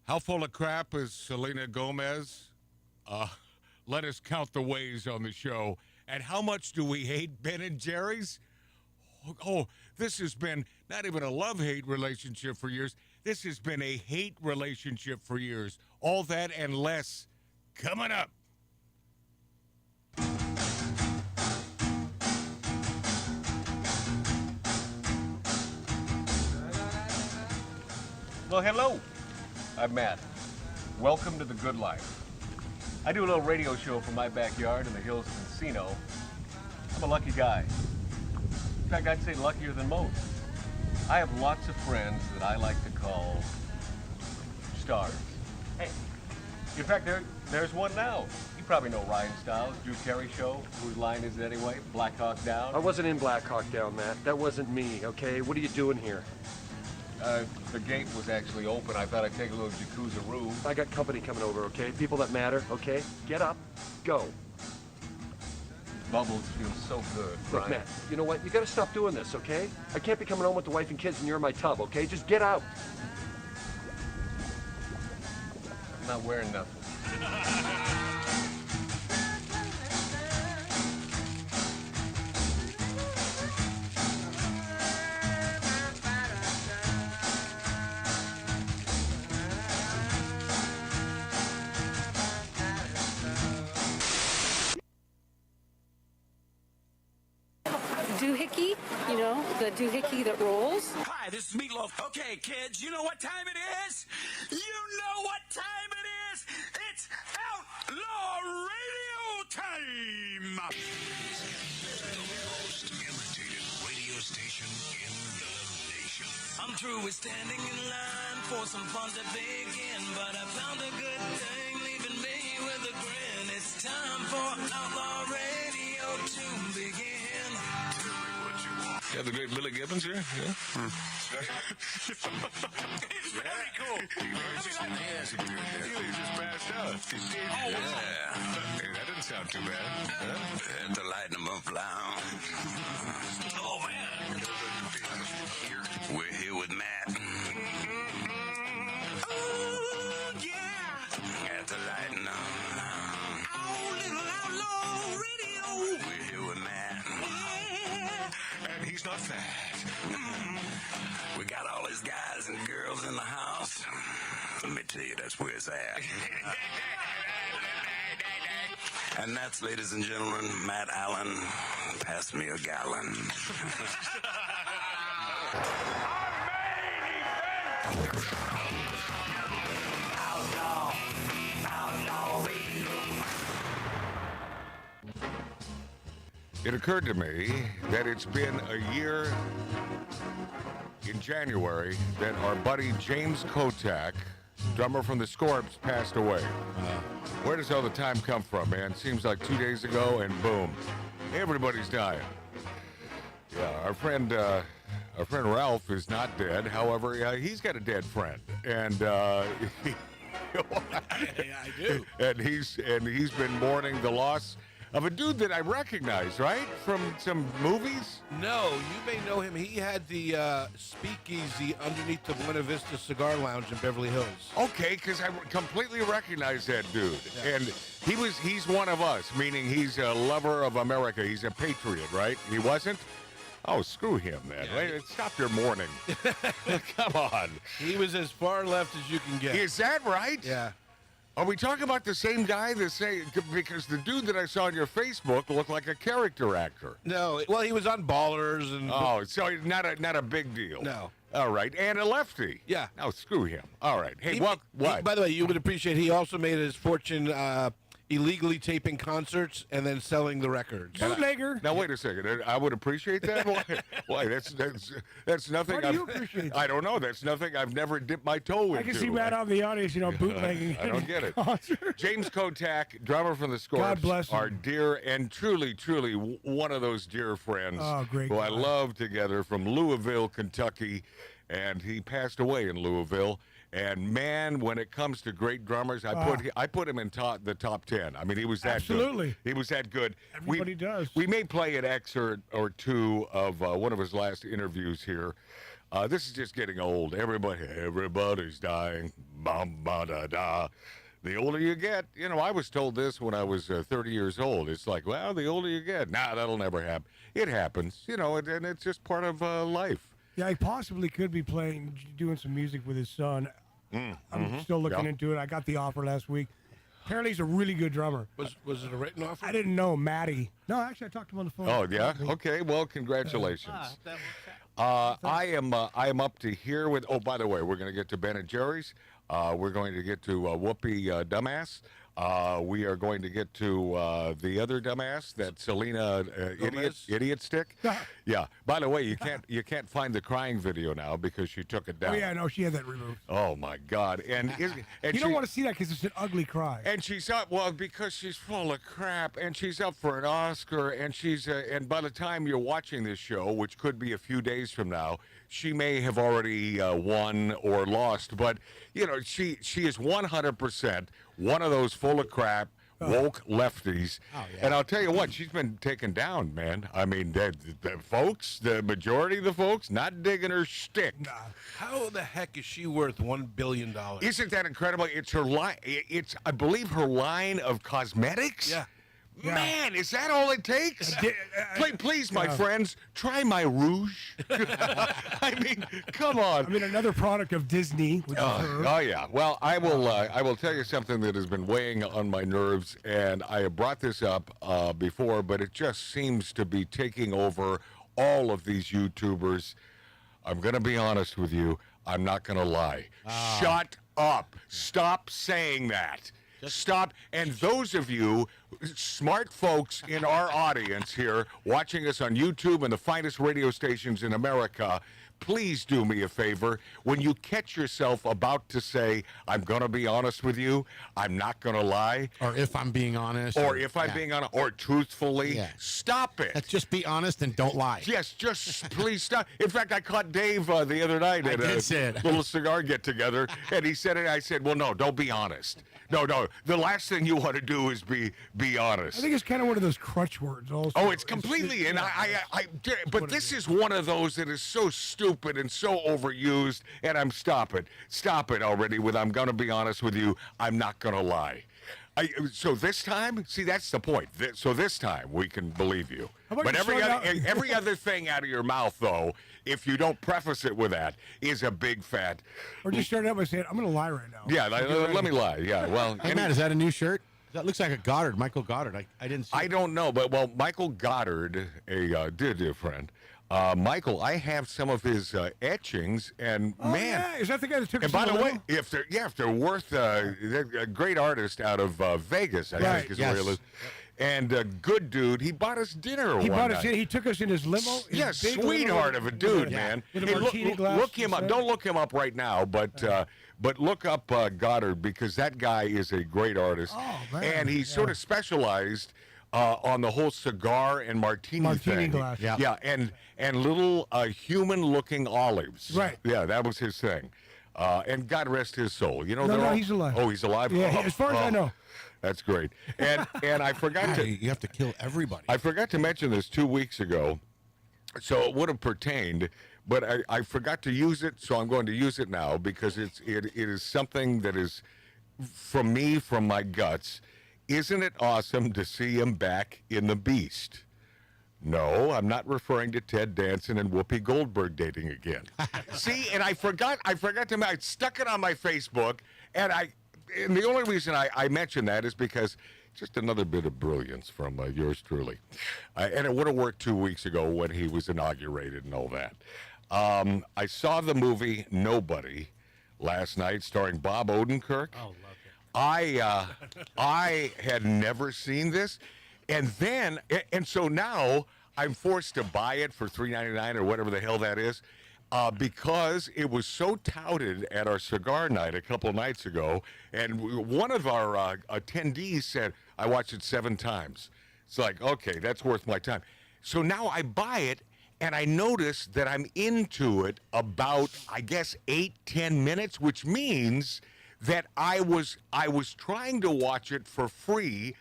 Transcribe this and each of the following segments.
How full of crap is Selena Gomez? Let us count the ways on the show. And how much do we hate Ben and Jerry's? Oh, this has been not even a love-hate relationship for years. This has been a hate relationship for years. All that and less coming up. Well, hello. I'm Matt. Welcome to the good life. I do a little radio show from my backyard in the hills of Encino. I'm a lucky guy. In fact, I'd say luckier than most. I have lots of friends that I like to call stars. Hey, in fact, there's one now. You probably know Ryan Stiles, Drew Carey show. Whose line is it anyway? Black Hawk Down? I wasn't in Black Hawk Down, Matt. That wasn't me, okay? What are you doing here? The gate was actually open. I thought I'd take a little jacuzzi-roo. I got company coming over, okay? People that matter, okay? Get up, go. Bubbles feel so good, Look, Ryan. Matt, you know what? You gotta stop doing this, okay? I can't be coming home with the wife and kids and you're in my tub, okay? Just get out. I'm not wearing nothing. Doohickey, you know, the doohickey that rolls. Hi, this is Meatloaf. Okay, kids, you know what time it is? You know what time it is? It's Outlaw Radio time! The most imitated radio station in the nation. I'm through with standing in line for some fun to begin, but I found a good thing leaving me with a grin. It's time for Outlaw Radio to begin. You have the great Billy Gibbons here? Yeah. It's very cool. He's just passed out. Oh, Yeah. Hey, that didn't sound too bad. Huh? Had to lighten him up loud. Oh, man. We're here with Matt. Oh, yeah. Had to lighten up. Oh, little Outlaw Radio. We're here with Matt. And he's not fat. We got all his guys and girls in the house. Let me tell you, that's where it's at. And that's, ladies and gentlemen, Matt Allen. Pass me a gallon. It occurred to me that it's been a year in January that our buddy James Kottak, drummer from the Scorps, passed away. Where does all the time come from, man? Seems like 2 days ago, and boom, everybody's dying. Yeah, our friend Ralph is not dead. However, he's got a dead friend, and I do. and he's been mourning the loss of a dude that I recognize, right, from some movies. No, you may know him. He had the speakeasy underneath the Buena Vista Cigar Lounge in Beverly Hills. Okay, because I completely recognize that dude. Yeah. And he's one of us, meaning he's a lover of America. He's a patriot, right? He wasn't? Oh, screw him, man. Yeah. Wait, stop your mourning. Come on. He was as far left as you can get. Is that right? Yeah. Are we talking about the same guy? Because the dude that I saw on your Facebook looked like a character actor. No, well, he was on Ballers and. Oh, so not a big deal. No. All right, and a lefty. Yeah. Oh, screw him. All right. Hey, what? By the way, you would appreciate. He also made his fortune illegally taping concerts and then selling the records. Bootlegger. Now wait a second. I would appreciate that. Why? That's nothing. Why do you appreciate that? I don't know. That's nothing I've never dipped my toe into. I can see Matt out of the audience, bootlegging. I don't get it. Concert. James Kottak, drummer from the Scorps, God bless him. our dear and truly one of those dear friends great who guy. I love together from Louisville, Kentucky, and he passed away in Louisville. And man, when it comes to great drummers, I put him in the top 10. I mean, he was that Absolutely. good. He was that good. Everybody does. We may play an excerpt or two of one of his last interviews here This is just getting old. Everybody's dying. Bum, ba, da, da. The older you get, I was told this when I was 30 years old. It's like, well, the older you get, that'll never happen. It happens, and it's just part of life. Yeah, he possibly could be doing some music with his son. I'm still looking into it. I got the offer last week. Apparently, he's a really good drummer. Was it a written offer? I didn't know Maddie. No, actually, I talked to him on the phone. Oh, yeah? Okay, well, congratulations. I am up to here with, by the way, we're going to get to Ben and Jerry's. We're going to get to Whoopi Dumbass. We are going to get to the other dumbass, that Selena idiot stick. Yeah. By the way, you can't find the crying video now because she took it down. Oh yeah, no, she had that removed. Oh my God! And you don't want to see that because it's an ugly cry. And she's up because she's full of crap, and she's up for an Oscar, and and by the time you're watching this show, which could be a few days from now, she may have already won or lost. But she is 100% one of those full of crap woke lefties. Oh, yeah. And I'll tell you what, she's been taken down, man. I mean, the folks, the majority of the folks, not digging her shtick. Nah. How the heck is she worth $1 billion? Isn't that incredible? It's her line. It's, I believe, her line of cosmetics. Yeah. Man, is that all it takes? Please, my friends, try my rouge. I mean, come on. I mean, another product of Disney. Which is her. Oh yeah. Well, I will tell you something that has been weighing on my nerves, and I have brought this up before, but it just seems to be taking over all of these YouTubers. I'm gonna be honest with you. I'm not gonna lie. Shut up. Stop saying that. Stop. And those of you smart folks in our audience here watching us on YouTube and the finest radio stations in America, please do me a favor. When you catch yourself about to say, I'm going to be honest with you, I'm not going to lie. Or if I'm being honest. Or if I'm being honest, or truthfully, stop it. Let's just be honest and don't lie. Yes, just please stop. In fact, I caught Dave the other night at a little cigar get-together, and he said it. I said, well, no, don't be honest. No. The last thing you want to do is be honest. I think it's kind of one of those crutch words also. Oh, it's completely. But this is one of those that is so stupid and so overused, and stop it already with I'm going to be honest with you, I'm not going to lie. So this time, see, that's the point. So this time we can believe you. But every other thing out of your mouth, though, if you don't preface it with that, is a big fat. Or just start out by saying, I'm going to lie right now. Yeah, let me lie. Yeah, well. Hey, Matt, is that a new shirt? That looks like a Goddard, Michael Goddard. I didn't see I don't know, but, Michael Goddard, a dear friend, Michael, I have some of his etchings, and yeah. Is that the guy that took? And by the way, if they're worth they're a great artist out of Vegas, I think is where he lives. And good dude, he bought us dinner. He took us in his limo. Yes, sweetheart of a dude, man. With a martini glass. Look him up. Don't look him up right now, but look up Goddard, because that guy is a great artist. Oh, man. And he sort of specialized on the whole cigar and martini thing. Glass. Yeah, and little human-looking olives. Right. Yeah, that was his thing. And God rest his soul. No, he's alive. Oh, he's alive? Yeah, as far as I know. That's great. And I forgot to. You have to kill everybody. I forgot to mention this 2 weeks ago, so it would have pertained, but I forgot to use it, so I'm going to use it now because it is something that is, from me, from my guts. Isn't it awesome to see him back in The Beast? No, I'm not referring to Ted Danson and Whoopi Goldberg dating again. See, and I forgot to. I stuck it on my Facebook, and the only reason I mention that is because just another bit of brilliance from yours truly. And it would have worked 2 weeks ago when he was inaugurated and all that. I saw the movie Nobody last night, starring Bob Odenkirk. Oh, love it. I had never seen this. And so now I'm forced to buy it for $3.99 or whatever the hell that is. Because it was so touted at our cigar night a couple of nights ago, and one of our attendees said, I watched it 7 times. It's like, okay, that's worth my time. So now I buy it, and I notice that I'm into it about, I guess, 8-10 minutes, which means that I was trying to watch it for free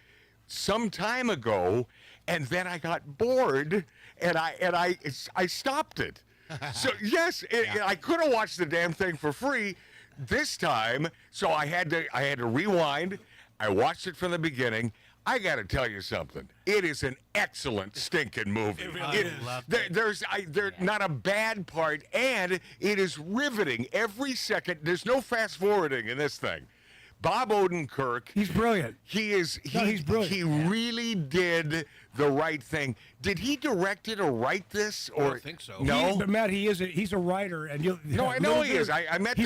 some time ago, and then I got bored, and I stopped it. So yes, I could have watched the damn thing for free this time. So I had to rewind. I watched it from the beginning. I got to tell you something. It is an excellent stinking movie. There's not a bad part, and it is riveting every second. There's no fast forwarding in this thing. Bob Odenkirk. He's brilliant. He's brilliant. He really did the right thing. Did he direct it or write this? Or I don't think so. No, But Matt, he's a writer, and you'll. no, I know he is. I met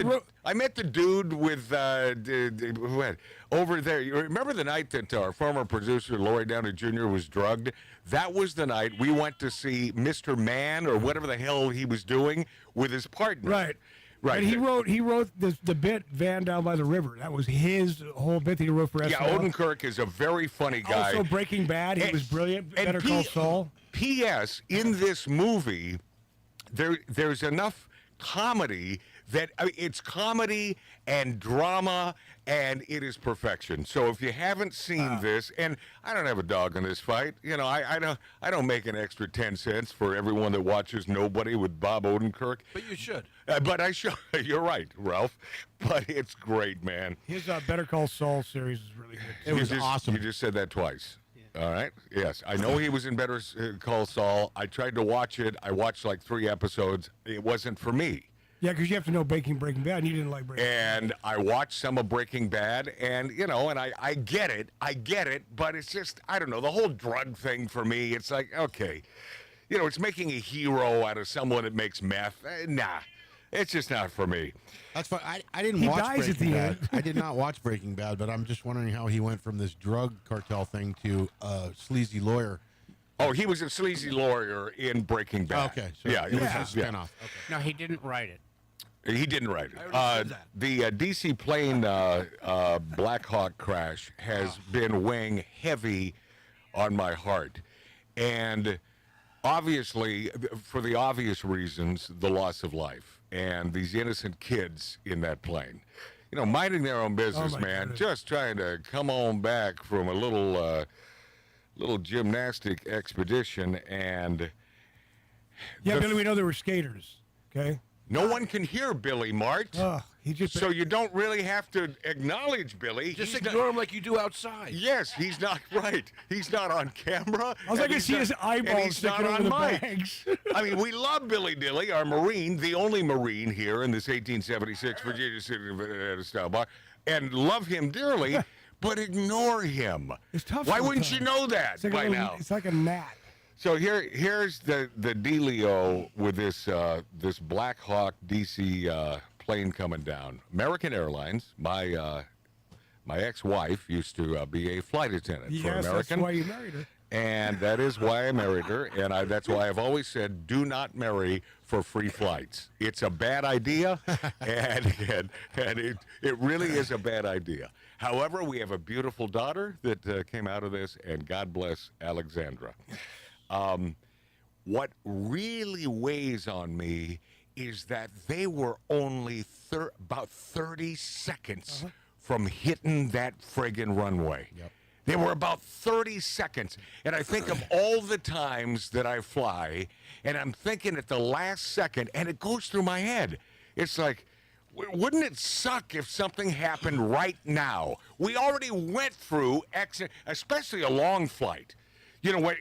the dude with who had over there. You remember the night that our former producer Lori Downey Jr. was drugged? That was the night we went to see Mr. Man or whatever the hell he was doing with his partner. Right. Right. And he wrote the bit Van Down by the River. That was his whole bit that he wrote for SNL. Yeah, Odenkirk is a very funny guy. Also, Breaking Bad, he was brilliant. Better Call Saul. P.S. In this movie, there's enough comedy that it's comedy and drama, and it is perfection. So if you haven't seen this, and I don't have a dog in this fight, you know, I don't make an extra 10 cents for everyone that watches Nobody with Bob Odenkirk. But you should. But I should. You're right, Ralph. But it's great, man. His Better Call Saul series is really good. It was awesome. You just said that twice. All right. Yes, I know he was in Better Call Saul. I tried to watch it. I watched like 3 episodes. It wasn't for me. Yeah, because you have to know Breaking Bad, and you didn't like Breaking Bad. And I watched some of Breaking Bad, and, you know, and I get it, but it's just, I don't know, the whole drug thing for me, it's like, okay, you know, it's making a hero out of someone that makes meth. Nah, it's just not for me. That's fine. I didn't He watch dies at Breaking the Bad. end. I did not watch Breaking Bad, but I'm just wondering how he went from this drug cartel thing to a sleazy lawyer. Oh, he was a sleazy lawyer in Breaking Bad. Okay, so yeah, it was a spinoff. Okay. No, he didn't write it. He didn't write it. already said that. The DC plane Black Hawk crash has been weighing heavy on my heart. And obviously, for the obvious reasons, the loss of life and these innocent kids in that plane. You know, minding their own business, man, goodness. just trying to come on back from a little gymnastic expedition, and Yeah, Billy, we know they were skaters. Okay. no one can hear Billy Mart. He just So you don't really have to acknowledge Billy. Just He's ignore not- him like you do outside. Yes, he's not right. He's not on camera. I was like, and I he's see not- his and eyeballs he's not sticking on over the mic. bags. I mean, we love Billy Dilly, our Marine, the only Marine here in this 1876 Virginia City style bar, and love him dearly, but ignore him. It's tough Why wouldn't you sometimes. know that It's like by a little, now? It's like a gnat. So here's the dealio with this Black Hawk DC plane coming down. American Airlines. My ex-wife used to be a flight attendant for Yes, American. that's why you married her. And that is why I married her, and that's why I've always said, do not marry for free flights. It's a bad idea, and it really is a bad idea. However, we have a beautiful daughter that came out of this, and God bless Alexandra. What really weighs on me is that they were only about 30 seconds from hitting that friggin' runway. Yep. They were about 30 seconds. And I think of all the times that I fly, and I'm thinking at the last second, and it goes through my head. It's like, wouldn't it suck if something happened right now? We already went through, especially a long flight. You know,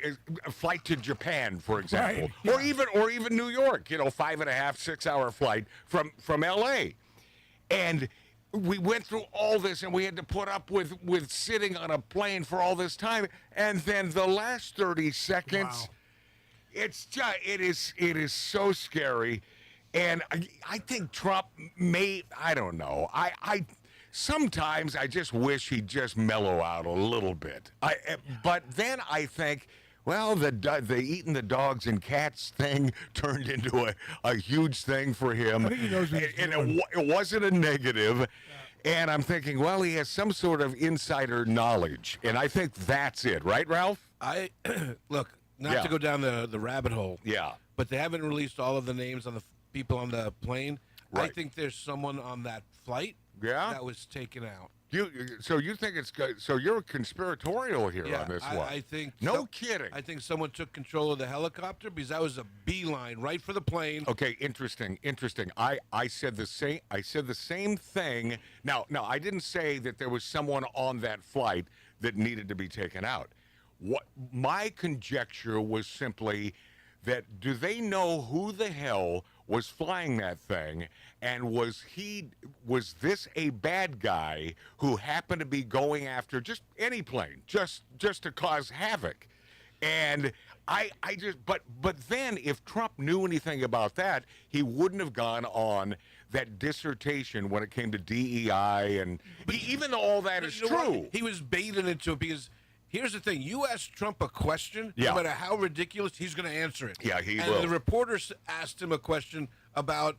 a flight to Japan, for example, Right, or even New York. You know, 5.5, 6 hour flight from L.A. And we went through all this, and we had to put up with sitting on a plane for all this time, and then the last 30 seconds, it's just it is so scary, and I think Trump I don't know, sometimes I just wish he'd just mellow out a little bit. But then I think, well, the eating the dogs and cats thing turned into a huge thing for him. I think he knows what he's doing. It wasn't a negative. And I'm thinking, well, he has some sort of insider knowledge. And I think that's it. Right, Ralph? Look, not to go down the rabbit hole. Yeah. But they haven't released all of the names on the people on the plane. I Right. think there's someone on that flight Yeah? that was taken out. So you think it's good? So you're conspiratorial here Yeah, on this one? I think. No kidding. I think someone took control of the helicopter because that was a beeline right for the plane. Okay, interesting. I said the same. I said the same thing. Now, I didn't say that there was someone on that flight that needed to be taken out. What my conjecture was simply that do they know who the hell was flying that thing, and was this a bad guy who happened to be going after just any plane, just to cause havoc? And I just but then if Trump knew anything about that, he wouldn't have gone on that dissertation when it came to DEI, and even though all that is You know what? true. He was baiting into it because here's the thing: you ask Trump a question, Yeah. no matter how ridiculous, he's going to answer it. Yeah, he and will. the reporters asked him a question about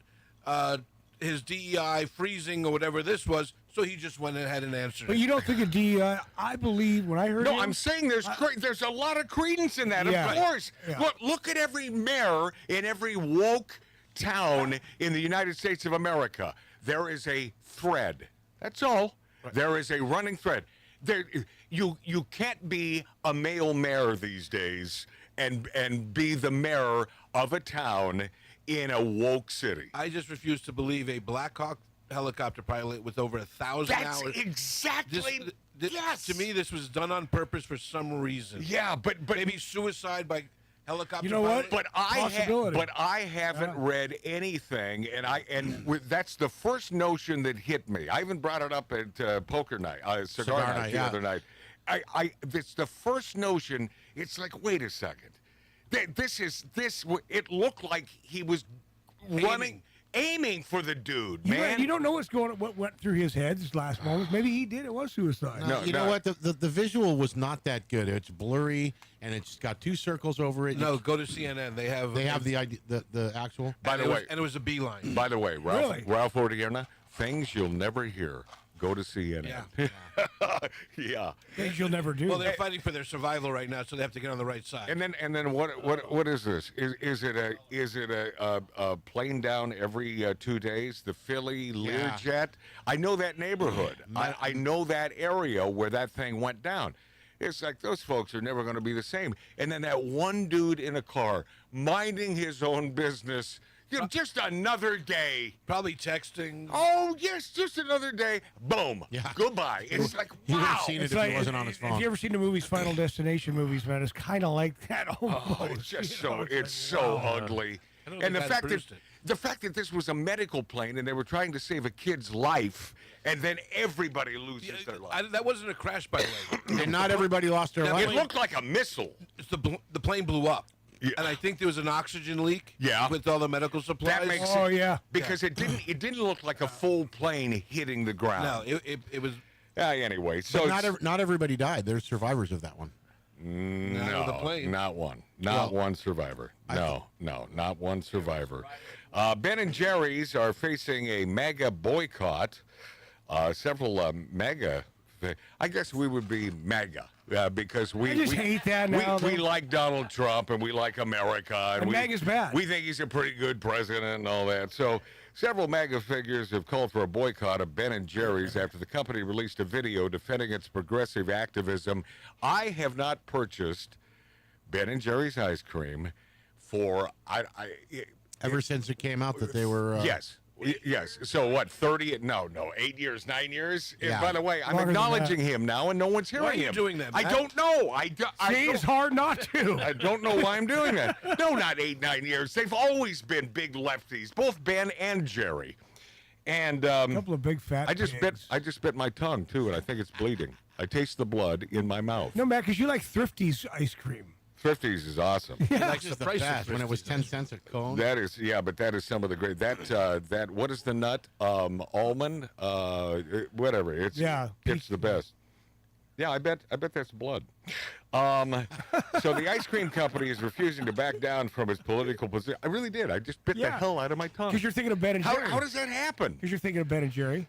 his DEI freezing or whatever this was, so he just went ahead and answered But it. you don't think of DEI? I believe when I heard No, him, I'm saying there's a lot of credence in that. Yeah. Of course. Yeah. Look at every mayor in every woke town in the United States of America. There is a thread. That's all. There is a running thread. You can't be a male mayor these days and be the mayor of a town in a woke city. I just refuse to believe a Black Hawk helicopter pilot with over 1,000 That's hours. exactly. Yes. To me, this was done on purpose for some reason. Yeah, but Maybe suicide by helicopter. You know what? pilot. But I haven't read anything, and that's the first notion that hit me. I even brought it up at poker night, cigar night the other night. It's the first notion. It's like, wait a second, It looked like he was aiming for the dude, man. You don't know what went through his head these last moments. Maybe he did. It was suicide. No, you know what? The visual was not that good. It's blurry and it's got two circles over it. No, go to CNN. They have the idea, the actual. By the way, and it was a beeline. By the way, Ralph Ordiana, things you'll never hear. Go to CNN. Yeah. Things you'll never do. Well, they're fighting for their survival right now, so they have to get on the right side. And then what is this? Is it a plane down every 2 days? The Philly Learjet? I know that neighborhood. I know that area where that thing went down. It's like those folks are never going to be the same. And then that one dude in a car minding his own business. Just another day. Probably texting. Oh, yes, just another day. Boom. Yeah. Goodbye. It's like, wow. He would have seen it It's if he wasn't on his phone. Have you ever seen the movies Final Destination movies, man? It's kind of like that. Oh, it's just so ugly. And the fact that this was a medical plane and they were trying to save a kid's life, and then everybody loses their life. That wasn't a crash, by the way. And not everybody lost their life. It looked like a missile. The plane blew up. Yeah. And I think there was an oxygen leak. Yeah. With all the medical supplies. That makes Oh, yeah. Because it didn't look like a full plane hitting the ground. No, it was. Anyway, so But not everybody died. There's survivors of that one. no, the plane. not one. Not one survivor. No, not one survivor. Ben and Jerry's are facing a mega boycott. Several mega. I guess we would be MAGA because we I just hate that now, we though. like Donald Trump and we like America and MAGA's bad. We think he's a pretty good president and all that. So several MAGA figures have called for a boycott of Ben and Jerry's after the company released a video defending its progressive activism. I have not purchased Ben and Jerry's ice cream for Ever since it came out that they were. Yes. So what? 30? No. 8 years, 9 years. And Yeah. by the way, I'm Longer than acknowledging him now, and no one's hearing Why are you him. doing that, I Matt? don't know. I See, it's hard not to. I don't know why I'm doing that. No, not 8, 9 years. They've always been big lefties, both Ben and Jerry. And A couple of big fat. I just bit my tongue too, and I think it's bleeding. I taste the blood in my mouth. No, Matt, because you like Thrifty's ice cream. Thrifty's is awesome. That's Just the the price best of when it was Twisties. 10 cents a cone. That is, but that is some of the great. That what is the nut? Almond, whatever. It's the best. Yeah, I bet that's blood. So the ice cream company is refusing to back down from its political position. I really did. I just bit the hell out of my tongue. Because you're thinking of Ben and Jerry. How does that happen? Because you're thinking of Ben and Jerry.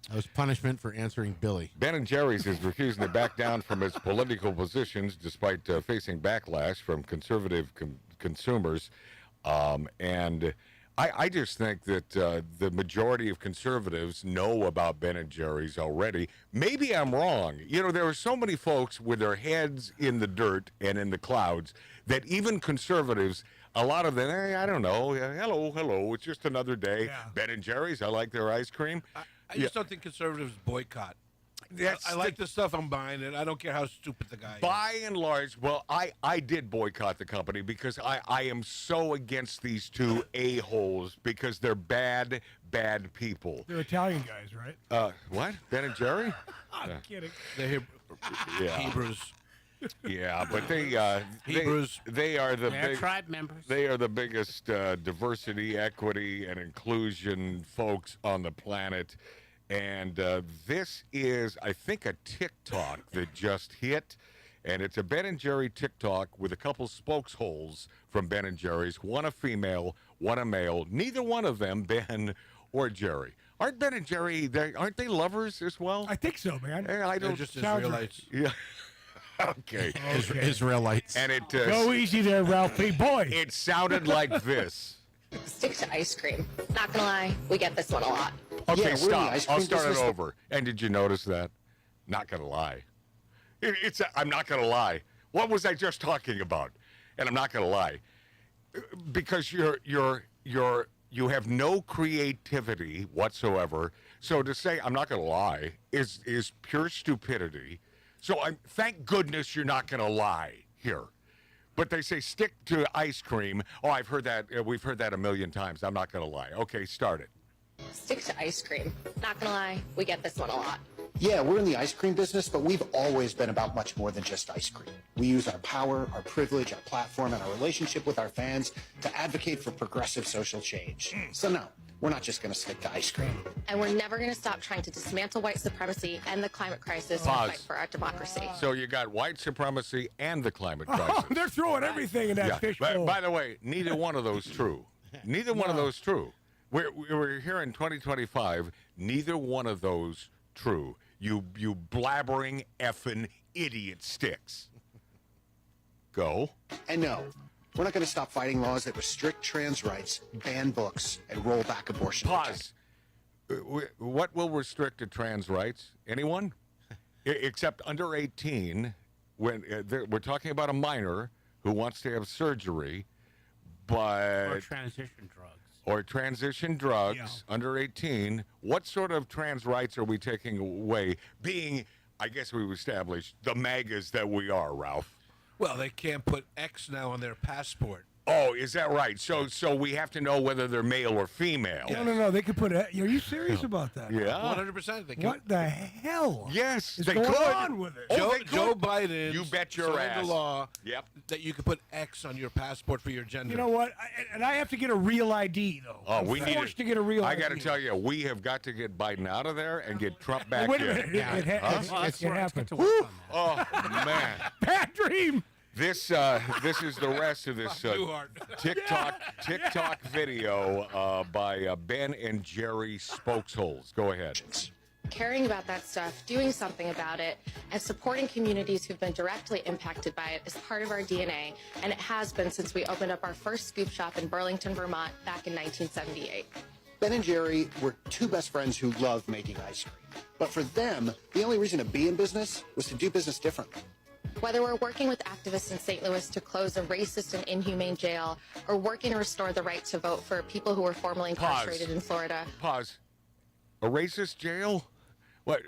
That was punishment for answering Billy. Ben and Jerry's is refusing to back down from its political positions despite facing backlash from conservative consumers. And I just think that the majority of conservatives know about Ben and Jerry's already. Maybe I'm wrong. You know, there are so many folks with their heads in the dirt and in the clouds that even conservatives, a lot of them, hey, I don't know, hello, it's just another day. Yeah. Ben and Jerry's, I like their ice cream. I just don't think conservatives boycott. I like the stuff, I'm buying it. I don't care how stupid the guy is. By and large, well, I did boycott the company because I am so against these two a-holes because they're bad people. They're Italian guys, right? What? Ben and Jerry? I'm kidding. They're Yeah. Hebrews. Yeah, but Hebrews. they are the They're big, tribe members. they are the biggest diversity, equity, and inclusion folks on the planet. And this is, I think, a TikTok that just hit. And it's a Ben and Jerry TikTok with a couple spokesholes from Ben and Jerry's. One a female, one a male. Neither one of them, Ben or Jerry. Aren't Ben and Jerry, aren't they lovers as well? I think so, man. I They're don't just sounds Israelites. Yeah. Okay. Israelites. And it Go easy there, Ralphie. Boy. it sounded like this. Stick to ice cream. Not gonna lie, we get this one a lot. Okay, Yeah, we're in the stop. ice I'll cream start it business. over. And did you notice that? Not gonna lie. I'm not gonna lie. What was I just talking about? And I'm not gonna lie, because you have no creativity whatsoever. So to say I'm not gonna lie is pure stupidity. So thank goodness you're not gonna lie here. But they say stick to ice cream. Oh, I've heard that. We've heard that a million times. I'm not gonna lie. Okay, start it. Stick to ice cream. Not gonna lie, we get this one a lot. Yeah, we're in the ice cream business, but we've always been about much more than just ice cream. We use our power, our privilege, our platform, and our relationship with our fans to advocate for progressive social change. So no, we're not just going to stick to ice cream. And we're never gonna stop trying to dismantle white supremacy and the climate crisis and Pause. fight for our democracy. So you got white supremacy and the climate crisis. Oh, they're throwing everything in that Yeah. fishbowl. By the way, neither one of those true. Neither one of those true. We're here in 2025. Neither one of those true. You blabbering effing idiot sticks. Go. And no, we're not going to stop fighting laws that restrict trans rights, ban books, and roll back abortion. Pause. What will restrict the trans rights? Anyone? Except under 18. When we're talking about a minor who wants to have surgery, but Or transition drugs. or transition drugs Yeah. under 18, what sort of trans rights are we taking away? Being, I guess we've established, the MAGAs that we are, Ralph. Well, they can't put X now on their passport. Oh, is that right? So we have to know whether they're male or female. No. They could put. Are you serious about that? Yeah. 100%. They can. What the hell? Yes, is they going could. on with it? Oh, they Joe could. Biden You bet your signed ass. the law Yep. that you can put X on your passport for your gender. You know what? I have to get a real ID though. Oh, I'm we need forced to get a real I ID. got to tell you, we have got to get Biden out of there and get Trump back Wait a in. minute. It happened. Oh man, Bad dream. this is the rest of this Too hard. TikTok video by Ben and Jerry spokesholes. Go ahead. Caring about that stuff, doing something about it, and supporting communities who've been directly impacted by it is part of our DNA, and it has been since we opened up our first scoop shop in Burlington, Vermont back in 1978. Ben and Jerry were two best friends who loved making ice cream. But for them, the only reason to be in business was to do business differently. Whether we're working with activists in St. Louis to close a racist and inhumane jail, or working to restore the right to vote for people who were formerly incarcerated in Florida. Pause. A racist jail? What?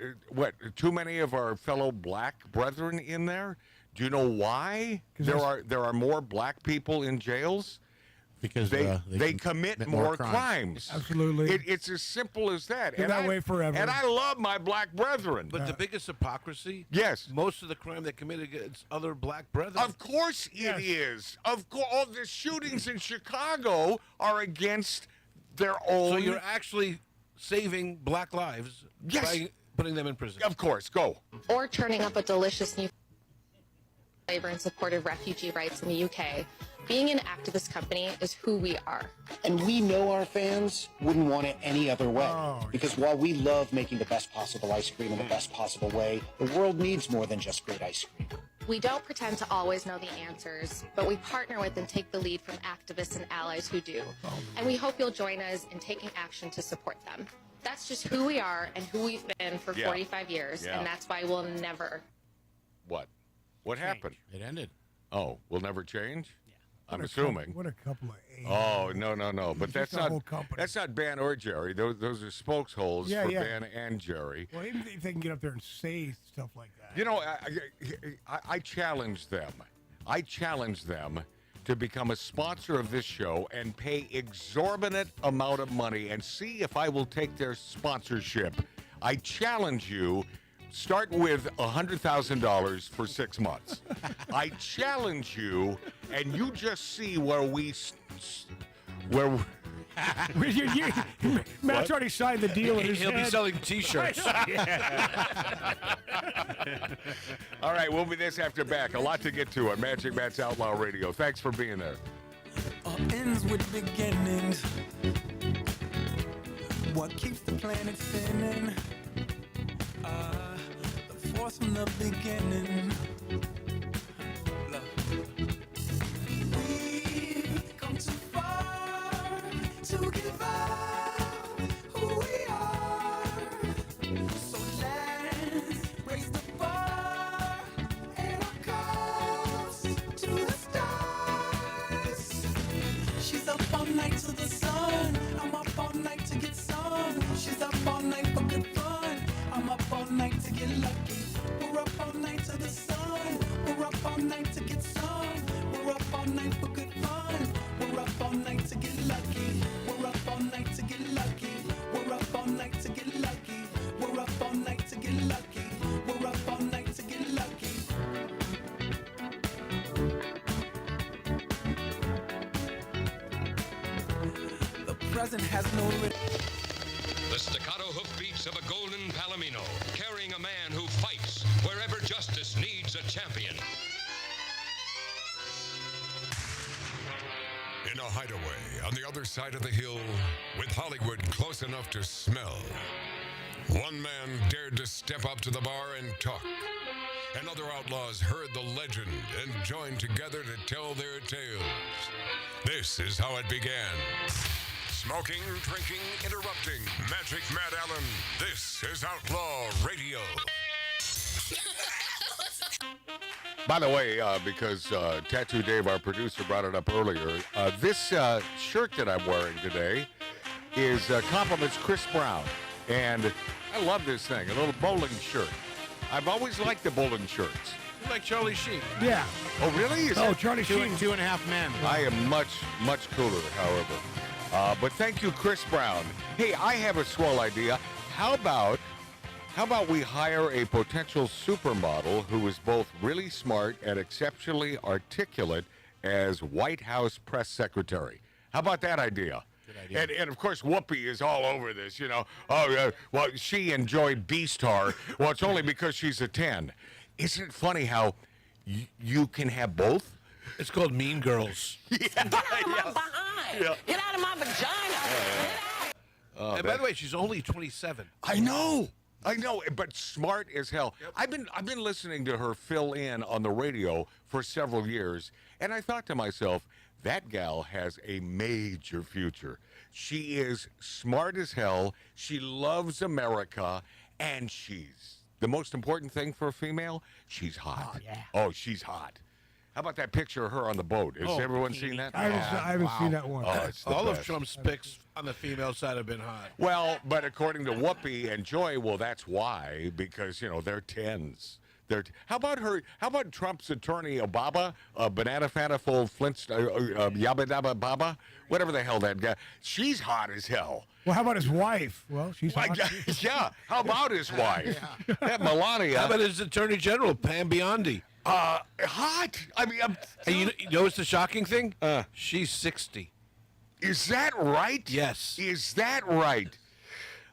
Too many of our fellow black brethren in there? Do you know why there are more black people in jails? Because they commit more crimes. Absolutely. It's as simple as that. Been that way forever. And I love my black brethren. But the biggest hypocrisy? Yes. Most of the crime they commit against other black brethren. Of course it is. Of course, all the shootings in Chicago are against their own. So you're actually saving black lives by putting them in prison. Of course. Go. Or turning up a delicious new flavor in support of refugee rights in the UK. Being an activist company is who we are. And we know our fans wouldn't want it any other way. Because while we love making the best possible ice cream in the best possible way, the world needs more than just great ice cream. We don't pretend to always know the answers, but we partner with and take the lead from activists and allies who do. And we hope you'll join us in taking action to support them. That's just who we are and who we've been for 45 years, and that's why we'll never. What? What happened? It ended. Oh, we'll never change? Yeah. I'm What a assuming. couple- what a couple of A. Oh, no. But It's that's just a not whole company. that's not Ben or Jerry. Those are spokesholes Yeah, for yeah. Ben and Jerry. Well, even if they can get up there and say stuff like that. You know, I challenge them. I challenge them to become a sponsor of this show and pay exorbitant amount of money and see if I will take their sponsorship. I challenge you. Start with $100,000 for 6 months. I challenge you, and you just see where Matt's already signed the deal in his He'll be head. selling T-shirts. All right, we'll be this after back. A lot to get to on Magic Matt's Outlaw Radio. Thanks for being there. All ends with beginnings. What keeps the planet spinning? The force from the beginning. Look. We've come too far to give up who we are. So let's raise the bar and our cups to the stars. She's up all night to the sun. I'm up all night to get some. She's up all night for good fun. I'm up all night to get lucky. We're up all night to the sun. We're up all night to get some. We're up all night for good fun. We're up all night to get lucky. We're up all night to get lucky. We're up all night to get lucky. We're up all night to get lucky. We're up all night to get lucky. The present has no The staccato hoofbeats of a golden palomino, carrying a man who fights wherever justice needs a champion. In a hideaway on the other side of the hill, with Hollywood close enough to smell, one man dared to step up to the bar and talk. And other outlaws heard the legend and joined together to tell their tales. This is how it began. Smoking, drinking, interrupting. Magic Matt Allen. This is Outlaw Radio. By the way, because Tattoo Dave, our producer, brought it up earlier, this shirt that I'm wearing today is compliments Chris Brown. And I love this thing, a little bowling shirt. I've always liked the bowling shirts. You like Charlie Sheen? Yeah. Oh, really? Is that- Charlie Sheen. 2.5 Men. I am much cooler, however. But thank you, Chris Brown. Hey, I have a swell idea. How about we hire a potential supermodel who is both really smart and exceptionally articulate as White House press secretary? How about that idea? Good idea. And of course, Whoopi is all over this, you know. Oh, well, she enjoyed B-Star. Well, it's only because she's a 10. Isn't it funny how you can have both? It's called Mean Girls. Get out of my behind. Get out of my vagina. And by the way, she's only 27. I know, but smart as hell. Yep. I've been listening to her fill in on the radio for several years, and I thought to myself, that gal has a major future. She is smart as hell. She loves America, and she's the most important thing for a female. She's hot. Oh, yeah. Oh, she's hot. How about that picture of her on the boat? Has everyone seen that? I haven't seen that one. Oh, it's the All of best. Trump's picks on the female side have been hot. Well, but according to Whoopi and Joy, well, that's why, because, you know, they're 10s. How about her? How about Trump's attorney, Obama, Banana Fanta Full Flintstone, Yabba Dabba Baba, whatever the hell that guy. She's hot as hell. Well, how about his wife? Well, she's hot. Yeah. How about his wife? That Melania. How about his attorney general, Pam Biondi? Hot. I mean, Hey, you know what's the shocking thing? She's 60. Is that right? Yes. Is that right?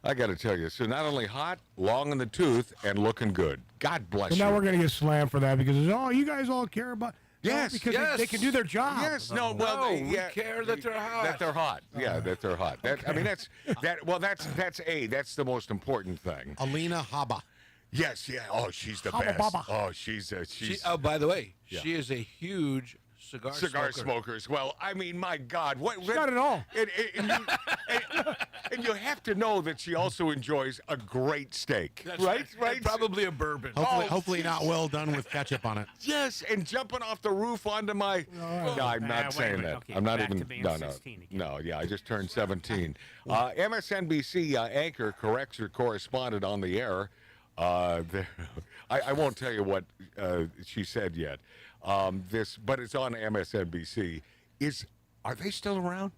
I got to tell you, so not only hot, long in the tooth, and looking good. God bless So you. now we're going to get slammed for that because, you guys all care about... Yes, because yes. They can do their job. Yes, no, well, we care that they're hot. That they're hot. Yeah, that they're hot. That, I mean, that's the most important thing. Alina Habba. Yes, yeah. Oh, she's the Hubba best. bubba. Oh, she's Oh, by the way, Yeah. she is a huge cigar smoker. smokers. Well, I mean, my God, what? She's got it all. And you have to know that she also enjoys a great steak, right? And probably a bourbon. Hopefully not well done with ketchup on it. Yes, and jumping off the roof onto my. No, I'm not wait a saying minute. that. Okay, I'm not back even. to being No, 16 again. no. Yeah, I just turned 17. MSNBC anchor corrects her correspondent on the air. I won't tell you what she said yet. But it's on MSNBC. Are they still around?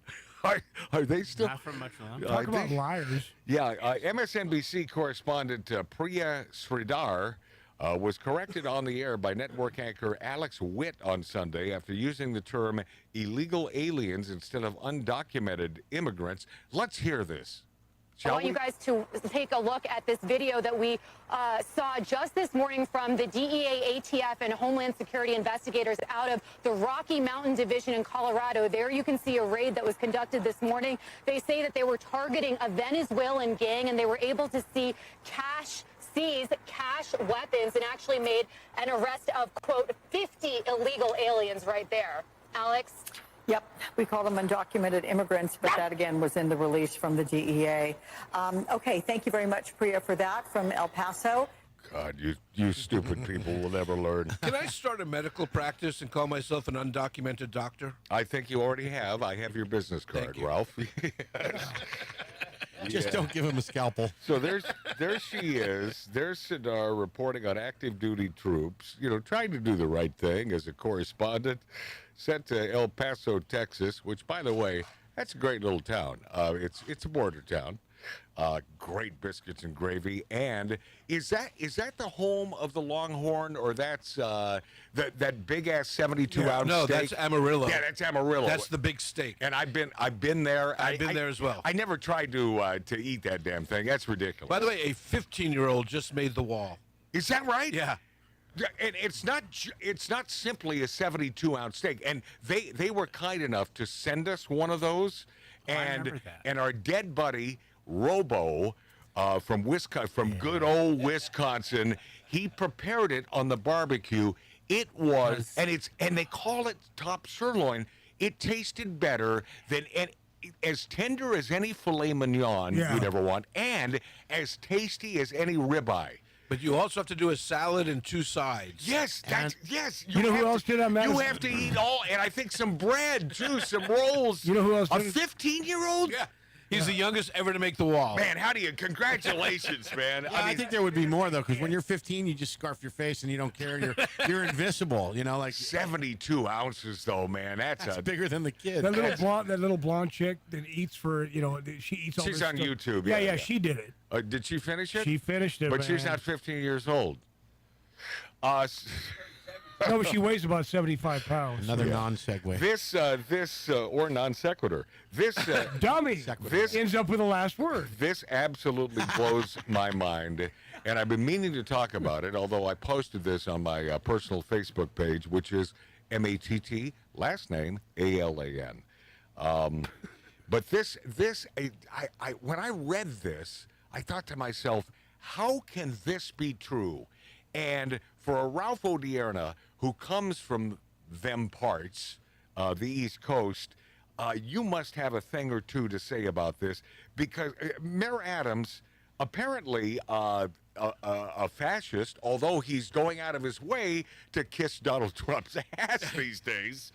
Are they still? Not for much longer. Talk about liars. Yeah, MSNBC correspondent Priya Sridhar was corrected on the air by network anchor Alex Witt on Sunday after using the term illegal aliens instead of undocumented immigrants. Let's hear this. I want you guys to take a look at this video that we saw just this morning from the DEA, ATF, and Homeland Security investigators out of the Rocky Mountain Division in Colorado. There you can see a raid that was conducted this morning. They say that they were targeting a Venezuelan gang, and they were able to seize cash weapons, and actually made an arrest of, quote, 50 illegal aliens right there. Alex? Yep, we call them undocumented immigrants, but that again was in the release from the DEA. Okay, thank you very much, Priya, for that from El Paso. God, you stupid people will never learn. Can I start a medical practice and call myself an undocumented doctor? I think you already have. I have your business card, Ralph. Just don't give him a scalpel. So there she is. There's Sidar reporting on active duty troops, trying to do the right thing as a correspondent sent to El Paso, Texas, which, by the way, that's a great little town. It's a border town. Great biscuits and gravy. And is that the home of the Longhorn, or that's that big ass 72-ounce No, steak? that's Amarillo. Yeah, that's Amarillo. That's the big steak. And I've been there. I've been there as well. I never tried to eat that damn thing. That's ridiculous. By the way, a 15-year-old just made the wall. Is that right? Yeah. And it's not simply a 72-ounce steak. And they were kind enough to send us one of those. And our dead buddy Robo from good old Wisconsin, he prepared it on the barbecue. It was, and they call it top sirloin. It tasted better than as tender as any filet mignon you'd ever want, and as tasty as any ribeye. But you also have to do a salad and two sides. Yes, yes. You know who else did on Madison? You have to eat all, and I think some bread too, some rolls. You know who else A did 15-year-old? Yeah. He's the youngest ever to make the wall. Man, congratulations, man. Yeah, I think there would be more, though, because when you're 15, you just scarf your face and you don't care. You're invisible, like 72 ounces, though, man. That's bigger than the kid. That little blonde chick that eats for, she eats all She's this on stuff. YouTube. Yeah, she did it. Did she finish it? She finished it, But she's man. not 15 years old. No, but she weighs about 75 pounds. Another non-segue. This or non sequitur. This dummy. This ends up with the last word. This absolutely blows my mind, and I've been meaning to talk about it. Although I posted this on my personal Facebook page, which is MATT, last name ALAN. But when I read this, I thought to myself, how can this be true? And for a Ralph Odierna who comes from them parts, the East Coast, you must have a thing or two to say about this, because Mayor Adams, apparently a fascist, although he's going out of his way to kiss Donald Trump's ass these days.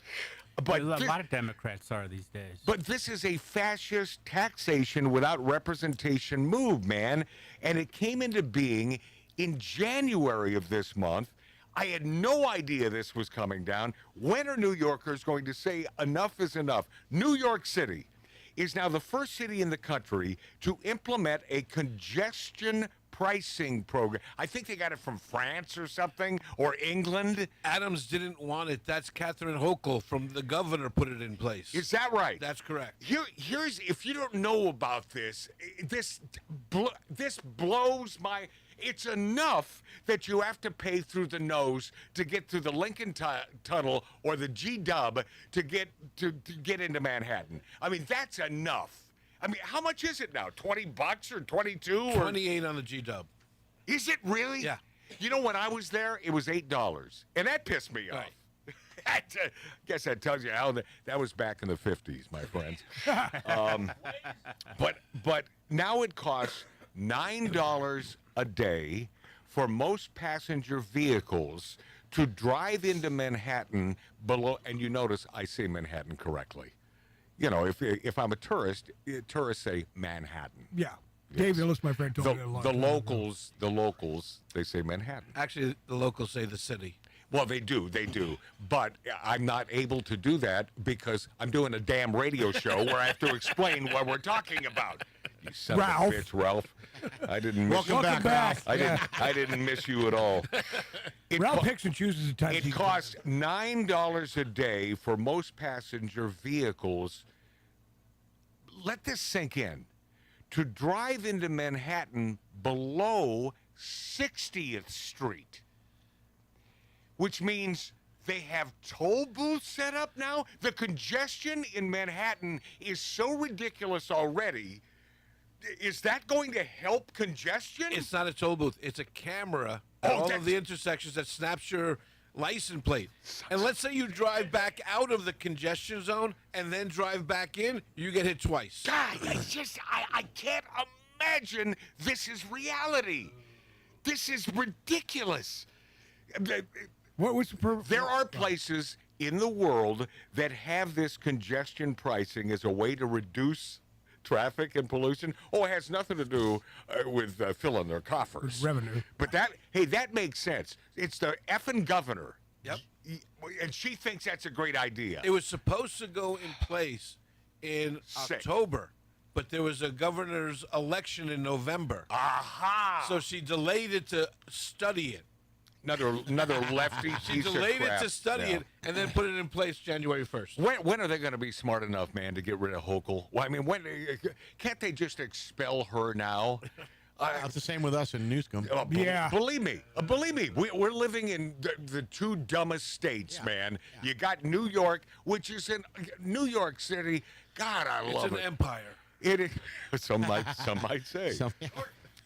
But a lot of Democrats are these days. But this is a fascist taxation without representation move, man. And it came into being in January of this month. I had no idea this was coming down. When are New Yorkers going to say enough is enough? New York City is now the first city in the country to implement a congestion pricing program. I think they got it from France or something, or England. Adams didn't want it. That's Catherine Hochul from the governor put it in place. Is that right? That's correct. Here's if you don't know about this, this blows my. It's enough that you have to pay through the nose to get through the Lincoln Tunnel or the G-Dub to get into Manhattan. I mean, that's enough. I mean, how much is it now? $20 or 22? 28 on the G-Dub. Is it really? Yeah. You know, when I was there, it was $8, and that pissed me off. I guess that tells you how that was back in the 50s, my friends. But now it costs $9 a day for most passenger vehicles to drive into Manhattan below. And you notice I say Manhattan correctly. You know, if I'm a tourist, tourists say Manhattan. Yeah. Dave Ellis, my friend, told me that a long The time locals, they say Manhattan. Actually, the locals say the city. Well, they do. But I'm not able to do that because I'm doing a damn radio show where I have to explain what we're talking about. You son Ralph. of a bitch, Ralph. I didn't miss Welcome you. back. I didn't miss you at all. Ralph picks and chooses the time. It costs $9 a day for most passenger vehicles. Let this sink in. To drive into Manhattan below 60th Street, which means they have toll booths set up now. The congestion in Manhattan is so ridiculous already. Is that going to help congestion? It's not a toll booth. It's a camera at all of the intersections that snaps your license plate. And let's say you drive back out of the congestion zone and then drive back in, you get hit twice. God, it's just, I can't imagine this is reality. This is ridiculous. What's the purpose? There are places in the world that have this congestion pricing as a way to reduce traffic and pollution. Oh, it has nothing to do with filling their coffers. Revenue. But that makes sense. It's the effing governor. Yep. And she thinks that's a great idea. It was supposed to go in place in October, but there was a governor's election in November. Aha! So she delayed it to study it. Another lefty She piece of delayed it crap. to study Yeah. it and then put it in place January 1st. When are they going to be smart enough, man, to get rid of Hochul? Well, I mean, can't they just expel her now? It's the same with us in Newscomb. Believe me, we're living in the two dumbest states, man. You got New York, which is in New York City. God, I love it. It's an empire. It is. Some might say.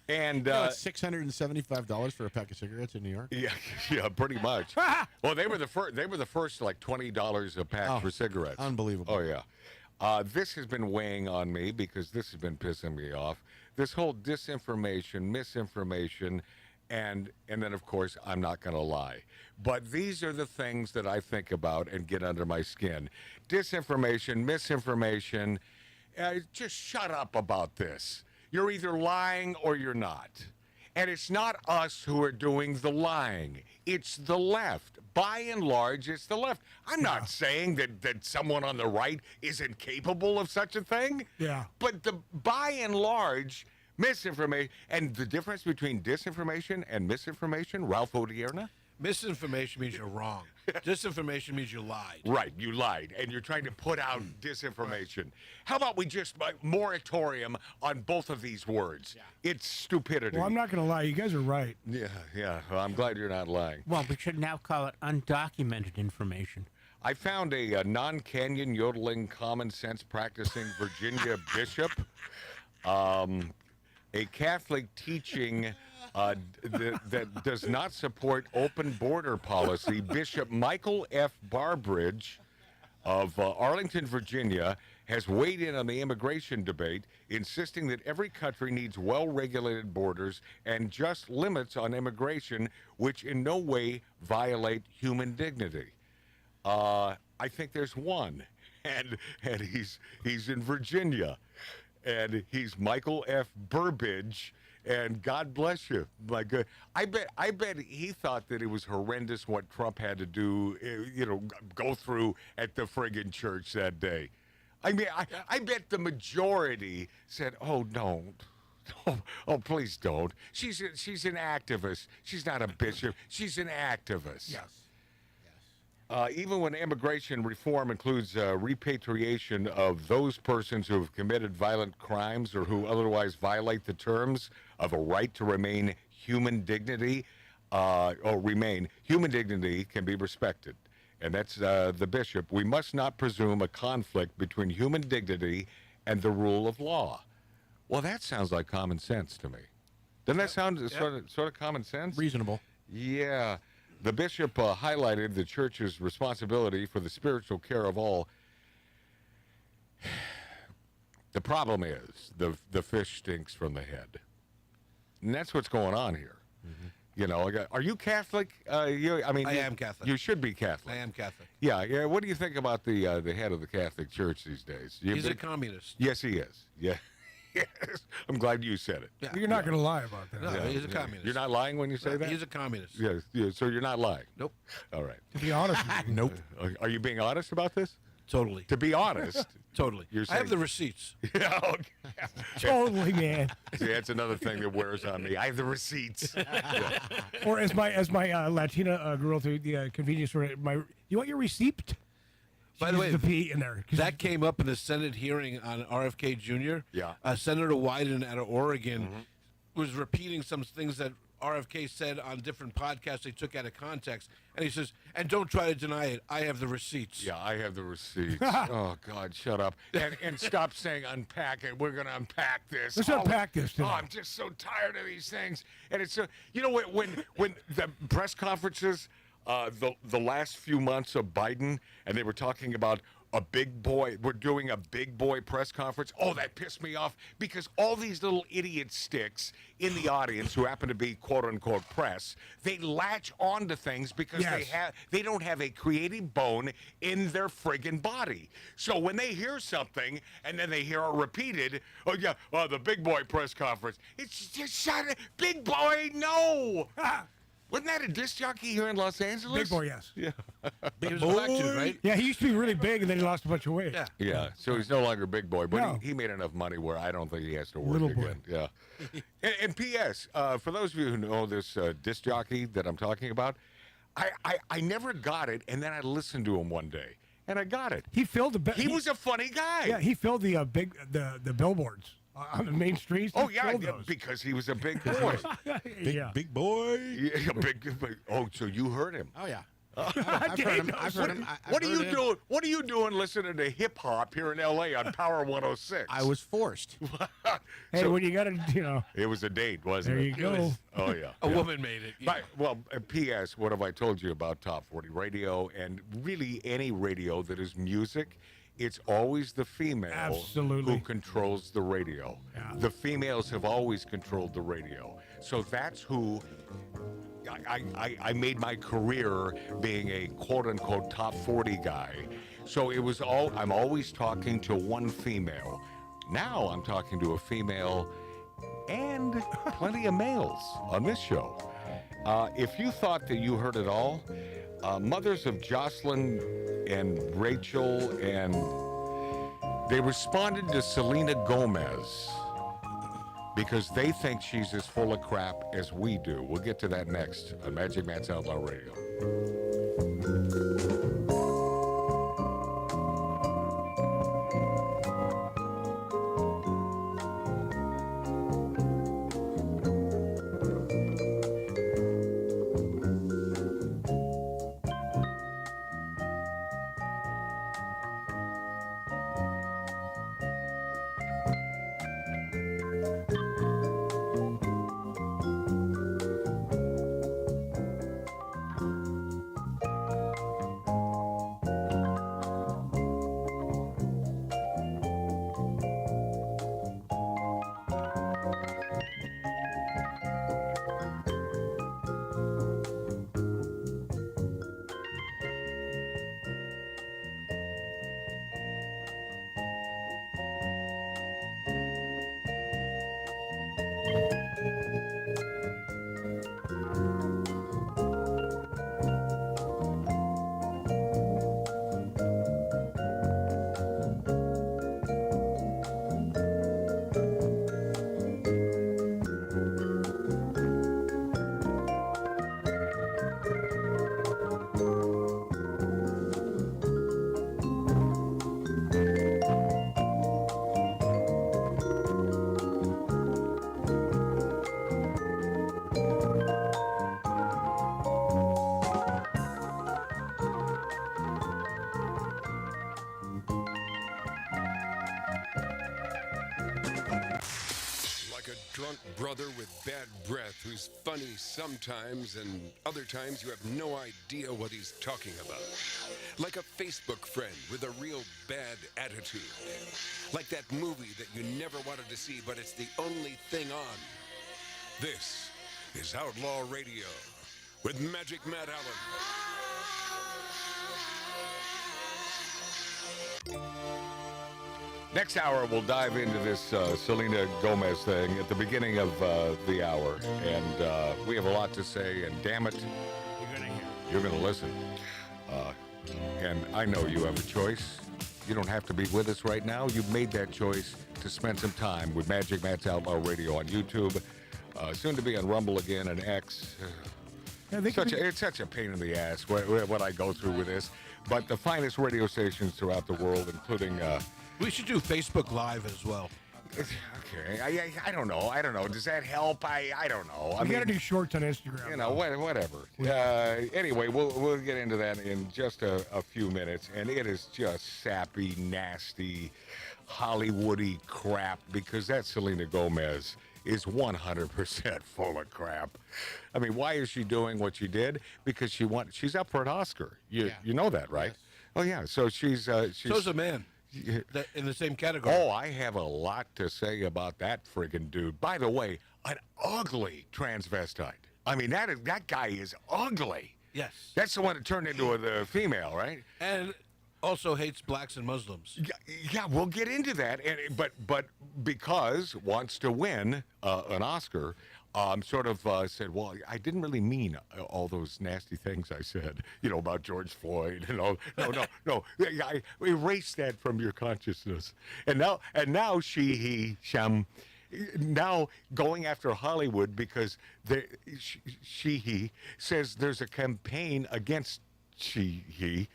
And it's $675 for a pack of cigarettes in New York. Yeah, pretty much. Well, they were the first. They were the first, like $20 a pack for cigarettes. Unbelievable. Oh yeah. This has been weighing on me because this has been pissing me off. This whole disinformation, misinformation, and then of course I'm not going to lie. But these are the things that I think about and get under my skin. Disinformation, misinformation. Just shut up about this. You're either lying or you're not. And it's not us who are doing the lying. It's the left. By and large, it's the left. I'm not saying that someone on the right isn't capable of such a thing. Yeah. But by and large, misinformation, and the difference between disinformation and misinformation, Ralph Odierna? Misinformation means you're wrong. Disinformation means you lied. Right, you lied, and you're trying to put out disinformation. How about we just moratorium on both of these words? It's stupidity. Well, I'm not going to lie. You guys are right. Yeah. Well, I'm glad you're not lying. Well, we should now call it undocumented information. I found a non-canyon yodeling, common sense practicing Virginia bishop, a Catholic teaching that does not support open border policy. Bishop Michael F. Barbridge of Arlington, Virginia, has weighed in on the immigration debate, insisting that every country needs well-regulated borders and just limits on immigration, which in no way violate human dignity. I think there's one, and he's in Virginia, and he's Michael F. Burbidge. And God bless you, my good. I bet he thought that it was horrendous what Trump had to do, go through at the friggin' church that day. I mean, I bet the majority said, "Oh, don't. Oh, please don't." She's an activist. She's not a bishop. She's an activist. Yes. Even when immigration reform includes repatriation of those persons who have committed violent crimes or who otherwise violate the terms of a right to remain human dignity, human dignity can be respected. And that's the bishop. We must not presume a conflict between human dignity and the rule of law. Well, that sounds like common sense to me. Doesn't that sound sort of common sense? Reasonable. Yeah. The bishop highlighted the church's responsibility for the spiritual care of all. The problem is the fish stinks from the head. And that's what's going on here. Mm-hmm. You know, are you Catholic? I am Catholic. You should be Catholic. I am Catholic. Yeah. What do you think about the head of the Catholic Church these days? He's a communist. Yes, he is. Yeah. Yes. I'm glad you said it. Yeah. You're not going to lie about that. No, he's a communist. You're not lying when you say that? He's a communist. Yes. Yeah, so you're not lying? Nope. All right. To be honest with you. Nope. Are you being honest about this? Totally. To be honest. Totally. You're I saying, have the receipts. Yeah, okay. Totally, man. See, that's another thing that wears on me. I have the receipts. Yeah. Or as my Latina girl through the convenience store, you want your receipt? By the way, the P in there. That came up in the Senate hearing on RFK Jr. Yeah. Senator Wyden out of Oregon was repeating some things that RFK said on different podcasts they took out of context. And he says, and don't try to deny it. I have the receipts. Yeah, I have the receipts. Oh, God, shut up. And stop saying unpack it. We're going to unpack this. Let's unpack this today. Oh, I'm just so tired of these things. And it's, you know, when the press conferences, the last few months of Biden, and they were talking about a big boy, we're doing a big boy press conference. Oh, that pissed me off because all these little idiot sticks in the audience who happen to be quote unquote press, they latch onto things because they don't have a creative bone in their friggin' body. So when they hear something and then they hear it repeated, oh yeah, the big boy press conference. It's just shut it, big boy, no. Wasn't that a disc jockey here in Los Angeles? Big boy, yes. Yeah. Big boy, right? Yeah, he used to be really big, and then he lost a bunch of weight. Yeah. Yeah, so he's no longer big boy, but No. he made enough money where I don't think he has to work Little boy. again. Yeah. And P.S., for those of you who know this disc jockey that I'm talking about, I never got it, and then I listened to him one day, and I got it. He filled the. He was a funny guy. Yeah, he filled the the billboards on the main streets. Oh He yeah, filled those. because he was a big boy. Yeah. Big boy. Yeah, big. Oh, so you heard him? Oh yeah. I've heard him. I've heard him. What are you doing? What are you doing listening to hip hop here in L.A. on Power 106? I was forced. Hey, when you got to, you know. It was a date, wasn't There it? you go. Oh yeah. A woman made it. But, well, P.S. What have I told you about Top 40 radio and really any radio that is music? It's always the female Absolutely. who controls the radio. Yeah. The females have always controlled the radio. So that's who I made my career being a quote-unquote top 40 guy. So it was I'm always talking to one female. Now I'm talking to a female and plenty of males on this show. If you thought that you heard it all, mothers of Jocelyn and Rachel, and they responded to Selena Gomez because they think she's as full of crap as we do. We'll get to that next on Magic Man's Outlaw Radio. funny sometimes, and other times you have no idea what he's talking about. Like a Facebook friend with a real bad attitude. Like that movie that you never wanted to see, but it's the only thing on. This is Outlaw Radio with Magic Matt Allen. Next hour, we'll dive into this Selena Gomez thing at the beginning of the hour. And we have a lot to say, and damn it, you're going to listen. And I know you have a choice. You don't have to be with us right now. You've made that choice to spend some time with Magic Matt's Outlaw Radio on YouTube. Soon to be on Rumble again and X. It's such a pain in the ass what I go through with this. But the finest radio stations throughout the world, including... we should do Facebook Live as well. Okay, I don't know. Does that help? I don't know. We got to do shorts on Instagram. You know, whatever. Anyway, we'll get into that in just a few minutes, and it is just sappy, nasty, Hollywoody crap because that Selena Gomez is 100% full of crap. I mean, why is she doing what she did? Because she's up for an Oscar. You know that, right? Yes. Oh yeah. So she's so's a man. In the same category. Oh, I have a lot to say about that friggin' dude. By the way, an ugly transvestite. I mean, that guy is ugly. Yes. That's the one that turned into the female, right? And also hates blacks and Muslims. Yeah, we'll get into that. But because wants to win an Oscar, sort of said, well, I didn't really mean all those nasty things I said, about George Floyd and all. No. I erase that from your consciousness. And now he going after Hollywood because he says there's a campaign against he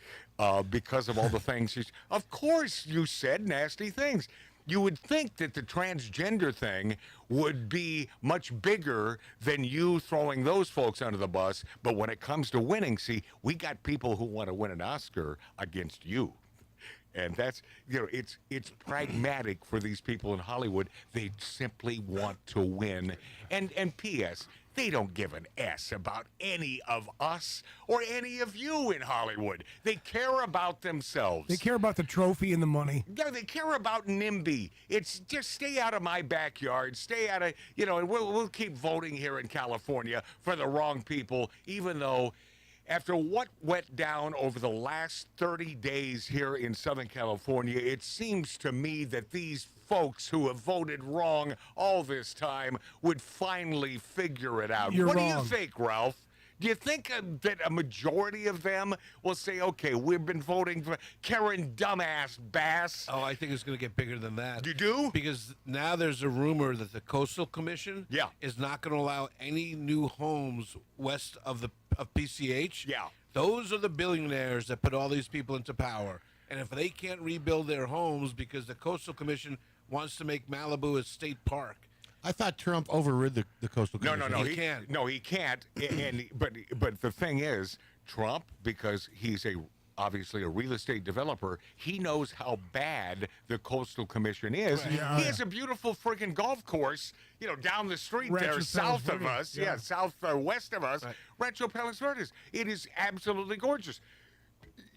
because of all the things of course you said nasty things. You would think that the transgender thing would be much bigger than you throwing those folks under the bus. But when it comes to winning, see, we got people who want to win an Oscar against you. And that's, it's pragmatic for these people in Hollywood. They simply want to win. And P.S., they don't give an S about any of us or any of you in Hollywood. They care about themselves. They care about the trophy and the money. Yeah, they care about NIMBY. It's just stay out of my backyard. Stay out of, and we'll keep voting here in California for the wrong people, even though after what went down over the last 30 days here in Southern California, it seems to me that these folks who have voted wrong all this time would finally figure it out. You're what wrong. do you think, Ralph? Do you think that a majority of them will say, okay, we've been voting for Karen Dumbass Bass? Oh, I think it's going to get bigger than that. You do? Because now there's a rumor that the Coastal Commission is not going to allow any new homes west of PCH. Yeah. Those are the billionaires that put all these people into power. And if they can't rebuild their homes because the Coastal Commission wants to make Malibu a state park. I thought Trump overrid the Coastal Commission. No, he can't. No, he can't. But the thing is, Trump, because he's obviously a real estate developer, he knows how bad the Coastal Commission is. Right. Yeah. He has a beautiful friggin' golf course, down the street there, south of us. Yeah, west of us, Rancho Palos Verdes. It is absolutely gorgeous.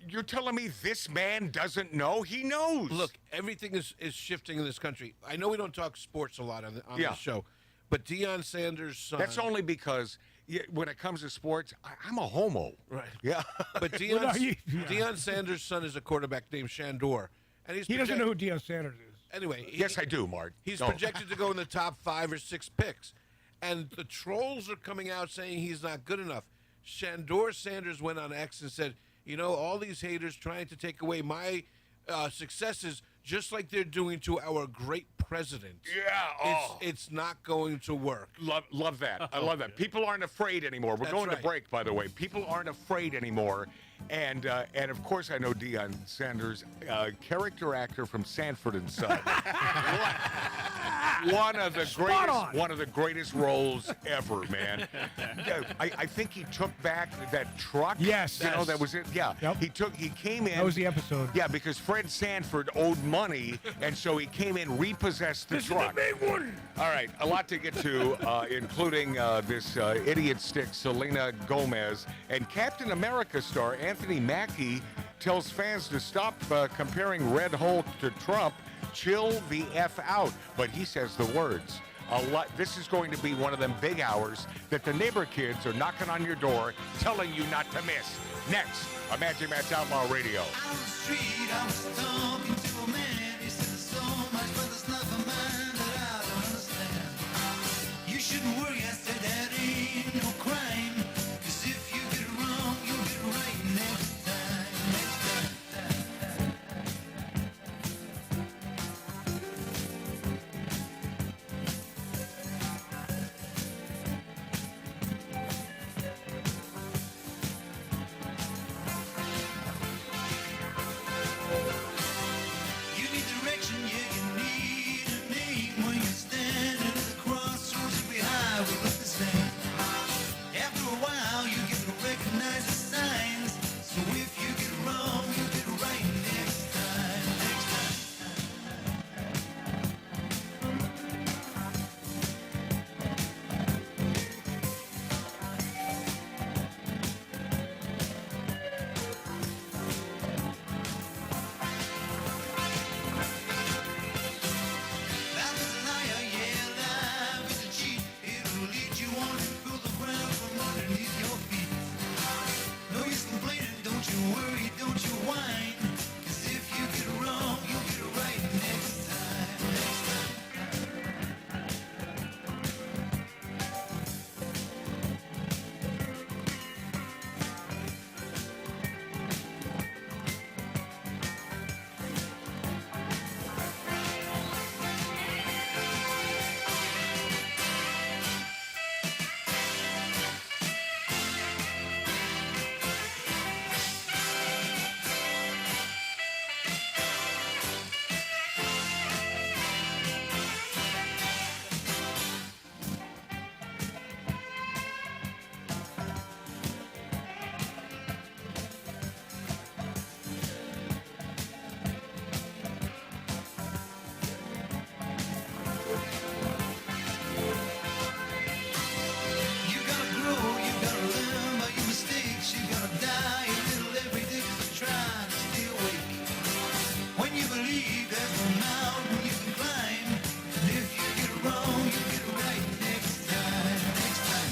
You're telling me this man doesn't know? He knows. Look, everything is shifting in this country. I know we don't talk sports a lot on this show, but Deion Sanders' son... That's only because when it comes to sports, I'm a homo. Right. Yeah. But Deion Sanders' son is a quarterback named Shandor. And he doesn't know who Deion Sanders is. Anyway. Yes, I do, Mark. He's projected to go in the top 5 or 6 picks. And the trolls are coming out saying he's not good enough. Shandor Sanders went on X and said... all these haters trying to take away my successes, just like they're doing to our great president. Yeah. It's not going to work. Love that. I love that. People aren't afraid anymore. We're going to break, by the way. People aren't afraid anymore. And of course, I know Deion Sanders, character actor from Sanford and Son. one of the greatest roles ever, man. Yeah, I think he took back that truck. Yes. You know, that was it. Yeah. Yep. He came in. That was the episode. Yeah, because Fred Sanford owed money, and so he came in, repossessed the truck. This is the big one. All right, a lot to get to, including this idiot stick, Selena Gomez, and Captain America star Anthony Mackie tells fans to stop comparing Red Hulk to Trump. Chill the F out. But he says the words. This is going to be one of them big hours that the neighbor kids are knocking on your door, telling you not to miss. Next, on Magic Matt's Outlaw Radio. On the street, I was talking to a man. He said there's so much, but there's nothing, man, that I don't understand. You shouldn't worry, I said that ain't no crime. 'Cause if you get it wrong, you'll get it right next time. You need direction, yeah, you need a name. When you're standing at the crossroads, every highway looks the same. After a while, you get to recognize the signs. So if you get it wrong, you get it right next time. Next time. Life is a liar, yeah, life is a cheat. It'll lead you on and pull the ground from underneath your feet. No use complaining, don't you worry, don't you whine. 'Cause if you get it wrong, you'll get it right next time. Next time. You gotta grow, you gotta learn by your mistakes. You gotta die a little every day to try to stay awake. When you believe there's no mountain you can climb, and if you get it wrong, you get it right next time. Next time.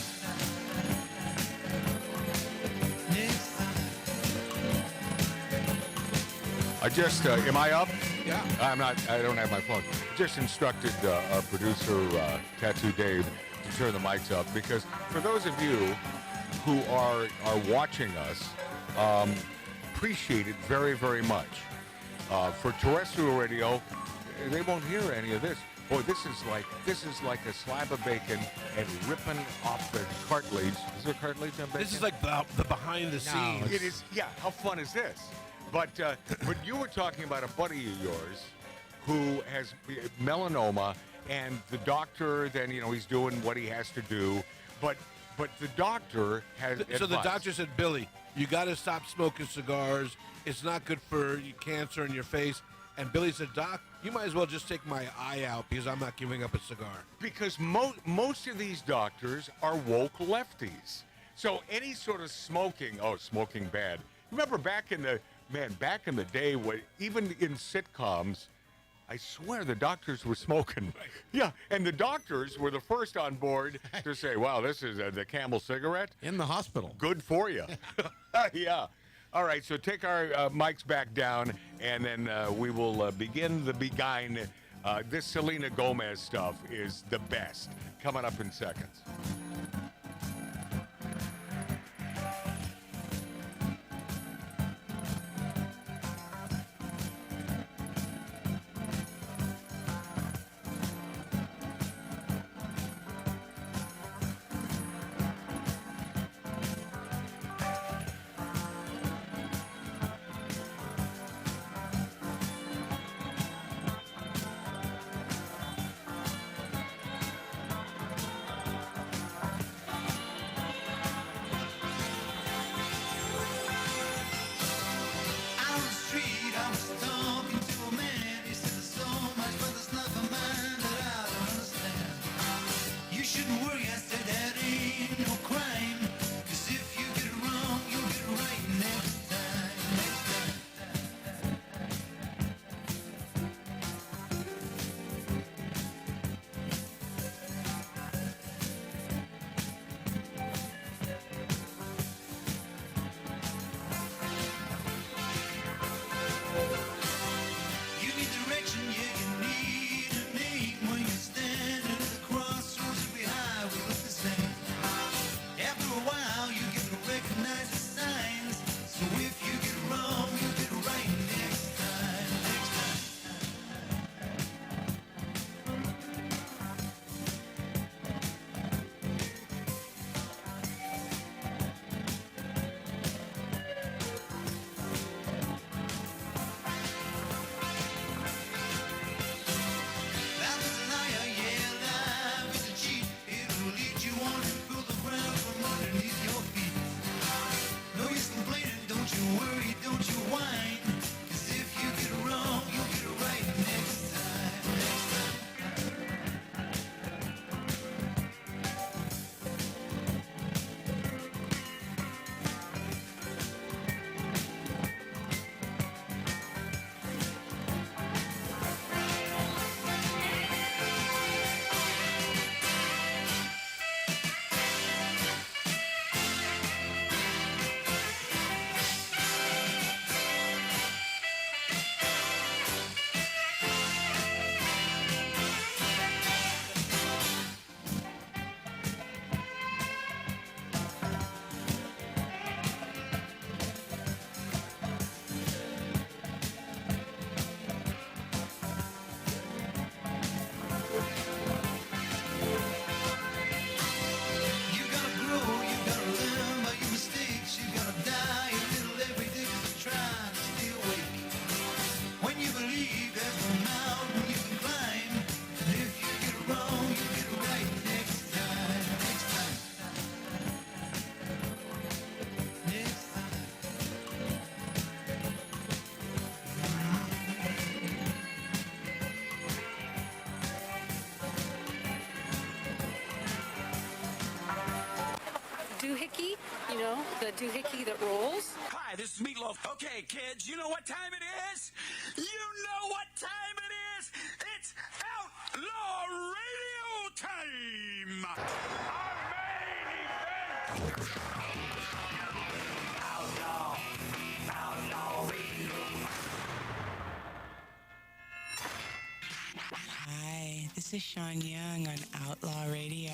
Next time. I just, am I up? Yeah. I'm not, I don't have my phone. Just instructed our producer, Tattoo Dave, to turn the mics up because for those of you who are watching us, appreciate it very, very much. For terrestrial radio, they won't hear any of this. Boy, this is like a slab of bacon and ripping off the cartilage. Is there cartilage on bacon? This is like the behind the scenes. It is. Yeah. How fun is this? But you were talking about a buddy of yours who has melanoma, and the doctor. Then he's doing what he has to do, but the doctor has. So the advice. doctor said, Billy, you got to stop smoking cigars. It's not good for cancer in your face. And Billy said, Doc, you might as well just take my eye out because I'm not giving up a cigar. Because most of these doctors are woke lefties. So any sort of smoking bad. Remember back in the day, when even in sitcoms, I swear the doctors were smoking. Yeah, and the doctors were the first on board to say, wow, this is the Camel cigarette. In the hospital. Good for you. Yeah. All right, so take our mics back down, and then we will begin the beguine. This Selena Gomez stuff is the best. Coming up in seconds. you know, the doohickey that rolls. Hi, this is Meatloaf. Okay, kids, you know what time it is? You know what time it is? It's Outlaw Radio time! Hi, this is Sean Young on Outlaw Radio.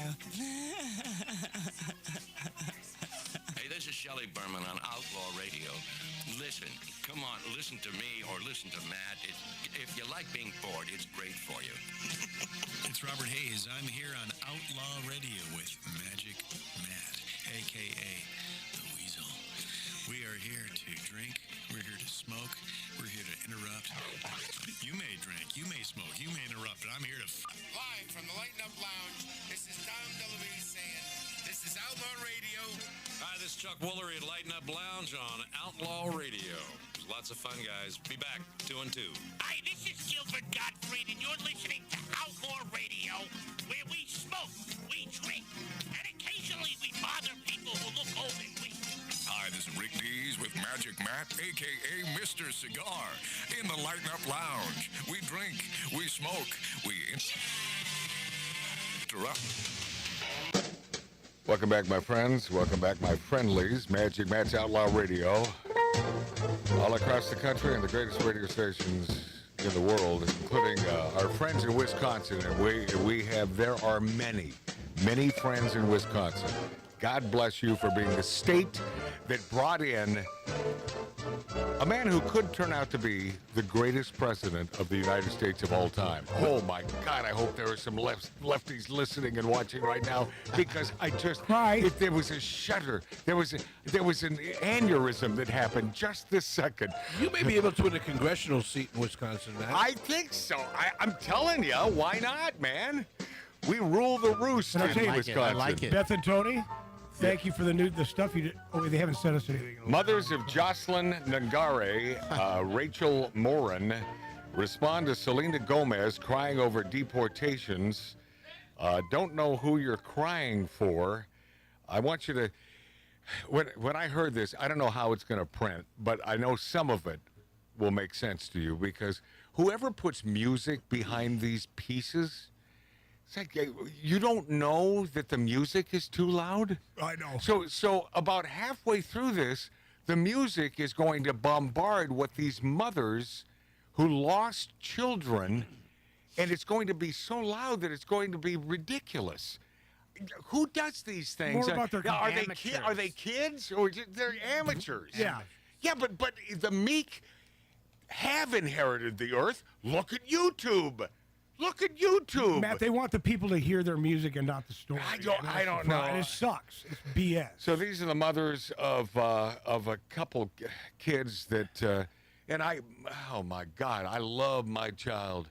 Hey, this is Shelley Berman on Outlaw Radio. Listen, come on, listen to me or listen to Matt. If you like being bored, it's great for you. It's Robert Hayes. I'm here on Outlaw Radio with Magic Matt, a.k.a. The Weasel. We are here to drink. We're here to smoke. We're here to interrupt. You may drink. You may smoke. You may interrupt, but I'm here to Live from the Lighten Up Lounge, this is Dom DeLuise saying, this is Outlaw Radio. Hi, this is Chuck Woolery at Lighten Up Lounge on Outlaw Radio. Lots of fun, guys. Be back 2 and 2. Hi, this is Gilbert Gottfried, and you're listening to Outlaw Radio, where we smoke, we drink, and occasionally we bother people who look old and weak. Hi, this is Rick Dees with Magic Matt, a.k.a. Mr. Cigar. In the Lighten Up Lounge, we drink, we smoke, we interrupt. Welcome back, my friends. Welcome back, my friendlies. Magic Matt's Outlaw Radio. All across the country and the greatest radio stations in the world, including our friends in Wisconsin. And there are many friends in Wisconsin. God bless you for being the state that brought in a man who could turn out to be the greatest president of the United States of all time. Oh my God, I hope there are some lefties listening and watching right now, because there was a shudder. There was an aneurysm that happened just this second. You may be able to win a congressional seat in Wisconsin, man. I think so. I'm telling you, why not, man? We rule the roost in Wisconsin. I like it. Beth and Tony, thank you for the stuff you did. Oh, wait, they haven't sent us anything. Mothers of Jocelyn Ngare, Rachel Morin, respond to Selena Gomez crying over deportations. Don't know who you're crying for. I want you to, when I heard this, I don't know how it's going to print, but I know some of it will make sense to you, because whoever puts music behind these pieces, it's like, you don't know that the music is too loud? I know. So about halfway through this, the music is going to bombard what these mothers who lost children, and it's going to be so loud that it's going to be ridiculous. Who does these things? More about their Are amateurs. they kids or they're amateurs? Yeah. Yeah, but the meek have inherited the earth. Look at YouTube. Look at YouTube. Matt, they want the people to hear their music and not the story. I don't know. And it sucks. It's BS. So these are the mothers of a couple kids that, oh my God, I love my child.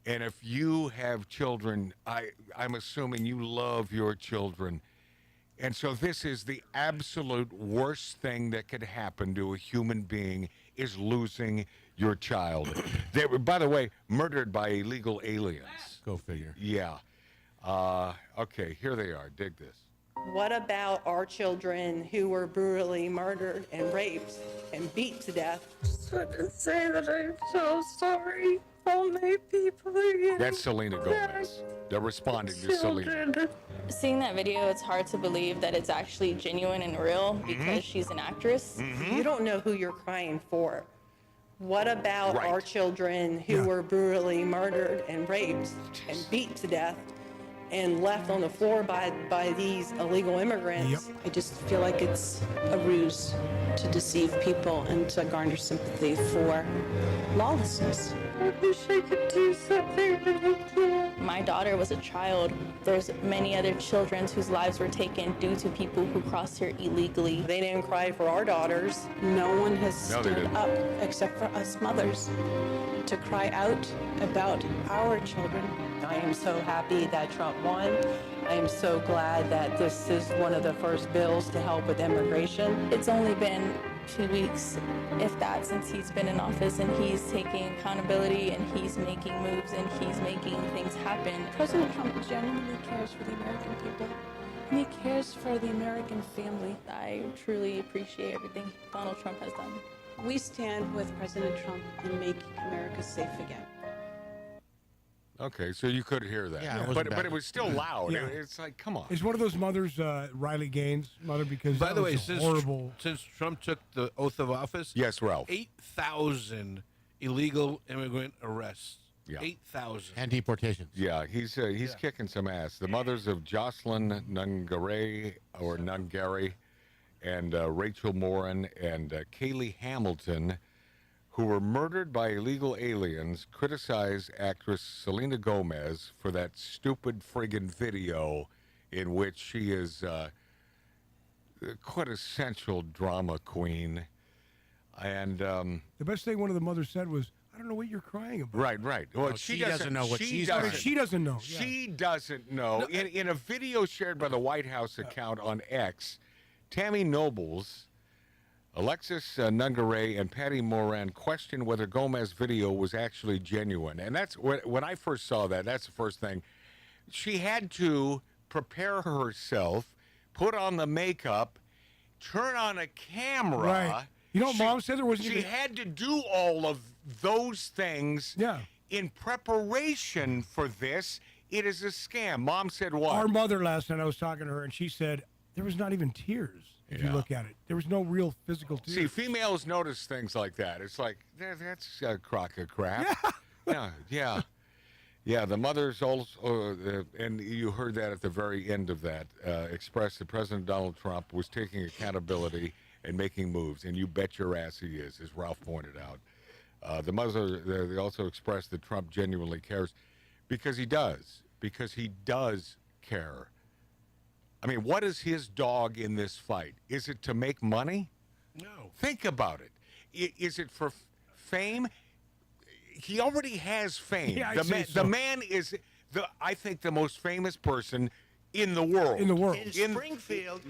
And if you have children, I'm assuming you love your children. And so this is the absolute worst thing that could happen to a human being, is losing your child. They were, by the way, murdered by illegal aliens. Go figure. Yeah. Okay, here they are. Dig this. What about our children who were brutally murdered and raped and beat to death? Just want to say that I'm so sorry. All my people are getting That's Selena Gomez. They're responding to Selena. Seeing that video, it's hard to believe that it's actually genuine and real because she's an actress. You don't know who you're crying for. What about our children who were brutally murdered and raped and beat to death and left on the floor by these illegal immigrants? I just feel like it's a ruse to deceive people and to garner sympathy for lawlessness. I wish I could do something, but I can't. My daughter was a child. There's many other children whose lives were taken due to people who crossed here illegally. They didn't cry for our daughters. No one has No, they stood didn't. up except for us mothers to cry out about our children. I am so happy that Trump won. I am so glad that this is one of the first bills to help with immigration. It's only been 2 weeks, if that, since he's been in office, and he's taking accountability and he's making moves and he's making things happen. President Trump genuinely cares for the American people. And he cares for the American family. I truly appreciate everything Donald Trump has done. We stand with President Trump and make America safe again. Okay, so you could hear that. Yeah, it but wasn't bad. it was still loud. Yeah. It's like, come on. Is one of those mothers Riley Gaines' mother? Because By that the way, was a horrible. since Trump took the oath of office, Yes, Ralph. 8,000 illegal immigrant arrests. Yeah. 8,000. And deportations. Yeah, he's kicking some ass. The mothers of Jocelyn Nungary and Rachel Morin and Kaylee Hamilton, who were murdered by illegal aliens, criticized actress Selena Gomez for that stupid friggin' video in which she is the quintessential drama queen. And The best thing one of the mothers said was, "I don't know what you're crying about." right. Well, she doesn't know what she's I mean, doing. she doesn't know. Yeah. She doesn't know. In a video shared by the White House account on X, Tammy Nobles, Alexis Nungare, and Patty Moran questioned whether Gomez's video was actually genuine. And that's when I first saw that. That's the first thing. She had to prepare herself, put on the makeup, turn on a camera. Right. You know what Mom said? There wasn't She even... had to do all of those things in preparation for this. It is a scam. Mom said what? Our mother last night, I was talking to her, and she said there was not even tears. If you look at it, there was no real physical tears. See, females notice things like that. It's like, that's a crock of crap. Yeah. The mothers also, and you heard that at the very end of that, expressed that President Donald Trump was taking accountability and making moves, and you bet your ass he is, as Ralph pointed out. The mother, they also expressed that Trump genuinely cares, because he does care. I mean, what is his dog in this fight? Is it to make money? No. Think about it. Is it for fame? He already has fame. Yeah, the man is, I think, the most famous person in the world. In the world. In Springfield,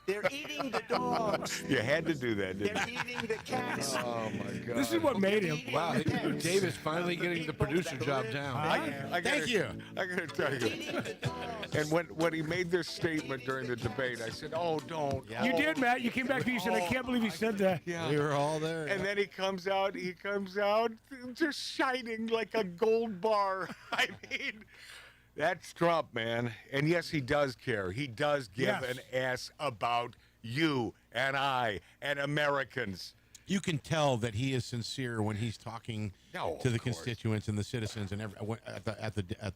they're eating the dogs. You had to do that, didn't They're you? eating the cats. Oh, my God. This is what made him. Wow, Dave is finally getting the producer job down. Thank you. I gotta tell you. And when he made this statement during the debate, I said, "Oh, don't." You did, Matt. You came back to me and said, "I can't believe he said that." Yeah. We were all there. And then he comes out just shining like a gold bar. I mean, that's Trump, man. And yes, he does care. He does give an ass about you and I and Americans. You can tell that he is sincere when he's talking to the of course. constituents and the citizens and at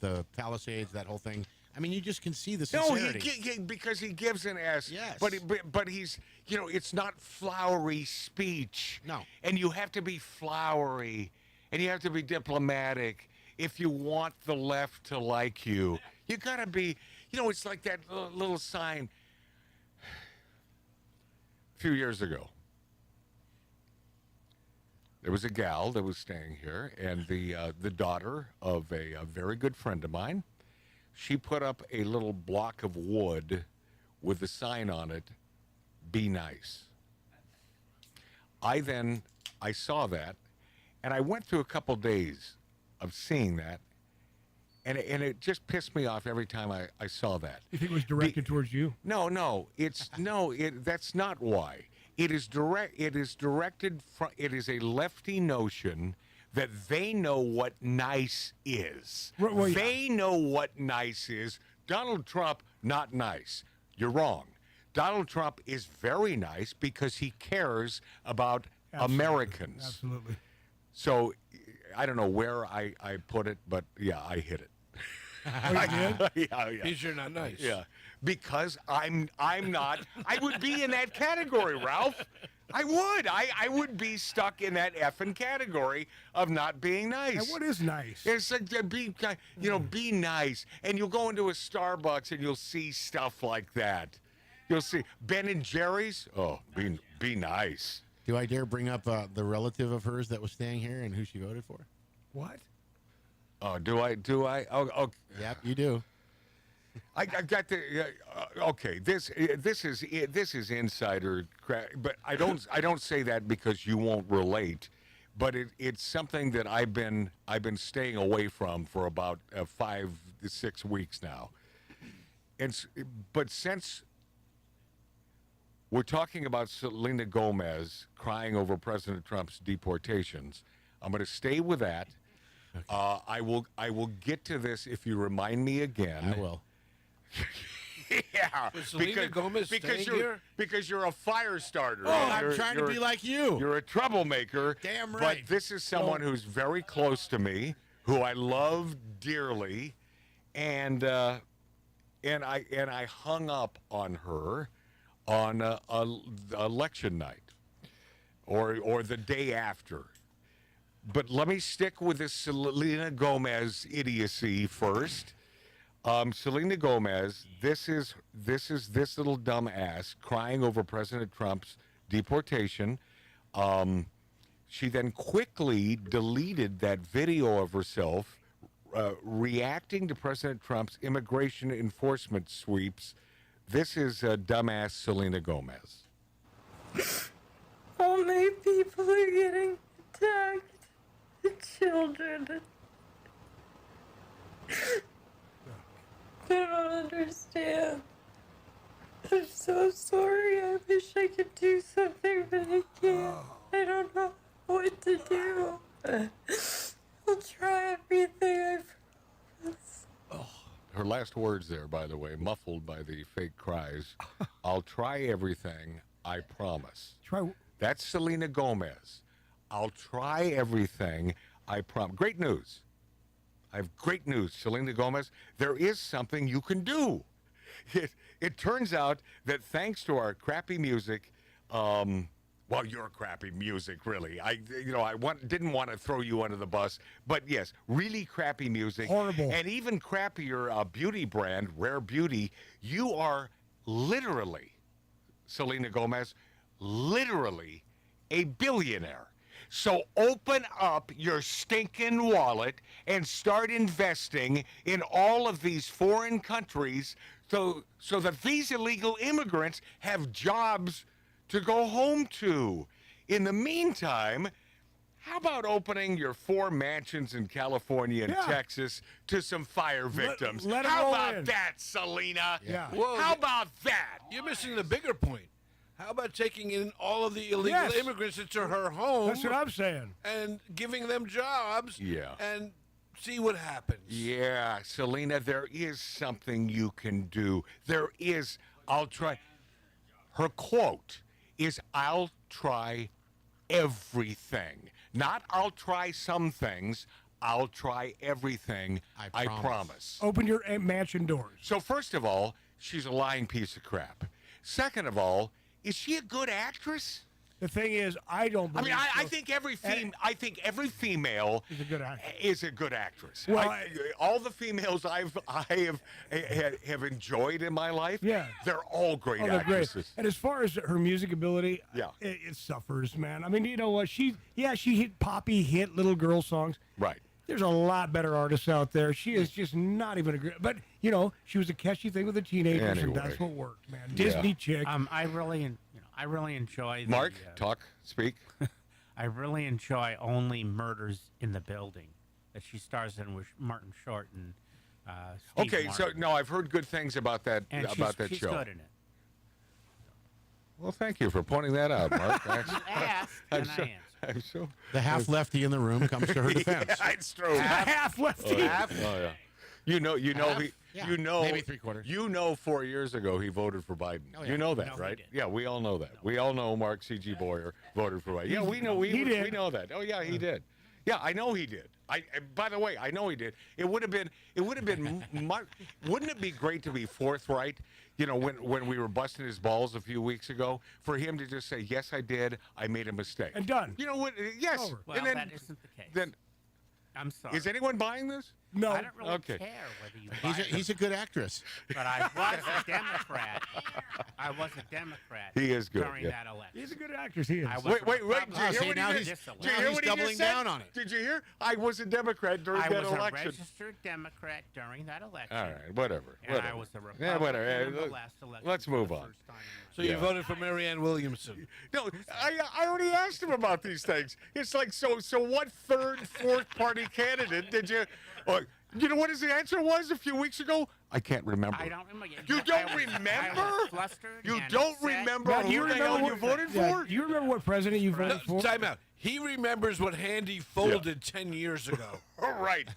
the Palisades, that whole thing. I mean, you just can see the No, sincerity. because he gives an ass. Yes. But he's, it's not flowery speech. No. And you have to be flowery, and you have to be diplomatic if you want the left to like you. You got to be, it's like that little sign a few years ago. There was a gal that was staying here, and the daughter of a very good friend of mine, she put up a little block of wood with a sign on it, "Be nice." I saw that, and I went through a couple days of seeing that, and it just pissed me off every time I saw that. You think it was directed towards you? No, that's not why. It is directed from. It is a lefty notion that they know what nice is. Well, yeah. They know what nice is. Donald Trump, not nice. You're wrong. Donald Trump is very nice because he cares about Americans. Absolutely. So I don't know where I put it, but yeah, I hit it. Oh, you did? Yeah. Because you're not nice. Yeah, because I'm not. I would be in that category, Ralph. I would. I would be stuck in that effing category of not being nice. And what is nice? It's like be nice, and you'll go into a Starbucks and you'll see stuff like that. You'll see Ben and Jerry's. Oh, be nice. Do I dare bring up the relative of hers that was staying here and who she voted for? What? Oh, do I? Oh, Yep, you do. I got the okay. This is insider crap, but I don't say that because you won't relate. But it's something that I've been staying away from for about 5 to 6 weeks now. but since we're talking about Selena Gomez crying over President Trump's deportations, I'm going to stay with that. Okay. I will get to this if you remind me again. I will. Yeah, Selena Gomez staying here? Because you're a fire starter. Oh, I'm trying to be like you. You're a troublemaker. Damn right. But this is someone who's very close to me, who I love dearly, and I hung up on her on election night, or the day after. But let me stick with this Selena Gomez idiocy first. Selena Gomez, this is this little dumb ass crying over President Trump's deportation. She then quickly deleted that video of herself reacting to President Trump's immigration enforcement sweeps. This is dumbass Selena Gomez. All my people are getting attacked. The children. I don't understand. I'm so sorry. I wish I could do something, but I can't. I don't know what to do. I'll try everything, I promise. Her last words there, by the way, muffled by the fake cries. I'll try everything, I promise. That's Selena Gomez. I'll try everything, I promise. Great news. I have great news, Selena Gomez. There is something you can do. It turns out that thanks to our crappy music, well, your crappy music, really. I didn't want to throw you under the bus, but yes, really crappy music. Horrible. And even crappier beauty brand, Rare Beauty. You are literally, Selena Gomez, literally a billionaire. So open up your stinking wallet and start investing in all of these foreign countries so that these illegal immigrants have jobs to go home to. In the meantime, how about opening your 4 mansions in California and Texas to some fire victims? How about that, Selena? Yeah. Whoa, How about that? You're missing the bigger point. How about taking in all of the illegal immigrants into her home? That's what I'm saying. And giving them jobs. Yeah. And see what happens. Yeah, Selena, there is something you can do. There is. I'll try. Her quote is, I'll try everything. Not I'll try some things. I'll try everything. I promise. Open your mansion doors. So first of all, she's a lying piece of crap. Second of all, is she a good actress? The thing is, I don't believe I think every female is a good actress. Well, all the females I have enjoyed in my life, they're all great actresses. Great. And as far as her music ability, it suffers, man. I mean, you know what? She hit poppy hit little girl songs. Right. There's a lot better artists out there. She is just not even a great. But she was a catchy thing with the teenagers, and that's what worked, man. Disney chick. I really enjoy. Mark, speak. I really enjoy Only Murders in the Building that she stars in with Martin Short and. Steve Martin. I've heard good things about that And she's show. good in it. Well, thank you for pointing that out, Mark. You asked, and I answered. I'm so. The half lefty in the room comes to her defense. Yeah, it's true. Half lefty. Oh yeah. Maybe 3/4. 4 years ago he voted for Biden. Oh, yeah. You know that, right? Yeah, we all know that. We all know Mark C.G. Boyer voted for Biden. Yeah, we know. We know that. Oh yeah, he did. Yeah, I know he did. By the way, I know he did. It would have been. Wouldn't it be great to be forthright? When we were busting his balls a few weeks ago, for him to just say, "Yes, I did. I made a mistake." And done. You know what? Yes. Over. Well, and then, that isn't the case. Then I'm sorry. Is anyone buying this? No. I don't really Okay. care whether you buy He's a good actress. But I was a Democrat. I was a Democrat. He is good, during yeah. that election. He's a good actress. He is. I was Wait. a Did you Republican hear what now he he's- just? this Did you hear he's what he doubling just said? down on it. Did you hear? I was a Democrat during I that was election. a registered Democrat during that election. All right, whatever. And I was a Republican Yeah, whatever. in the last election. Let's for move the on. first time in So you voted for Marianne Williamson. No, I already asked him about these things. It's like, so what third, fourth party candidate did you? Or, You know what his answer was a few weeks ago? I can't remember. I don't remember. You don't remember? I was flustered You and don't upset. remember Now, do who the hell you voted for? Do you remember what president you voted for? Time out. He remembers what Handy folded 10 years ago. All right.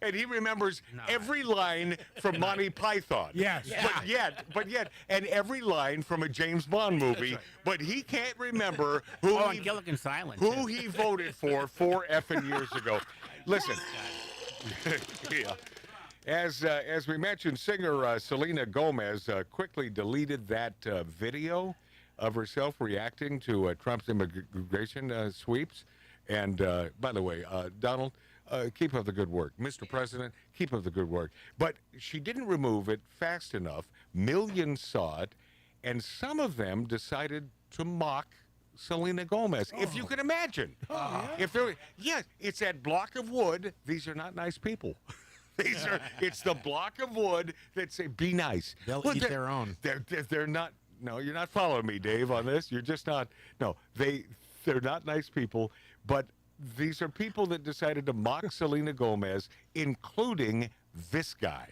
And he remembers every line from Monty Python. Yes. Yeah. But yet, and every line from a James Bond movie, but he can't remember who and Gilligan's Island. who he voted for 4 effing years ago. Listen. Yeah. As we mentioned, singer Selena Gomez quickly deleted that video of herself reacting to Trump's immigration sweeps. And by the way, Donald, keep up the good work. Mr. President, keep up the good work. But she didn't remove it fast enough. Millions saw it, and some of them decided to mock Selena Gomez, if you can imagine. If there, it's that block of wood. These are not nice people. It's the block of wood that say, be nice. They'll eat their own. They're not. No, you're not following me, Dave, on this. You're just not. No, they're not nice people. But these are people that decided to mock Selena Gomez, including this guy,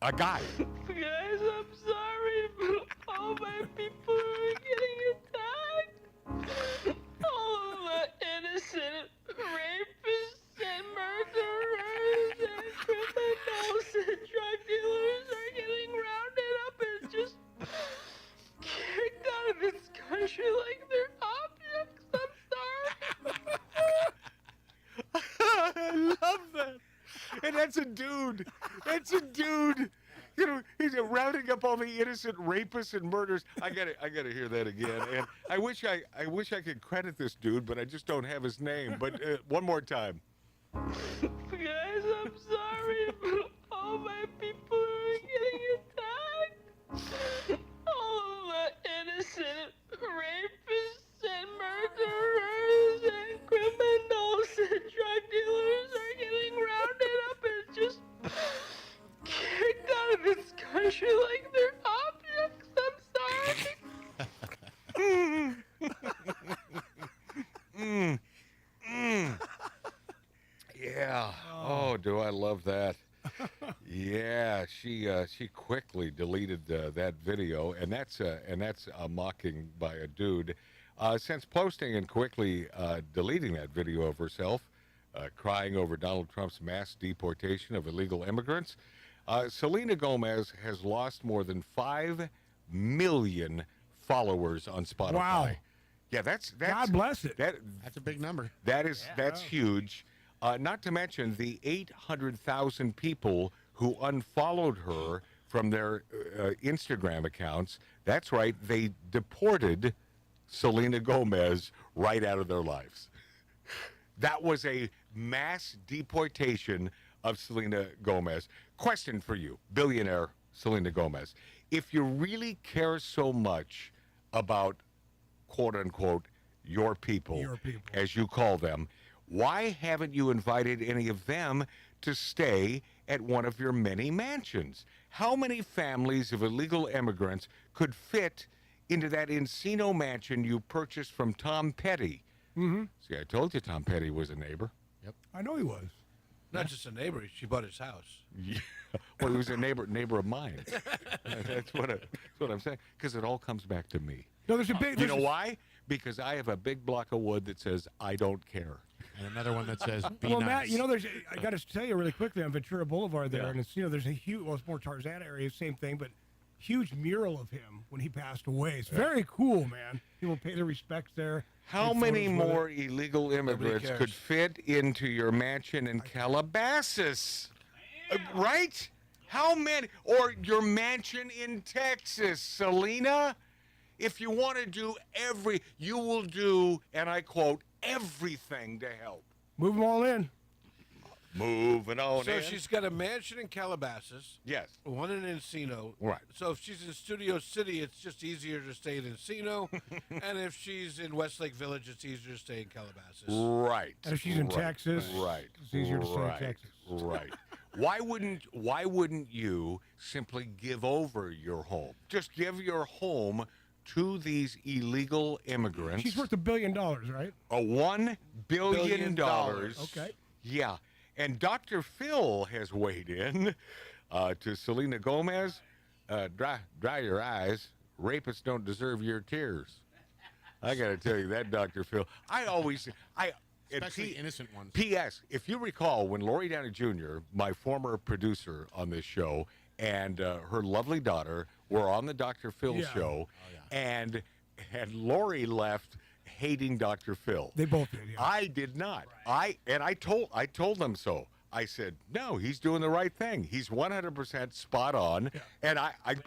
a guy. Guys, I'm sorry, but all my people are getting attacked. All of the innocent rapists and murderers and criminals and drug dealers are getting rounded up and just kicked out of this country like they're objects. I'm sorry. I love that. And that's a dude. That's a dude. You know, he's rounding up all the innocent rapists and murderers. I gotta hear that again. And I wish I could credit this dude, but I just don't have his name. But one more time. Guys, I'm sorry, but all my people are getting attacked. All of the innocent rapists and murderers and criminals and drug dealers are getting rounded up and just kicked out of this country like they're objects. I'm sorry. Yeah. Oh, do I love that? Yeah, she quickly deleted that video, and that's a mocking by a dude. Since posting and quickly deleting that video of herself, crying over Donald Trump's mass deportation of illegal immigrants, Selena Gomez has lost more than 5 million followers on Spotify. Wow. Yeah, that's God bless it. That's a big number. That's huge. Not to mention the 800,000 people who unfollowed her from their Instagram accounts. That's right, they deported Selena Gomez right out of their lives. That was a mass deportation of Selena Gomez. Question for you, billionaire Selena Gomez. If you really care so much about, quote unquote, your people, as you call them, why haven't you invited any of them to stay at one of your many mansions? How many families of illegal immigrants could fit into that Encino mansion you purchased from Tom Petty? Mm-hmm. See, I told you Tom Petty was a neighbor. Yep. I know he was. Not just a neighbor. She bought his house. Yeah. Well, he was a neighbor of mine. That's what I'm saying. Because it all comes back to me. No, there's a big. You know why? Because I have a big block of wood that says I don't care. And another one that says be well, nice. Matt, you know, I got to tell you really quickly on Ventura Boulevard there, Yeah. and it's there's a huge, well, it's more Tarzana area, same thing, but huge mural of him when he passed away. It's very cool, man. People pay their respects there. How Take many photos with more it. illegal immigrants cares. could fit into your mansion in Calabasas? Right? How many? Or your mansion in Texas, Selena? If you want to do you will do, and I quote, everything to help. Move them all in. Moving on So in. she's got a mansion in Calabasas. Yes. One in Encino. Right. So if she's in Studio City, it's just easier to stay in Encino. And if she's in Westlake Village, it's easier to stay in Calabasas. Right. And if she's in Texas, right. it's easier to stay in right. Texas. Right. Why wouldn't you simply give over your home? Just give your home to these illegal immigrants. She's worth $1 billion, right? $1 billion. $1 billion. Okay. Yeah. And Dr. Phil has weighed in to Selena Gomez. Dry your eyes. Rapists don't deserve your tears. I got to tell you that, Dr. Phil. Especially innocent ones. P.S. If you recall, when Lori Downey Jr., my former producer on this show, and her lovely daughter were on the Dr. Phil show, and Lori left hating Dr. Phil. They both did. Yeah. I did not. I told them so. I said, no, he's doing the right thing. He's 100% spot on. Yeah. And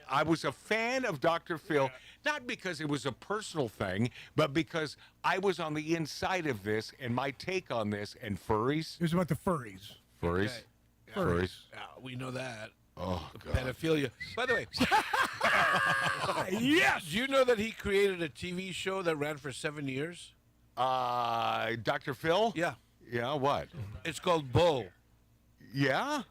I was a fan of Dr. Phil, not because it was a personal thing, but because I was on the inside of this and my take on this and furries. It was about the furries. Furries? Okay. Furries. We know that. Oh, God. Pedophilia. By the way. Yes! Do you know that he created a TV show that ran for 7 years? Dr. Phil? Yeah. Yeah, what? It's called Bull. Yeah?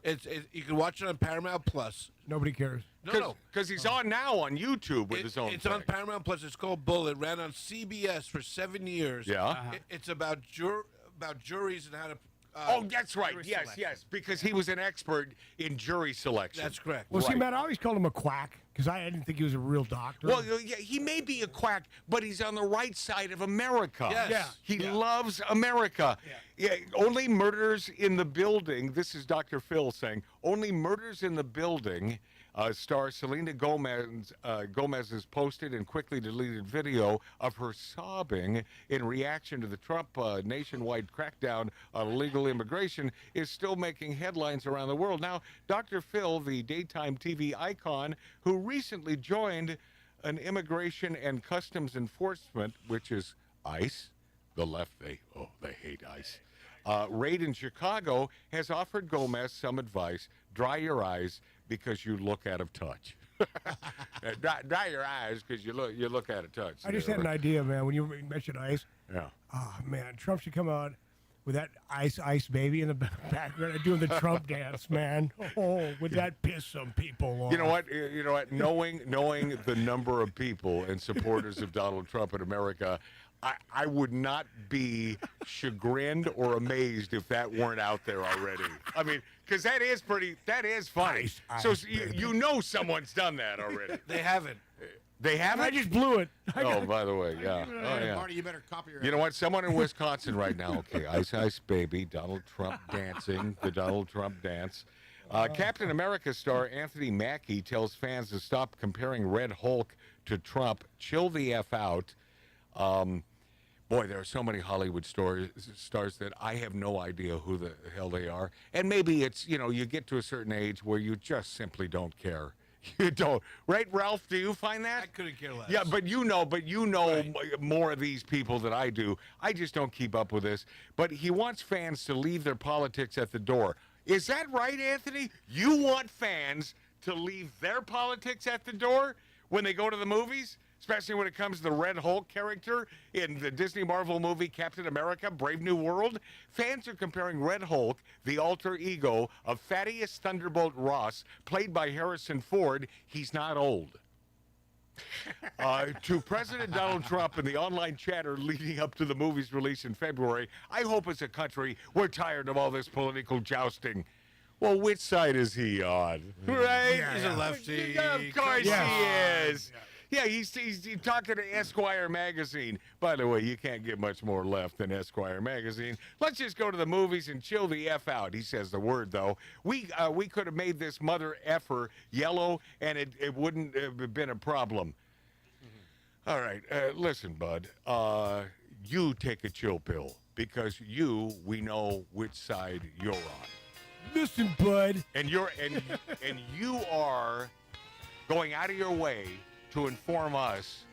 You can watch it on Paramount Plus. Nobody cares. No. Because he's on now on YouTube with his own It's thing. on Paramount Plus. It's called Bull. It ran on CBS for 7 years. Yeah. It's about juries and how to... oh, that's right. Yes. Because he was an expert in jury selection. That's correct. Well, see, Matt, I always called him a quack because I didn't think he was a real doctor. Well, yeah, he may be a quack, but he's on the right side of America. Yes. Yeah. He loves America. Yeah, only murders in the building. This is Dr. Phil saying, only murders in the building. Star Selena Gomez's posted and quickly deleted video of her sobbing in reaction to the Trump nationwide crackdown on illegal immigration is still making headlines around the world. Now, Dr. Phil, the daytime TV icon, who recently joined an immigration and customs enforcement, which is ICE, the left, they hate ICE, raid in Chicago, has offered Gomez some advice. Dry your eyes because you look out of touch. Dry your eyes because you look out of touch. I just had an idea, man, when you mentioned ICE. Yeah. Oh, man, Trump should come out with that ice baby in the background doing the Trump dance, man. Oh, would that piss some people off? You know what? Knowing the number of people and supporters of Donald Trump in America, I would not be chagrined or amazed if that weren't out there already. I mean, because that is funny. So you know someone's done that already. They haven't. They haven't? I just blew it. By the way, yeah. Oh, yeah. Marty, you better copy your... You know what? Someone in Wisconsin right now, okay, Ice Baby, Donald Trump dancing, the Donald Trump dance. Captain America star Anthony Mackie tells fans to stop comparing Red Hulk to Trump. Chill the F out. Boy, there are so many Hollywood stars that I have no idea who the hell they are. And maybe it's, you get to a certain age where you just simply don't care. You don't. Right, Ralph? Do you find that? I couldn't care less. Yeah, but you know more of these people than I do. I just don't keep up with this. But he wants fans to leave their politics at the door. Is that right, Anthony? You want fans to leave their politics at the door when they go to the movies? Especially when it comes to the Red Hulk character in the Disney Marvel movie Captain America, Brave New World. Fans are comparing Red Hulk, the alter ego of Thaddeus Thunderbolt Ross, played by Harrison Ford. He's not old. To President Donald Trump in the online chatter leading up to the movie's release in February. I hope as a country we're tired of all this political jousting. Well, which side is he on? Right? Yeah, he's a lefty. Of course he is. Yeah, he's talking to Esquire magazine. By the way, you can't get much more left than Esquire magazine. Let's just go to the movies and chill the F out. He says the word, though. We could have made this mother effer yellow, and it wouldn't have been a problem. All right, listen, bud. You take a chill pill because we know which side you're on. Listen, bud. And you are going out of your way to inform us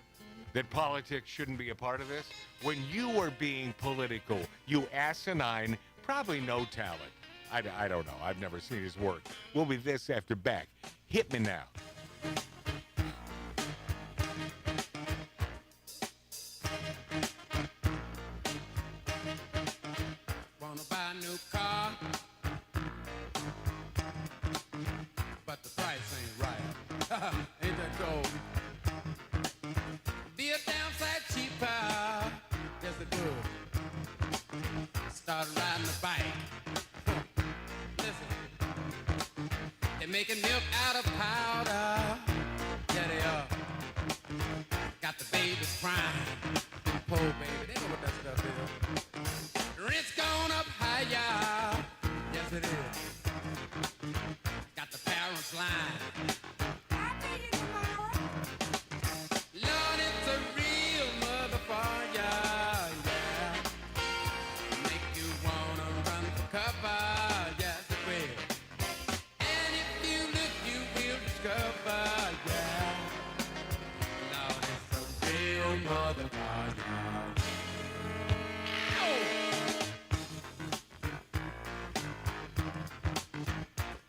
that politics shouldn't be a part of this when you are being political. You asinine, probably no talent. I don't know. I've never seen his work. We'll be this after back. Hit me now. Wanna buy a new car, but the price ain't right. Ain't that cold? Be a downside cheaper, just a good. Start riding the bike, making milk out of powder. Yeah, they are. Got the babies crying. Poor baby, they know what that stuff is. Rent's gone up higher. Yes, it is. Got the parents lying. Lord, it's a real motherfucker, yeah. Make you wanna run for cover, yes it will. And if you look, you will discover, yeah. Lord, it's a real motherfucker.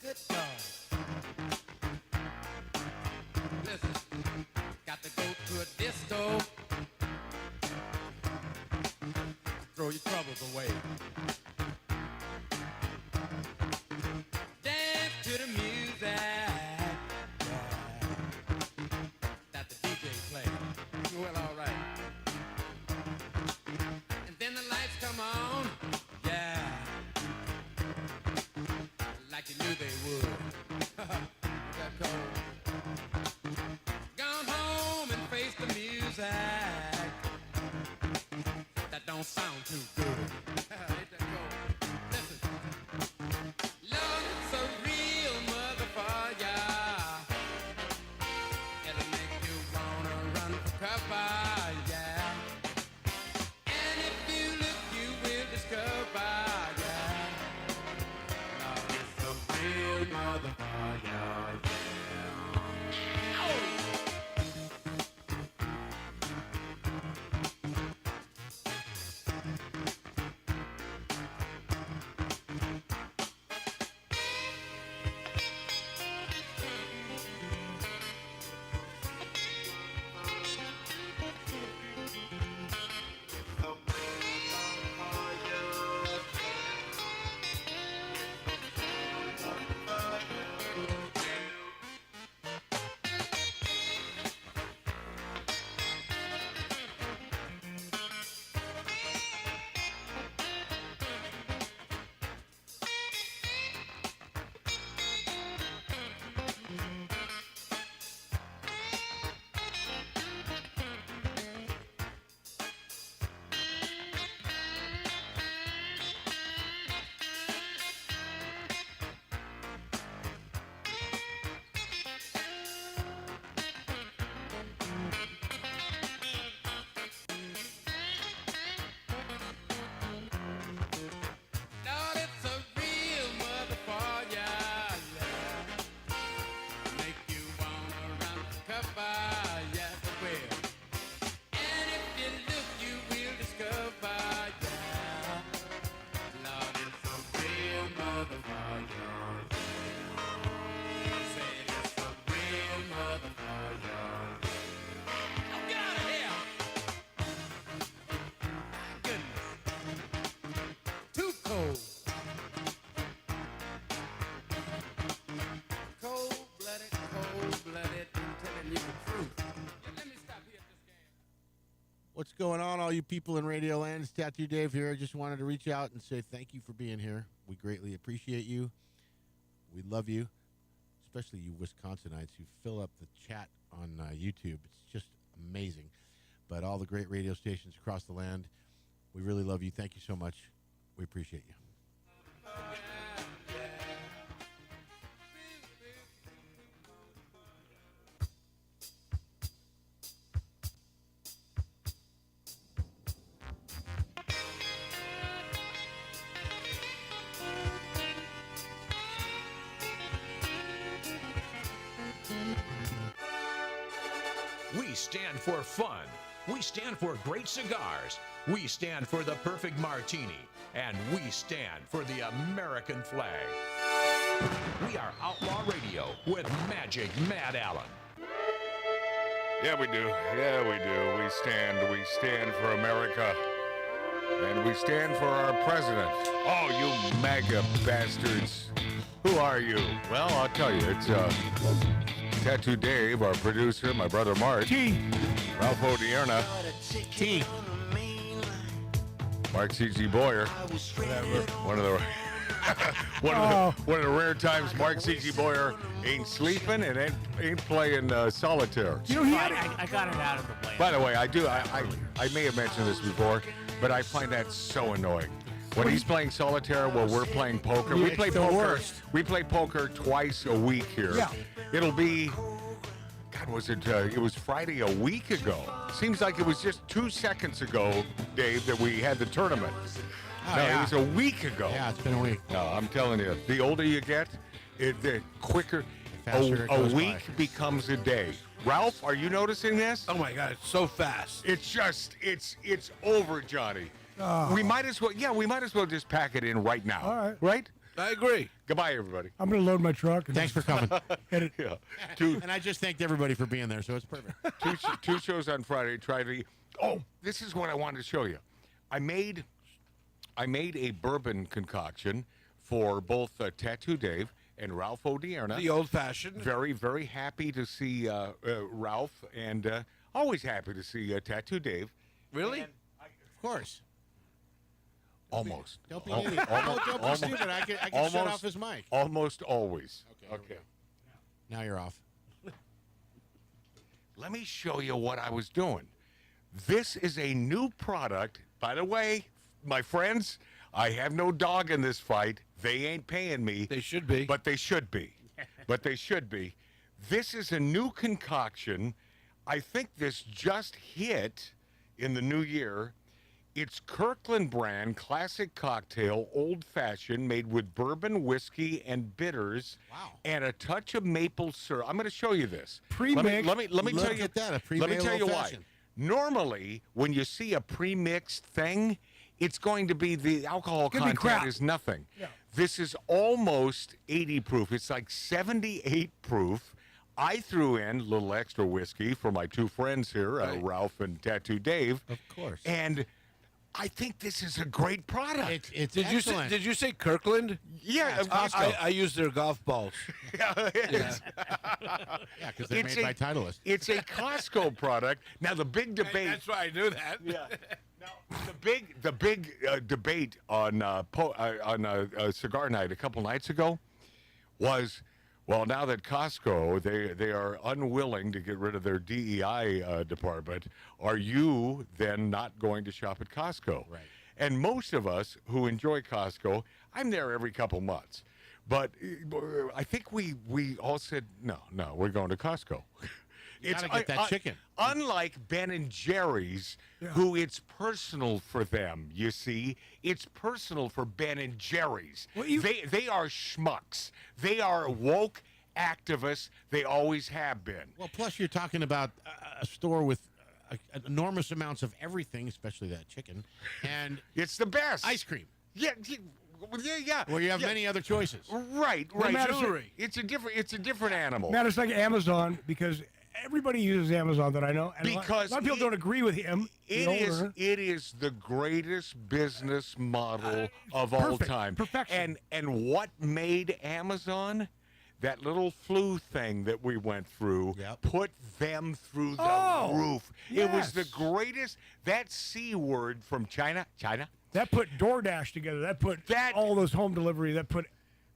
Good God. Listen, got to go to a disco. Throw your troubles away. Dance to the music that the DJ plays. Well, all right. And then the lights come on. Yeah. Like you knew they would. That cold. Gone home and face the music. That don't sound too good. Ain't that cold? Listen. Lord, it's a real motherfucker. It'll make you wanna run for cover, yeah. And if you look, you will discover, yeah. Lord, it's a real motherfucker, yeah. Oh! Lord, it's a real motherfucker, yeah. Make you wanna run for cover, yes it will. And if you look, you will discover, yeah. Lord, it's a real motherfucker. Said it's a real motherfucker. Oh, get out of here! My goodness. Too cold. Cold-blooded, I'm telling you the truth. Yeah, let me stop here at this game. What's going on, all you people in Radio Land? It's Tattoo Dave here. I just wanted to reach out and say thank you for being here. We greatly appreciate you. We love you, especially you Wisconsinites who fill up the chat on YouTube. It's just amazing. But all the great radio stations across the land, we really love you. Thank you so much. We appreciate you. We stand for fun. We stand for great cigars. We stand for the perfect martini. And we stand for the American flag. We are Outlaw Radio with Magic Matt Allen. Yeah, we do. Yeah, we do. We stand for America. And we stand for our president. Oh, you MAGA bastards. Who are you? Well, I'll tell you. It's Tattoo Dave, our producer, my brother Mark. T. Ralph Odierna. T. Mark C.G. Boyer. Whatever. One of the One of the rare times Mark C.G. Boyer ain't sleeping and ain't playing solitaire. You know, I got it out of the way. By the way, I may have mentioned this before, but I find that so annoying. When he's playing solitaire while we're playing poker, we play poker. Worst. We play poker twice a week here. Yeah. It'll be, God, was it? It was Friday a week ago. Seems like it was just 2 seconds ago, Dave, that we had the tournament. Oh, No, yeah. it was a week ago. Yeah, it's been a week. No, I'm telling you, the older you get, the quicker Faster it a goes week by. becomes a day. Ralph, are you noticing this? Oh my God, it's so fast. It's just, it's over, Johnny. Oh. We might as well just pack it in right now. All right. Right? I agree. Goodbye, everybody. I'm going to load my truck. And Thanks for coming. Yeah. And I just thanked everybody for being there, so it's perfect. Two shows on Friday. Oh, this is what I wanted to show you. I made a bourbon concoction for both Tattoo Dave and Ralph O'Dearna. The old-fashioned. Very, very happy to see Ralph, and always happy to see Tattoo Dave. Really? Of course. Almost. Don't be an idiot. Don't be stupid. I can shut off his mic. Almost always. Okay. Now you're off. Let me show you what I was doing. This is a new product. By the way, my friends, I have no dog in this fight. They ain't paying me. They should be. But they should be. But they should be. This is a new concoction. I think this just hit in the new year. It's Kirkland brand classic cocktail, old fashioned, made with bourbon, whiskey, and bitters, and a touch of maple syrup. I'm going to show you this. Pre-mixed. Let me Look tell you at that, a Let me pre-made tell you why. old-fashioned. Normally, when you see a pre-mixed thing, it's going to be the alcohol It's gonna be content crap. is nothing. Yeah. This is almost 80 proof. It's like 78 proof. I threw in a little extra whiskey for my two friends here, Ralph and Tattoo Dave. Of course. And I think this is a great product. It's Did excellent. you say Kirkland? Yeah, I use their golf balls. Yeah, Yeah, because they're It's made a- by Titleist. It's a Costco product. Now the big debate. That's why I knew that. Yeah. Now the big debate on Cigar Night a couple nights ago was, well, now that Costco they are unwilling to get rid of their DEI department, are you then not going to shop at Costco? Right. And most of us who enjoy Costco, I'm there every couple months. But I think we all said, no, we're going to Costco. You gotta get that chicken. Unlike Ben and Jerry's, who it's personal for them, you see. It's personal for Ben and Jerry's. Well, They are schmucks. They are woke activists. They always have been. Well, plus you're talking about a store with enormous amounts of everything, especially that chicken, and It's the best. ice cream, Yeah. where you have many other choices. Right. Madison- It's a different animal. Matt, it's like Amazon because everybody uses Amazon that I know. And Because a lot of people don't agree with him. It is the greatest business model of all perfect. time. Perfection. And what made Amazon? That little flu thing that we went through put them through the roof. It was the yes. greatest. That C word from China. That put DoorDash together. That put all those home delivery. That put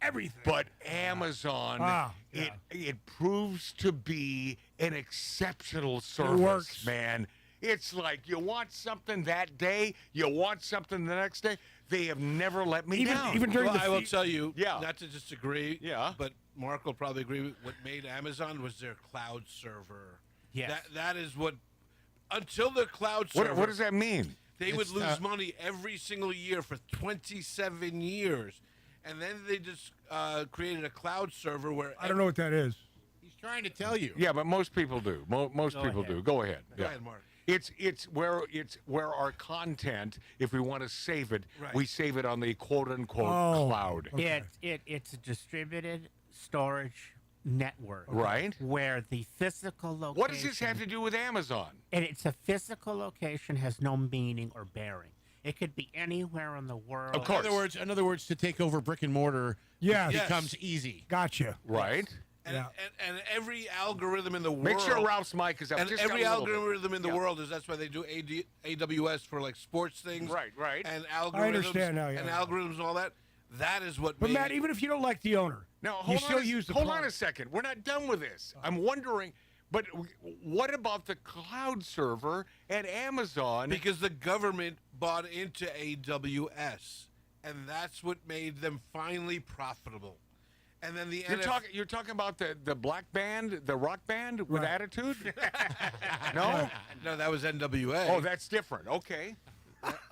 everything. But Amazon, it proves to be an exceptional service, works. man. It's like you want something that day, you want something the next day. They have never let me down. Even during I will tell you, not to disagree, Yeah. but Mark will probably agree with what made Amazon was their cloud server. Yes. That is what, until the cloud server. What does that mean? They would lose money every single year for 27 years. And then they just created a cloud server where... I don't know what that is. He's trying to tell you. Yeah, but most people do. Most people ahead. do. Go ahead. Go Yeah. ahead, Mark. It's where our content, if we want to save it, we save it on the quote unquote cloud. It's a distributed storage network, Right. Where the physical location. What does this have to do with Amazon? And it's a physical location has no meaning or bearing. It could be anywhere in the world. Of course. In other words, to take over brick and mortar becomes easy. Gotcha. Right. And every algorithm in the world... Make sure Ralph's mic is up. And Just every got a little bit. algorithm in the world is that's why they do AWS for like sports things. Right. And algorithms. I understand now, yeah. And algorithms and all that. That is what But made Matt, even if you don't like the owner, Now, you still use the hold on product. a second. We're not done with this. I'm wondering, but what about the cloud server at Amazon? because the government bought into AWS, and that's what made them finally profitable. And then the You're talking about the black band, the rock band with Right. attitude? No? No, that was NWA. Oh, that's different. Okay.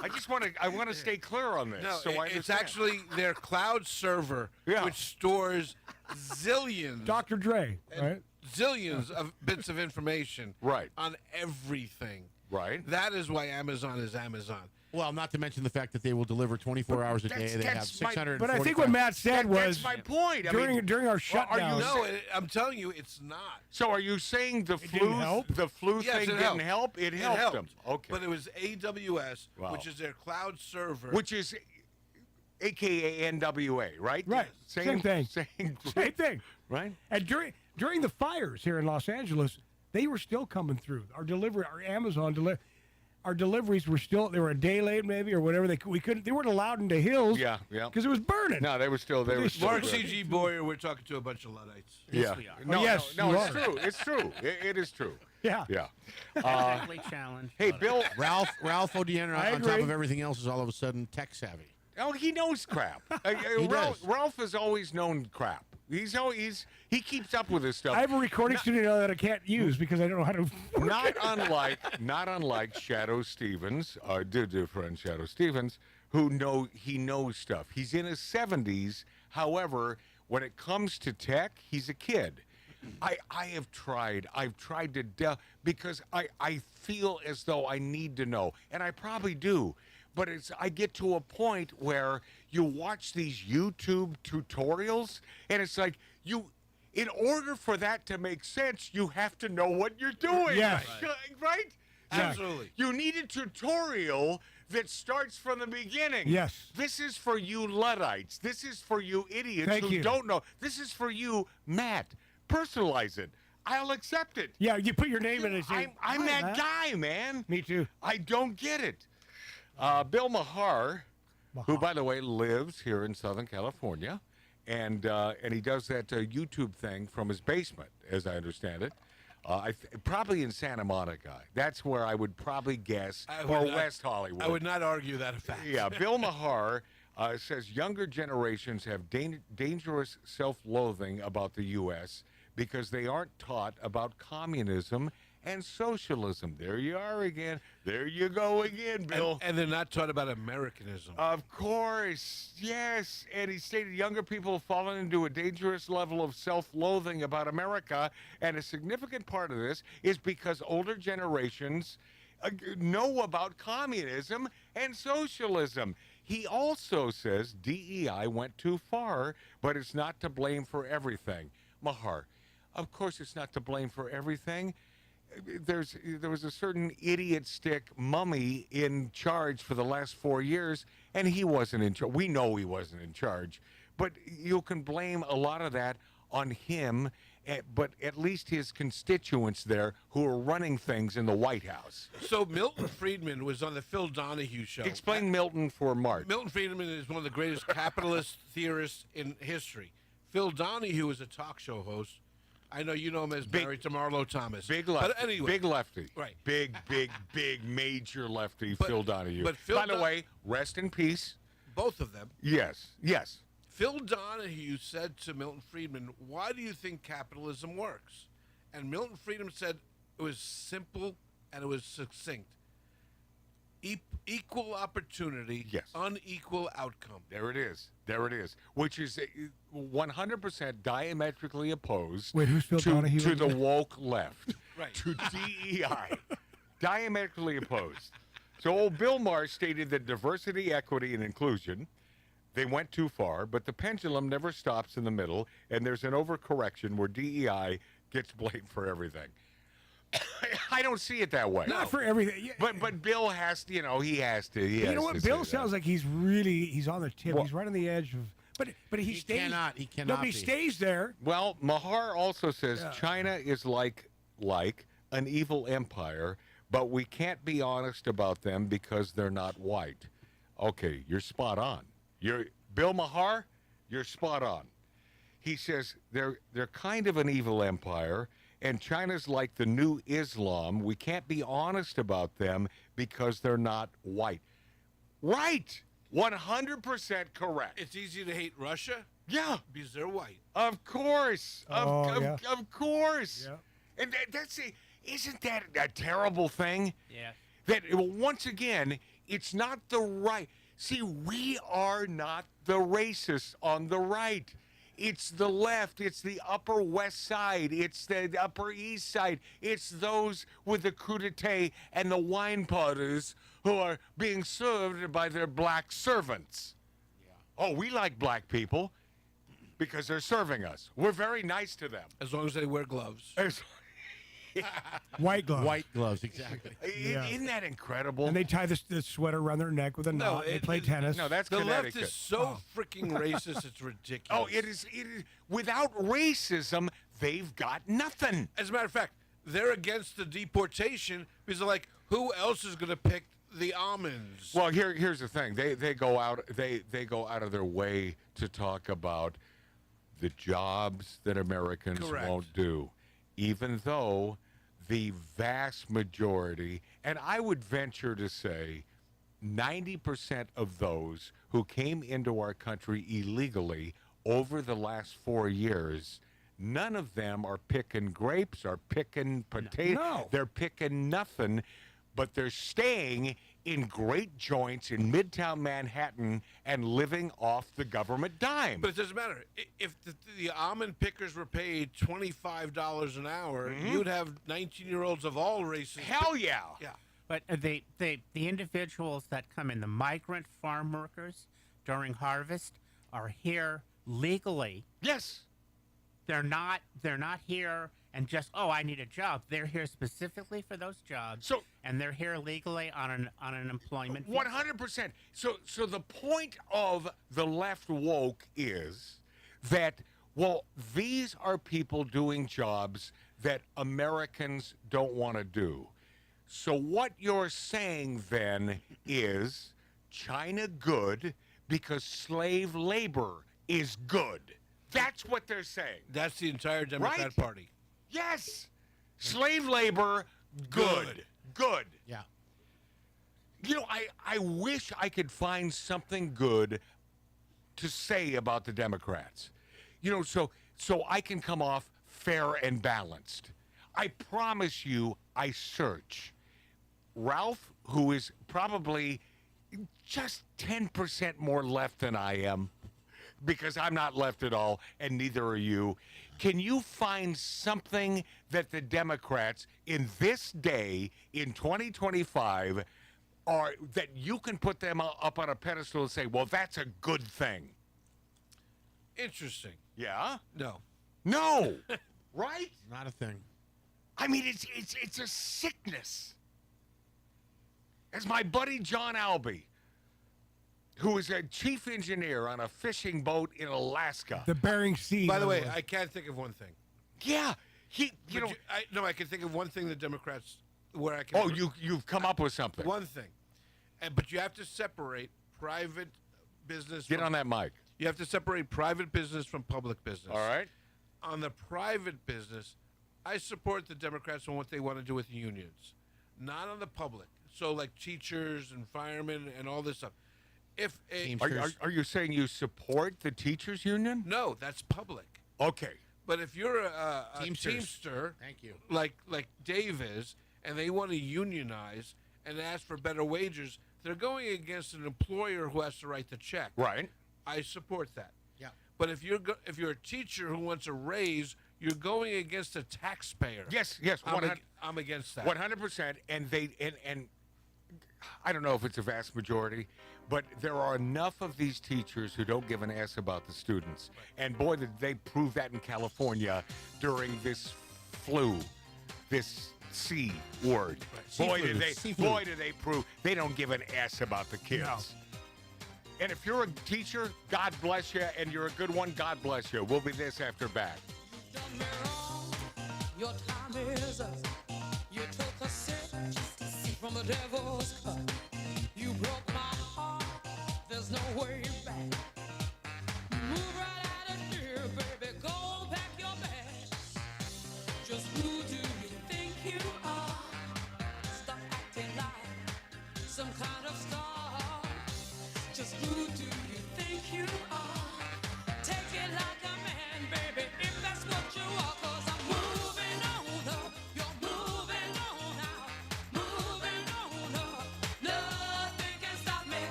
I want to stay clear on this. No, so I it's understand. actually their cloud server, Yeah. which stores zillions, Dr. Dre, right? zillions of bits of information, Right. on everything. Right. That is why Amazon is Amazon. Well, not to mention the fact that they will deliver 24 hours a day. They have that's my- 600. But I think what Matt said was That's my point. during our are shutdown. you No, I'm telling you, it's not. So are you saying the didn't flu help? the flu Yes, thing it didn't helped. help? It helped them. Okay. But it was AWS, Wow. which is their cloud server. Which is AKA NWA, right? Right. Same thing. Same thing. Right? And during the fires here in Los Angeles, they were still coming through. Our Amazon our deliveries were still, they were a day late maybe or whatever. They weren't allowed into Hills. Yeah, yeah. Because it was burning. No, they were still there. Mark C.G. Boyer, we're talking to a bunch of Luddites. Yeah. we are. No, yes, no, you it's are. true. It's true. It is true. Yeah. Yeah. Technically challenged. Hey, but- Bill. Ralph Odiana, I on top agree. of everything else, is all of a sudden tech savvy. Oh, he knows crap. He does. Ralph has always known crap. He keeps up with this stuff. I have a recording studio that I can't use because I don't know how to. Not unlike Shadow Stevens, our dear friend Shadow Stevens, who knows stuff. He's in his 70s. However, when it comes to tech, he's a kid. I've tried to because I feel as though I need to know, and I probably do. But I get to a point where you watch these YouTube tutorials, and it's like in order for that to make sense, you have to know what you're doing. Yes. Right? Absolutely. You need a tutorial that starts from the beginning. Yes. This is for you Luddites. This is for you idiots Thank who you. don't know. This is for you, Matt. Personalize it. I'll accept it. Yeah, you put your name in it. And say, I'm "Hi, that Matt." guy, man. Me too. I don't get it. Bill Mahar, who, by the way, lives here in Southern California, and he does that YouTube thing from his basement, as I understand it. Probably in Santa Monica. That's where I would probably guess, or West Hollywood. I would not argue that fact. Yeah, Bill Mahar says younger generations have dangerous self-loathing about the U.S. because they aren't taught about communism and socialism. There you are again. There you go again, Bill. And they're not taught about Americanism. Of course, yes. And he stated younger people have fallen into a dangerous level of self-loathing about America, and a significant part of this is because older generations know about communism and socialism. He also says DEI went too far, but it's not to blame for everything. Mahar, of course it's not to blame for everything. There was a certain idiot stick mummy in charge for the last 4 years, and he wasn't in charge. We know he wasn't in charge, but you can blame a lot of that on him, but at least his constituents there who are running things in the White House. So Milton Friedman was on the Phil Donahue show. Explain Milton for Mark. Milton Friedman is one of the greatest capitalist theorists in history. Phil Donahue is a talk show host. I know you know him as married to Marlo Thomas. Big lefty. But anyway, big lefty. Right. Big, major lefty, Phil Donahue. But Phil By the way, rest in peace. Both of them. Yes, yes. Phil Donahue said to Milton Friedman, "Why do you think capitalism works?" And Milton Friedman said it was simple and it was succinct. Equal opportunity, yes. Unequal outcome. There it is. There it is. Which is 100% diametrically opposed Wait, who's Phil Donahue to the again? woke left, Right. to DEI. Diametrically opposed. So old Bill Maher stated that diversity, equity, and inclusion, they went too far, but the pendulum never stops in the middle, and there's an overcorrection where DEI gets blamed for everything. I don't see it that way. Not for everything. Yeah. But Bill has to, he has to. You know what? Bill sounds like he's on the tip. Well- He's right on the edge of. But he stays. He cannot No, but he be. stays there. Well, Mahar also says Yeah. China is like an evil empire, but we can't be honest about them because they're not white. Okay, you're spot on. Bill Maher, you're spot on. He says they're kind of an evil empire, and China's like the new Islam. We can't be honest about them because they're not white. Right. 100% correct. It's easy to hate Russia. Yeah. Because they're white. Of course. Of course. Yeah. And isn't that a terrible thing? Yeah. That, once again, it's not the right. See, we are not the racists on the right. It's the left. It's the Upper West Side. It's the Upper East Side. It's those with the crudité and the wine potters who are being served by their black servants. Yeah. Oh, we like black people because they're serving us. We're very nice to them. As long as they wear gloves. White gloves. White gloves, exactly. Isn't that incredible? And they tie the sweater around their neck with a knot. They play tennis. No, that's the Connecticut. left is so freaking racist, it's ridiculous. Oh, it is. Without racism, they've got nothing. As a matter of fact, they're against the deportation because they're like, who else is going to pick the almonds? Well, here's the thing. They go out of their way to talk about the jobs that Americans Correct. won't do, even though the vast majority, and I would venture to say 90% of those who came into our country illegally over the last 4 years, none of them are picking grapes or picking potatoes. No. They're picking nothing, but they're staying in great joints in Midtown Manhattan and living off the government dime. But it doesn't matter. If the almond pickers were paid $25 an hour, you'd have 19-year-olds of all races. Hell yeah. Yeah. But the individuals that come in, the migrant farm workers during harvest, are here legally. Yes. They're not here and just, I need a job. They're here specifically for those jobs. And they're here legally on an employment visa. 100%. So the point of the left woke is that, well, these are people doing jobs that Americans don't want to do. So what you're saying then is China good because slave labor is good. That's what they're saying. That's the entire Democrat Right? Party. Yes. Slave labor, good. Good. Yeah. You know, I wish I could find something good to say about the Democrats. You know, so I can come off fair and balanced. I promise you, I search. Ralph, who is probably just 10% more left than I am, because I'm not left at all, and neither are you. Can you find something that the Democrats in this day, in 2025, are that you can put them up on a pedestal and say, well, that's a good thing? Interesting. Yeah? No. No. Right? Not a thing. I mean, it's a sickness. As my buddy John Albee, who is a chief engineer on a fishing boat in Alaska. The Bering Sea. By the way, I can't think of one thing. Yeah, I can think of one thing the Democrats where I can. Oh, you've come up with something. One thing, but you have to separate private business. Get on that mic. You have to separate private business from public business. All right. On the private business, I support the Democrats on what they want to do with unions, not on the public. So like teachers and firemen and all this stuff. If Are you saying you support the teachers union? No, that's public. Okay. But if you're a Teamsters. Teamster, Thank you. like Dave is, and they want to unionize and ask for better wages, they're going against an employer who has to write the check. Right. I support that. Yeah. But if you're a teacher who wants a raise, you're going against a taxpayer. Yes. I'm against that. 100%. And and I don't know if it's a vast majority, but there are enough of these teachers who don't give an ass about the students. And boy, did they prove that in California during this flu, this C word. Boy, did they prove they don't give an ass about the kids. No. And if you're a teacher, God bless you, and you're a good one, God bless you. We'll be this after back. Your time is up. You took a sip from the devil's cup. You broke my heart. There's no way back.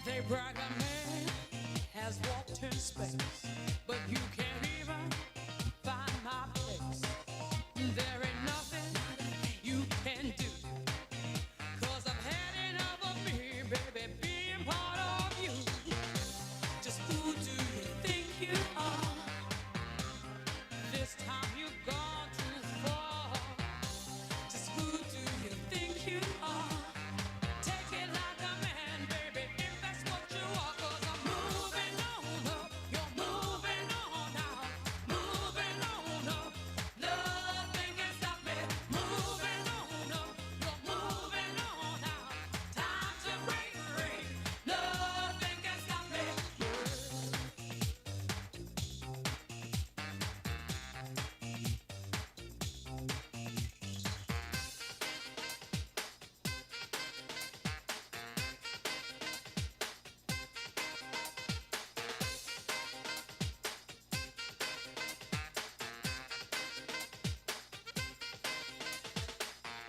They brag a man has walked in space, but you can't even find my place. There ain't nothing you can do, 'cause I've had enough of me, baby, being part of you. Just who do you think you are? This time you've gone too far. Just who do you think you are? Take it like a man, baby, if that's what you are. 'Cause I'm moving on up, you're moving on out, moving on up. Nothing can stop me. Moving on up, you're moving on out. Time to break free. Nothing can stop me.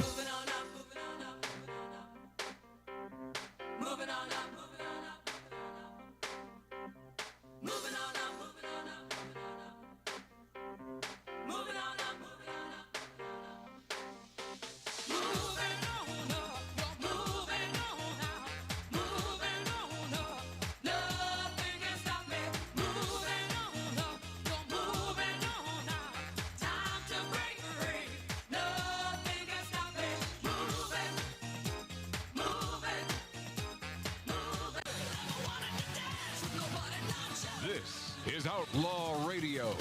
Moving on up, moving on up, moving on up. Moving on up, moving on up, moving on up. Moving on up, moving on up, moving on up. Moving on up, you're moving on out, moving on up. Nothing can stop me. Moving on up, you're moving on out. Time to break free. Nothing can stop me. Moving, moving, moving. Nobody knows you. This is Outlaw Radio.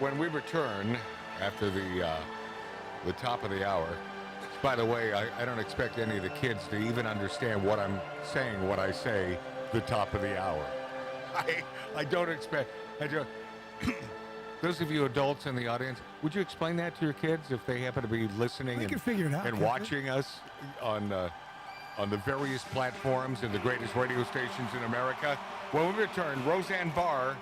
When we return after the top of the hour, by the way, I don't expect any of the kids to even understand what I'm saying when I say the top of the hour. I don't expect. Those of you adults in the audience, would you explain that to your kids if they happen to be listening They and, can figure it out, and can't watching us on the various platforms and the greatest radio stations in America? When we return, Roseanne Barr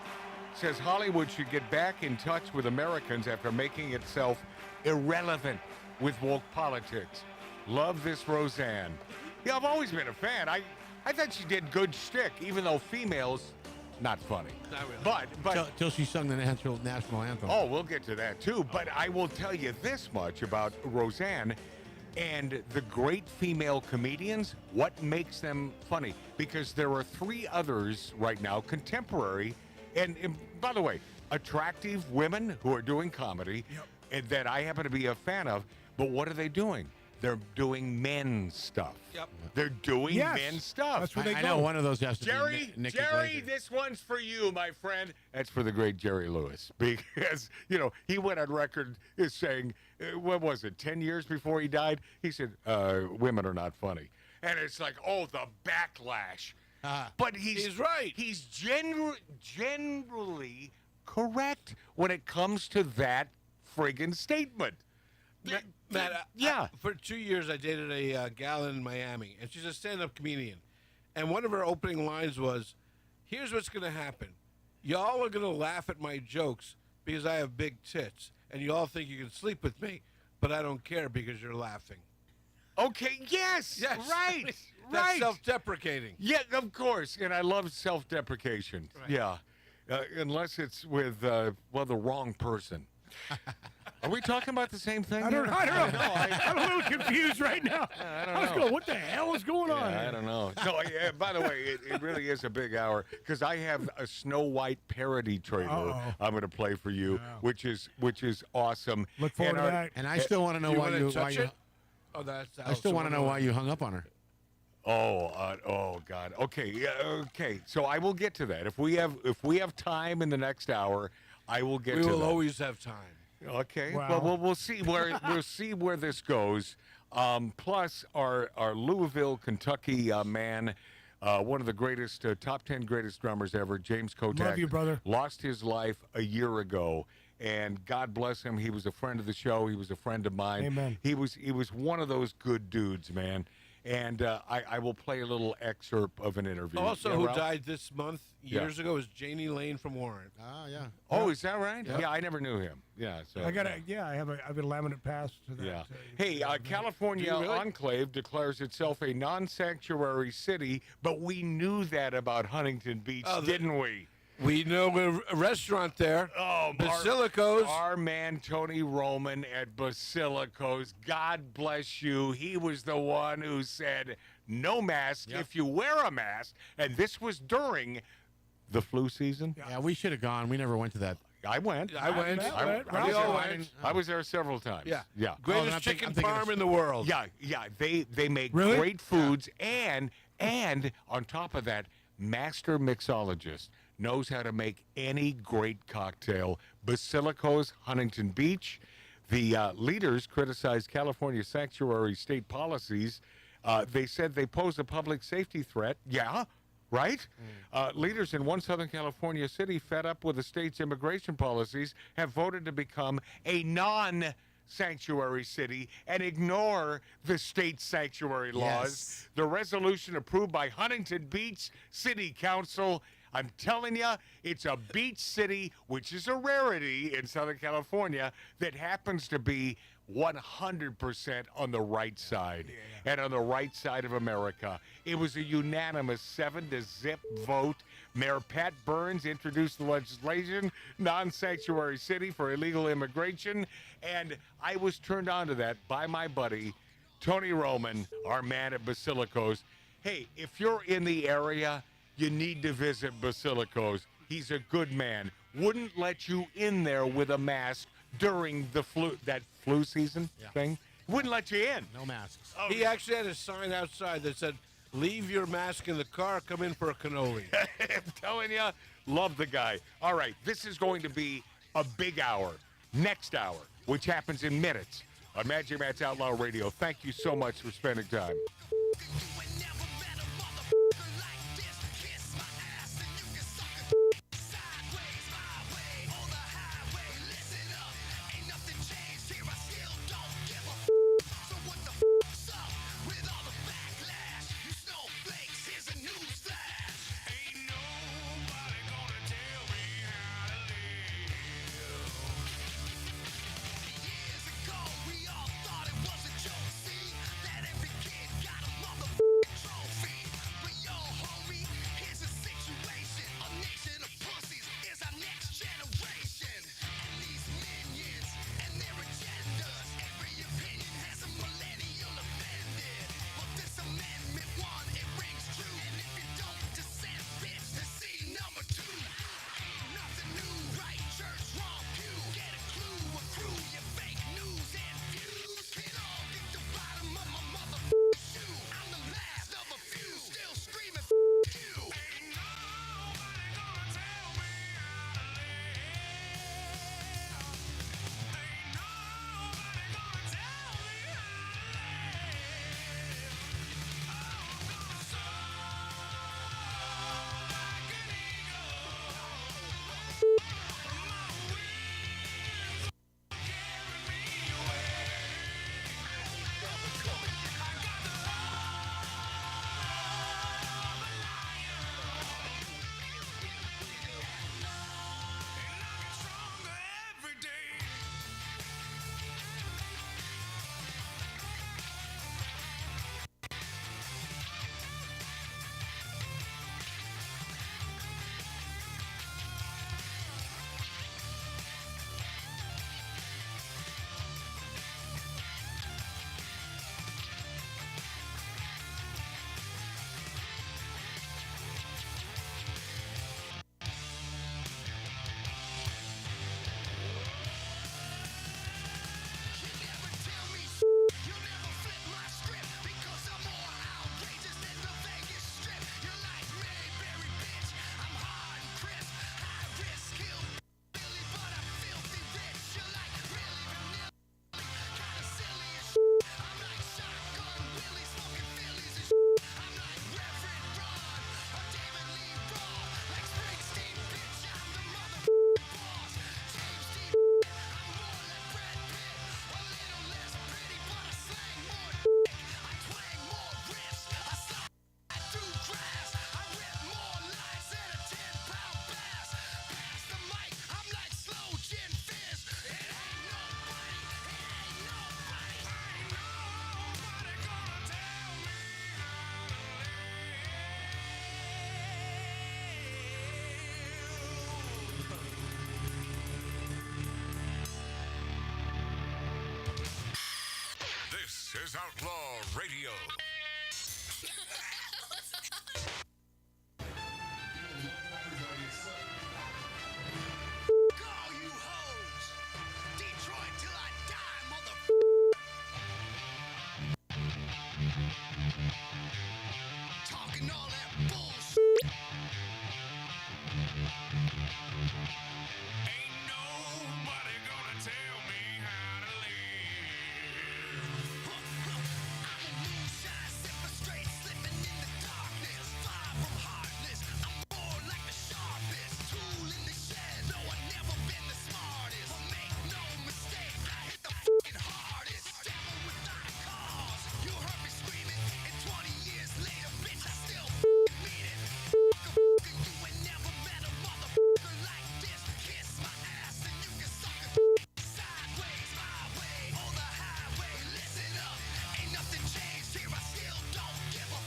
says Hollywood should get back in touch with Americans after making itself irrelevant with woke politics. Love this Roseanne. Yeah, I've always been a fan. I thought she did good shtick, even though females, not funny. Not really. But Till she sung the national anthem. oh, we'll get to that too. But I will tell you this much about Roseanne and the great female comedians, what makes them funny. Because there are three others right now, contemporary, and by the way, attractive women who are doing comedy, and that I happen to be a fan of. But what are they doing? They're doing men's stuff. Yep. They're doing men's stuff. That's where they I go. know one of those has to Jerry, be Nick Jerry, this one's for you, my friend. That's for the great Jerry Lewis, because he went on record as saying, what was it, 10 years before he died? He said, "Women are not funny," and it's like, oh, the backlash. But he's right. He's generally correct when it comes to that friggin' statement. Matt, yeah. For 2 years, I dated a gal in Miami, and she's a stand-up comedian. And one of her opening lines was, "Here's what's going to happen. Y'all are going to laugh at my jokes because I have big tits, and you all think you can sleep with me, but I don't care because you're laughing." Okay, yes, right, That's right. self-deprecating. Yeah, of course, and I love self-deprecation. Right. Yeah, unless it's with the wrong person. Are we talking about the same thing? I don't know. No, I'm a little confused right now. I don't I was know. going, what the hell is going on? I don't know. No, yeah, by the way, it really is a big hour because I have a Snow White parody trailer I'm going to play for you, which is awesome. Look forward to that. And I still want to know why you. Oh, that's. I still want to know why you hung up on her. Oh God. Okay. Yeah. Okay. So I will get to that. If we have time in the next hour, I will get to that. We will always have time. Okay. Wow. Well, we'll see where this goes. Plus, our Louisville, Kentucky man, one of the greatest, top 10 greatest drummers ever, James Kottak. Love you, brother. Lost his life a year ago, and God bless him. He was a friend of the show. He was a friend of mine. Amen. He was one of those good dudes, man. And I will play a little excerpt of an interview. Also, Yeah, who Ralph? died this month, years ago, is Janie Lane from Warren. Ah, yeah. Oh, is that right? Yeah. Yeah, I never knew him. Yeah, so I have a laminate pass to that. yeah. Hey, California Do you really? Enclave declares itself a non-sanctuary city, but we knew that about Huntington Beach, didn't we? We know a restaurant there. Oh, Basilicos. Our man Tony Roman at Basilicos. God bless you. He was the one who said no mask if you wear a mask, and this was during the flu season. Yeah, we should have gone. We never went to that. I went. I went. I We all was there. went. I was there several times. Yeah. Yeah. Greatest chicken farm in the world. Yeah, yeah. They make Really? great foods, and on top of that, master mixologist knows how to make any great cocktail. Basilicos, Huntington Beach. The leaders criticized California sanctuary state policies. They said they pose a public safety threat. Yeah, right? Leaders in one Southern California city fed up with the state's immigration policies have voted to become a non-sanctuary city and ignore the state's sanctuary laws. Yes. The resolution approved by Huntington Beach City Council. I'm telling you, it's a beach city, which is a rarity in Southern California, that happens to be 100% on the right side and on the right side of America. It was a unanimous 7-0 vote. Mayor Pat Burns introduced the legislation, non-sanctuary city for illegal immigration, and I was turned on to that by my buddy, Tony Roman, our man at Basilicos. Hey, if you're in the area, you need to visit Basilicos. He's a good man. Wouldn't let you in there with a mask during the flu season thing. Wouldn't let you in. No masks. Oh, He actually had a sign outside that said, "Leave your mask in the car. Come in for a cannoli." I'm telling you, love the guy. All right, this is going to be a big hour. Next hour, which happens in minutes on Magic Matt's Outlaw Radio. Thank you so much for spending time. We all thought it was a joke. See that every kid got a is Outlaw Radio. Talking all that bullshit. Ain't nobody gonna tell me how to live. I'm a moonshine sipper, straight slipping in the darkness. Far from heartless, I'm more like the sharpest tool in the shed. No, I've never been the smartest, but make no mistake, I hit the fucking hardest. Devil without a cause, you heard me screaming, and 20 years later, bitch, I still fucking mean it. Fucking you ain't never met a motherfucker like this. Kiss my ass and you can suck a sideways, my way, on the highway. Listen up, ain't nothing changed here. I still don't give a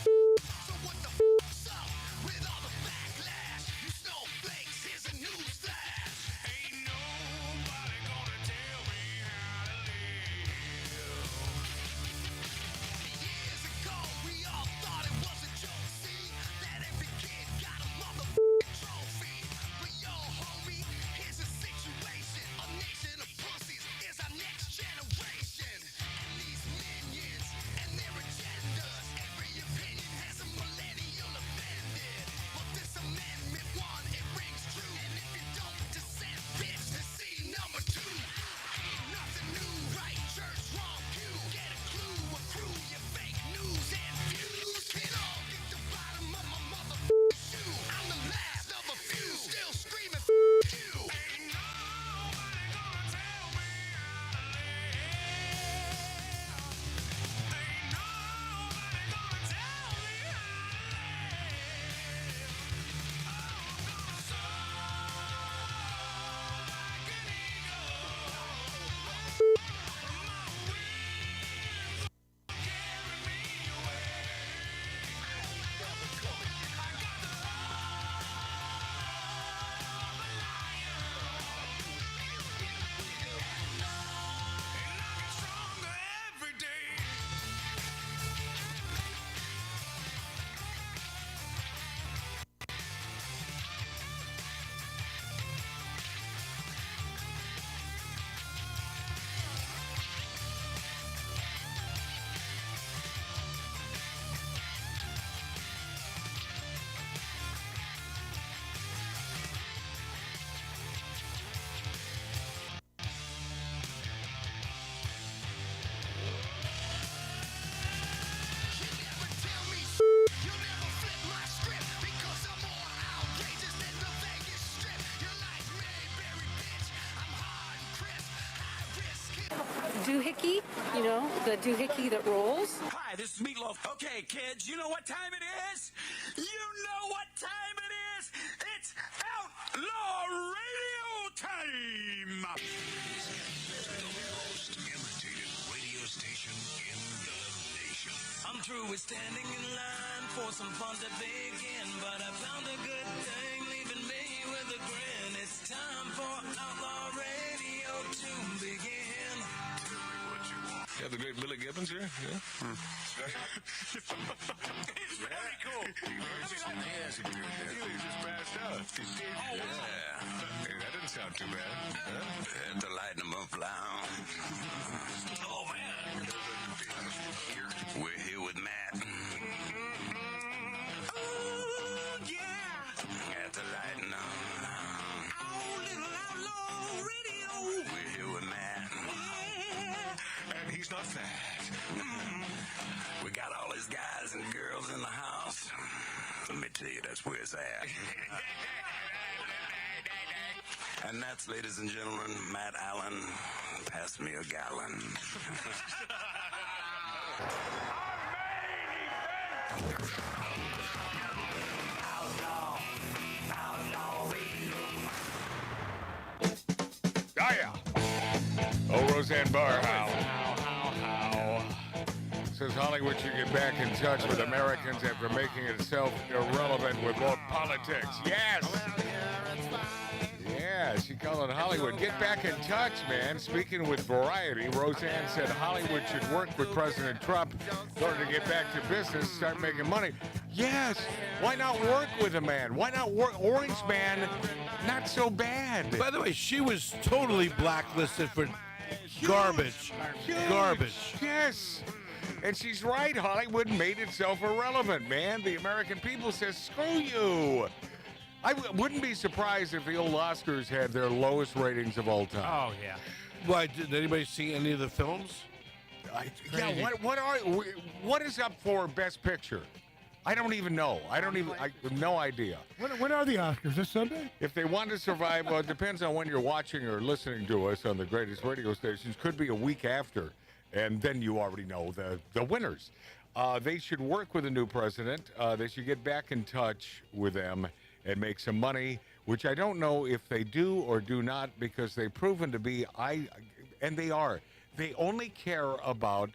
So what the fuck's up with all the backlash? You snowflakes, here's a news flash. Ain't nobody gonna tell me how to live. Years ago, we all thought it was a joke. See that every kid got a motherfucking trophy. But yo, homie, here's a situation. A nation of pussies is our next generation. And these minions and their agendas. Every opinion has a millennial offended. But this amendment one, it rings true. And if you don't dissent, bitch, then see number 2. Ain't nothing new, right church, wrong pew. Get a clue, accrue your fake news and views. Can all get the bottom of my motherfucking shoe. I'm the last of a few, still screaming you. Ain't nobody gonna tell me how to live. Ain't nobody gonna tell me how to live. I'm gonna soar like an eagle. My wings carry me away. I got the heart of a lion. And I get stronger every day. You never tell me you never flip my script because I'm more outrageous than the Vegas Strip. You're like Mayberry, bitch. I'm hard and crisp, high risk. Doohickey, you know, the doohickey that rolls. Hi, this is Meatloaf. Okay, kids, you know what time it is? You know what time it is? It's Outlaw Radio time! The most imitated radio station in the nation. I'm through with standing in line for some fun to begin, but I found a good thing leaving me with a grin. It's time for Outlaw Radio to begin. You have the great Billy Gibbons here? Yeah. It's very cool. He's just passed out. Yeah. Hey, that didn't sound too bad. Huh? At the Lighten 'em Up Lounge. Oh, man. We're here with Matt. Oh, yeah. At the Lighten 'em Lounge. Oh, little Outlaw Radio. We're here with Matt. And he's not fat. We got all these guys and girls in the house. Let me tell you, that's where it's at. And that's, ladies and gentlemen, Matt Allen. Pass me a gallon. Oh, yeah. Oh, Roseanne Barr, how? Says Hollywood should get back in touch with Americans after making itself irrelevant with more politics. Yes! Yeah. Yeah, she called it Hollywood. Get back in touch, man. Speaking with Variety, Roseanne said Hollywood should work with President Trump in order to get back to business, start making money. Yes. Why not work with a man? Why not work? Orange Man, not so bad. By the way, she was totally blacklisted for garbage. Garbage. Yes. And she's right. Hollywood made itself irrelevant, man. The American people says, screw you. I wouldn't be surprised if the old Oscars had their lowest ratings of all time. Oh, yeah. Why, did anybody see any of the films? Yeah, what is up for Best Picture? I don't even know. I have no idea. When are the Oscars? This Sunday? If they want to survive, well, it depends on when you're watching or listening to us on the greatest radio stations. Could be a week after, and then you already know the winners. They should work with a new president. They should get back in touch with them and make some money, which I don't know if they do or do not, because they've proven to be, and they are. They only care about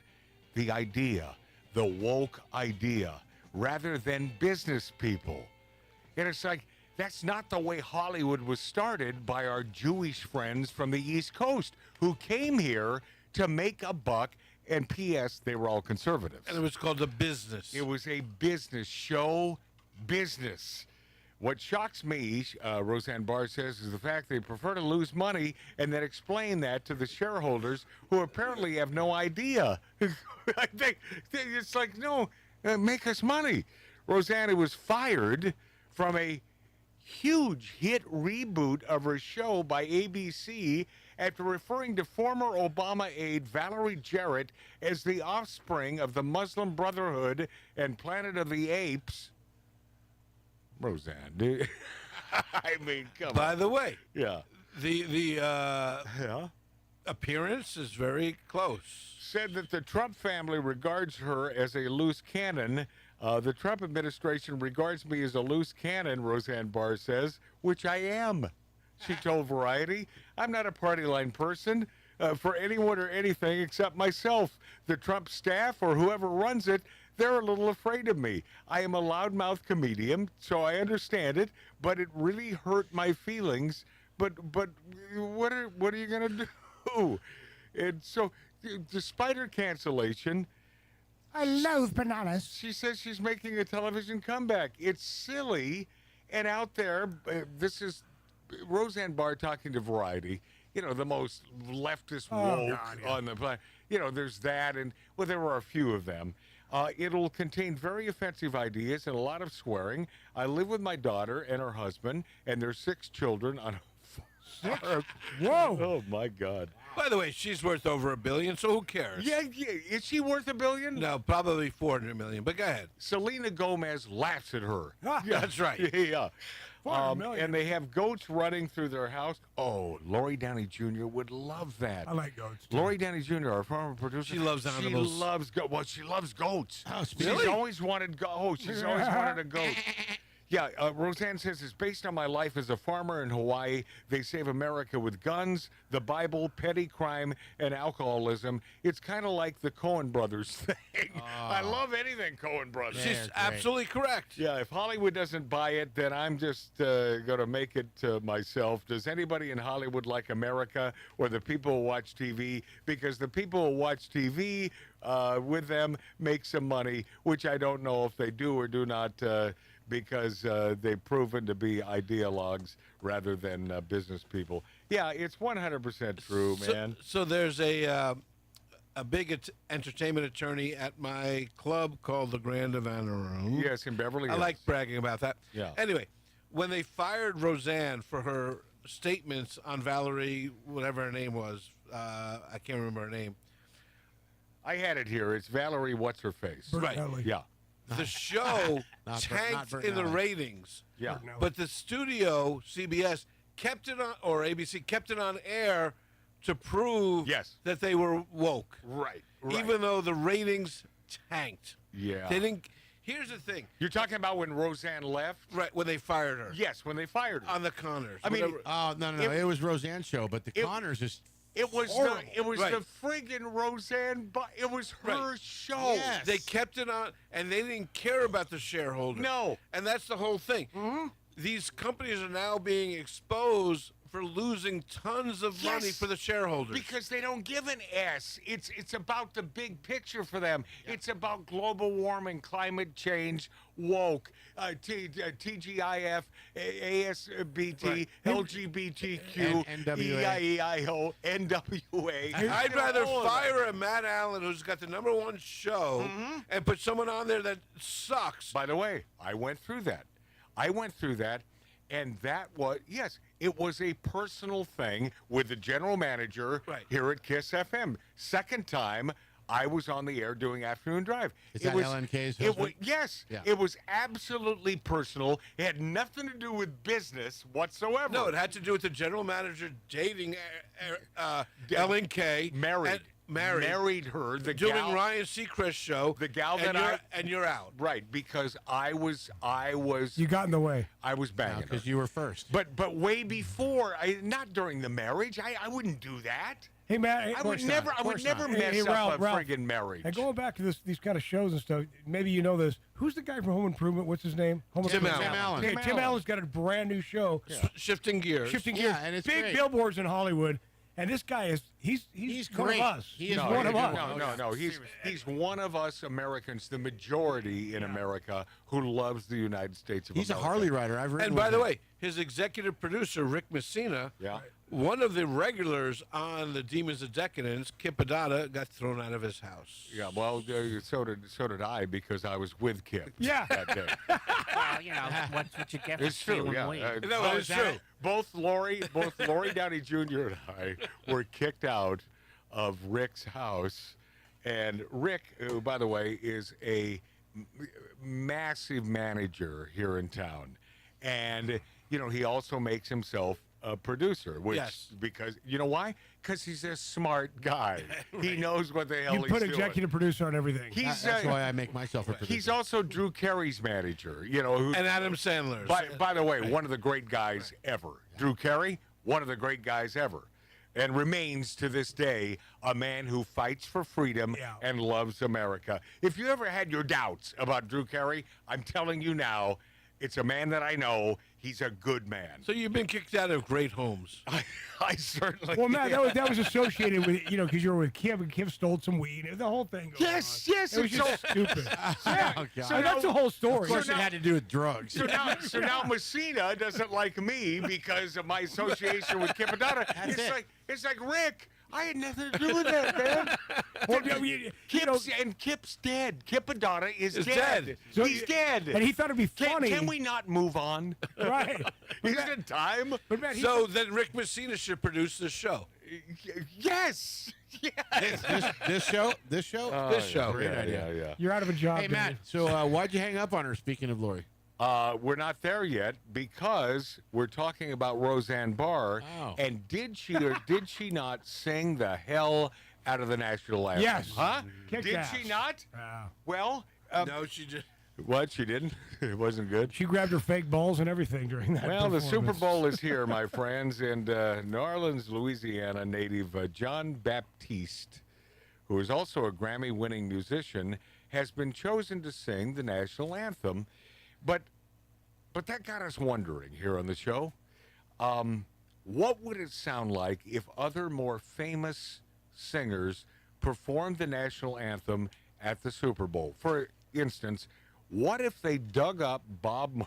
the idea, the woke idea, rather than business people. And it's like, that's not the way Hollywood was started by our Jewish friends from the East Coast who came here to make a buck. And P.S., they were all conservatives. And it was called a business. It was a business show, business. What shocks me, Roseanne Barr says, is the fact they prefer to lose money and then explain that to the shareholders who apparently have no idea. It's like, no, make us money. Roseanne was fired from a huge hit reboot of her show by ABC after referring to former Obama aide Valerie Jarrett as the offspring of the Muslim Brotherhood and Planet of the Apes. Roseanne, dude. I mean, come on. By the way, yeah, the appearance is very close. Said that the Trump family regards her as a loose cannon. The Trump administration regards me as a loose cannon, Roseanne Barr says, which I am. She told Variety, I'm not a party line person for anyone or anything except myself. The Trump staff or whoever runs it, they're a little afraid of me. I am a loudmouth comedian, so I understand it, but it really hurt my feelings. But what are you going to do? And so, despite her cancellation, I loathe bananas. She says she's making a television comeback. It's silly, and out there, this is Roseanne Barr talking to Variety. You know, the most leftist woke on the planet. You know, there's that, and well, there were a few of them. It'll contain very offensive ideas and a lot of swearing. I live with my daughter and her husband and their 6 children on a farm. Whoa! Oh my God! By the way, she's worth over $1 billion, so who cares? Yeah. Is she worth $1 billion? No, probably $400 million. But go ahead. Selena Gomez laughs at her. Yeah, that's right. Yeah. And they have goats running through their house. Oh, Lori Downey Jr. would love that. I like goats. Too. Lori Downey Jr., our former producer. She loves animals. She loves goats. Well, she loves goats. Oh, She's always wanted goats. She's always wanted a goat. Yeah, Roseanne says it's based on my life as a farmer in Hawaii. They save America with guns, the Bible, petty crime, and alcoholism. It's kind of like the Coen Brothers thing. I love anything Coen Brothers. She's absolutely correct. Yeah, if Hollywood doesn't buy it, then I'm just going to make it myself. Does anybody in Hollywood like America or the people who watch TV? Because the people who watch TV with them make some money, which I don't know if they do or do not. Because they've proven to be ideologues rather than business people. Yeah, it's 100% true, man. So there's a big entertainment attorney at my club called the Grand Havana Room. Yes, in Beverly Hills. I like bragging about that. Yeah. Anyway, when they fired Roseanne for her statements on Valerie, whatever her name was, I can't remember her name. I had it here. It's Valerie What's-Her-Face. Right. Yeah. The show tanked in the ratings. Yeah. But the studio, CBS, kept it on, or ABC, kept it on air to prove that they were woke. Right. Even though the ratings tanked. Yeah. They didn't. Here's the thing. You're talking about when Roseanne left? Right, when they fired her. Yes, when they fired her. On the Connors. I mean, no. It was Roseanne's show, but the Connors is It was horrible. the friggin' Roseanne, but it was her show. Yes. They kept it on, and they didn't care about the shareholders. No. And that's the whole thing. These companies are now being exposed for losing tons of money Yes, for the shareholders. because they don't give an S. It's about the big picture for them. It's about global warming, climate change, woke, TGIF, ASBT, Right. LGBTQ, And NWA. EIEIO, NWA. I'd You know, rather all of that. fire a Matt Allen who's got the #1 show and put someone on there that sucks. By the way, I went through that. And that was, yes, it was a personal thing with the general manager here at KISS FM. Second time I was on the air doing Afternoon Drive. Is that LNK's husband? Yes. Yeah. It was absolutely personal. It had nothing to do with business whatsoever. No, it had to do with the general manager dating LNK. Married her. The doing gal, Ryan Seacrest's show. The gal and that and you're out. Right, because I was You got in the way. I was banging her. Because you were first. But way before, not during the marriage. I wouldn't do that. Hey, Matt. I would never mess up a friggin' marriage. And going back to these kind of shows and stuff, maybe you know this. Who's the guy from Home Improvement? What's his name? Tim Allen. Okay, Tim Allen's got a brand new show. Shifting Gears. Shifting Gears. And it's big great. billboards in Hollywood. And this guy is he's one great. of us. He is one of us. No. He's one of us Americans, the majority in America, who loves the United States of He's a America. Harley rider. I've ridden And with by the him. way, his executive producer, Rick Messina, Yeah. one of the regulars on the Demons of Decadence, Kip Adada, got thrown out of his house. Yeah, well, so did I, because I was with Kip Yeah. that day. Well, you know, what's what you get for It's true, stealing yeah. weed. No, it's true. Both Lori Downey Jr. and I were kicked out of Rick's house. And Rick, who, by the way, is a massive manager here in town. And, he also makes himself a producer, which, because, you know why? Because he's a smart guy. He knows what the hell You he's put doing. executive producer on everything. That's why I make myself a producer. He's also Drew Carey's manager, who, And Adam Sandler's. by the way, one of the great guys ever. Drew Carey, one of the great guys ever. And remains to this day a man who fights for freedom and loves America. If you ever had your doubts about Drew Carey, I'm telling you now, it's a man that I know. He's a good man. So you've been kicked out of great homes. I certainly. Well, Matt, that was associated with because you were with Kim and Kim stole some weed. The whole thing. Yes. It was just stupid. Yeah. Oh, God. So that's the whole story. Of course, it had to do with drugs. So now Messina doesn't like me because of my association with Kip Adada. It's like Rick. I had nothing to do with that, man. Well, Kip's dead. Kip Adada is dead. So He's dead. And he thought it'd be funny. Can we not move on? Right. Isn't it time? But Matt, So then Rick Messina should produce this show. Yes. This show? This show. Great idea. Yeah. you're out of a job. Hey, Matt, so why'd you hang up on her, speaking of Lori? We're not there yet because we're talking about Roseanne Barr. Oh. And did she or did she not sing the hell out of the national anthem? Yes. Huh? Kick Did ass. she not? Wow. Well, No, she just. what? She didn't? It wasn't good? She grabbed her fake balls and everything during that. Well, the Super performance. Bowl is here, my friends, and New Orleans, Louisiana native John Baptiste, who is also a Grammy-winning musician, has been chosen to sing the national anthem. But that got us wondering here on the show, what would it sound like if other more famous singers performed the national anthem at the Super Bowl? For instance, what if they dug up Bob?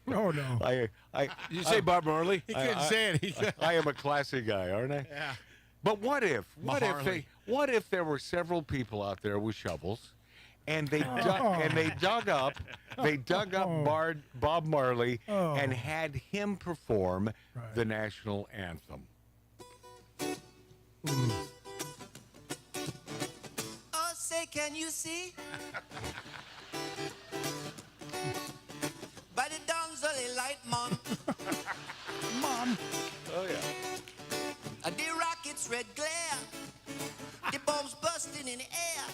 Oh no! Did you say Bob Marley? He couldn't say it. I am a classy guy, aren't I? Yeah. But what if there were several people out there with shovels, and they dug up Bob Marley and had him perform the national anthem? Oh, say, can you see? By the dawn's early light, Mom. Mom. Oh yeah. The rocket's red glare. The bombs busting in the air.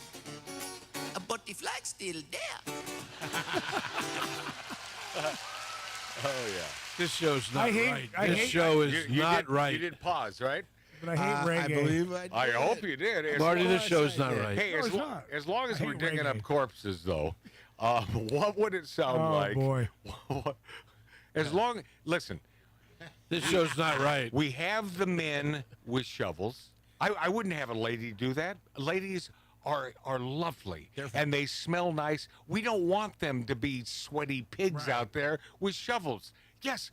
But the flag's still there. Oh yeah. This show's not right. I This hate- show is not right. You did pause, right? But I hate reggae. I believe I did. I hope you did. As Marty, long- this show's not right. Hey, No, as, it's lo- not. as long as I we're hate digging up reggae. corpses, though, what would it sound Oh like? boy! As long, listen, This show's not right. We have the men with shovels. I wouldn't have a lady do that. Ladies are lovely, and they smell nice. We don't want them to be sweaty pigs out there with shovels. Yes,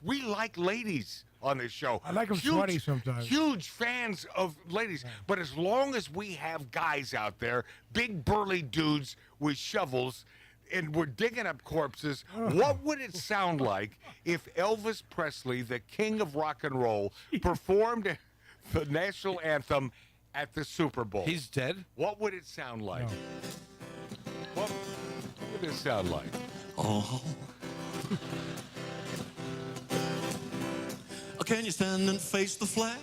we like ladies on this show. I like them sweaty sometimes. Huge fans of ladies. But as long as we have guys out there, big burly dudes with shovels, and we're digging up corpses, what would it sound like if Elvis Presley, the king of rock and roll, performed the national anthem at the Super Bowl? He's dead? What would it sound like? What would it sound like? Oh. Can you stand and face the flag?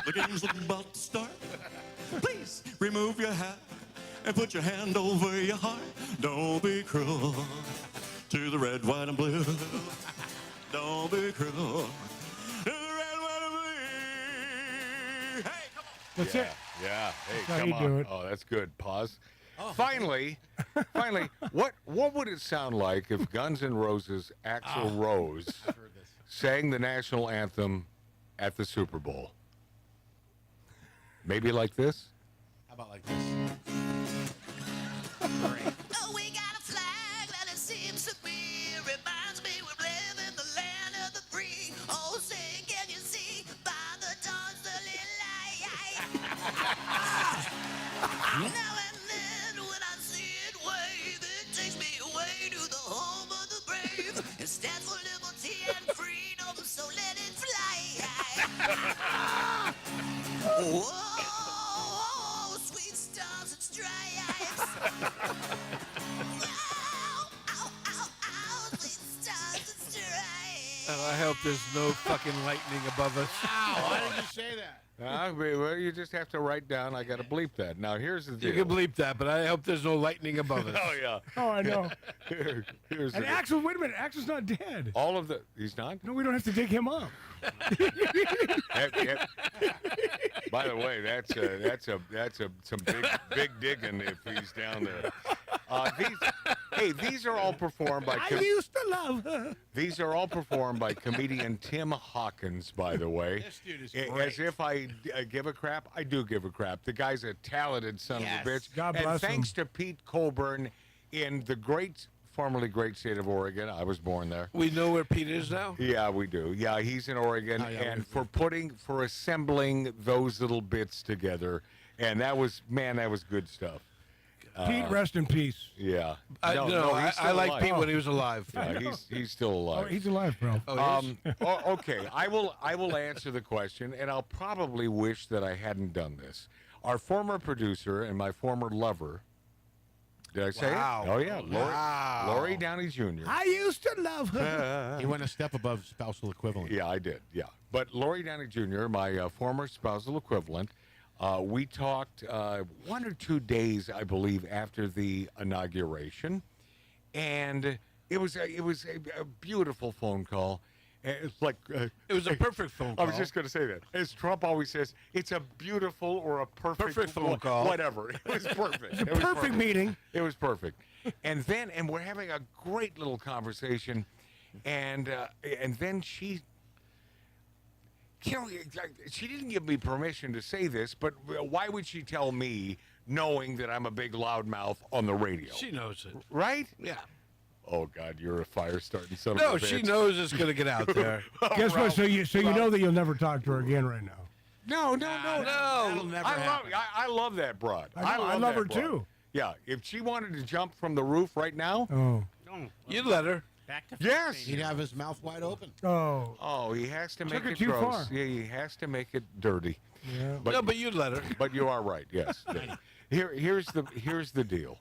The game's about to start. Please remove your hat and put your hand over your heart. Don't be cruel to the red, white, and blue. Don't be cruel to the red, white, and blue. Hey, come on. That's it. Yeah. Hey, That's how come you on. do it. Oh, that's good. Pause. Finally, what would it sound like if Guns N' Roses' Axl Rose sang the national anthem at the Super Bowl? Maybe like this? How about like this? Oh, we got a flag that it seems to me reminds me we live in the land of the free. Oh, say, can you see by the dawn's early light? Now and then when I see it wave, it takes me away to the home of the brave. It stands for liberty and freedom, so let it fly. Whoa, sweet stars and stripes. And I hope there's no fucking lightning above us. Wow, why did you say that? Well, you just have to write down. I got to bleep that. Now, here's the deal. You can bleep that, but I hope there's no lightning above us. Oh, yeah. Oh, I know. Here's the And deal. Axel, wait a minute. Axel's not dead. All of the... He's not? No, we don't have to dig him up. By the way, that's some big digging if he's down there. These are all performed by. I used to love her. These are all performed by comedian Tim Hawkins. By the way, This dude is As great. if I give a crap, I do give a crap. The guy's a talented son of a bitch. God and bless thanks him. to Pete Colburn in the formerly great state of Oregon. I was born there. We know where Pete is now? Yeah, we do. Yeah, he's in Oregon, Oh, yeah, and we- for assembling those little bits together, and that was good stuff. Pete, rest in peace. Yeah. I he's still like alive. Pete when he was alive. Yeah, he's still Oh, alive. he's alive, bro. Okay, I will answer the question, and I'll probably wish that I hadn't done this. Our former producer and my former lover. Did I say Wow. it? Oh yeah, Wow. Laurie Downey Jr. I used to love her. He went a step above spousal equivalent. Yeah, I did. Yeah, but Laurie Downey Jr., my former spousal equivalent, we talked 1 or 2 days, I believe, after the inauguration, and it was a beautiful phone call. It's like It was a perfect phone call. I was just going to say that. As Trump always says, it's a beautiful or a perfect phone call. Whatever. It was perfect. It was a perfect meeting. It was perfect. And we're having a great little conversation, and then she. You know, she didn't give me permission to say this, but why would she tell me, knowing that I'm a big loudmouth on the radio? She knows it. Right? Yeah. Oh God, you're a fire-starting son of No, a bitch. she knows it's going to get out there. Guess what? So you know that you'll never talk to her again right now. No. That'll never happen. I love that broad. I love her that broad. too. Yeah, if she wanted to jump from the roof right now, Oh. You'd let her. Back to yes. He'd have his mouth wide open. Oh. Oh, he has to make Took it it too gross. far. Yeah, he has to make it dirty. Yeah. But you'd let her. But you are right. Yes. Here's the deal.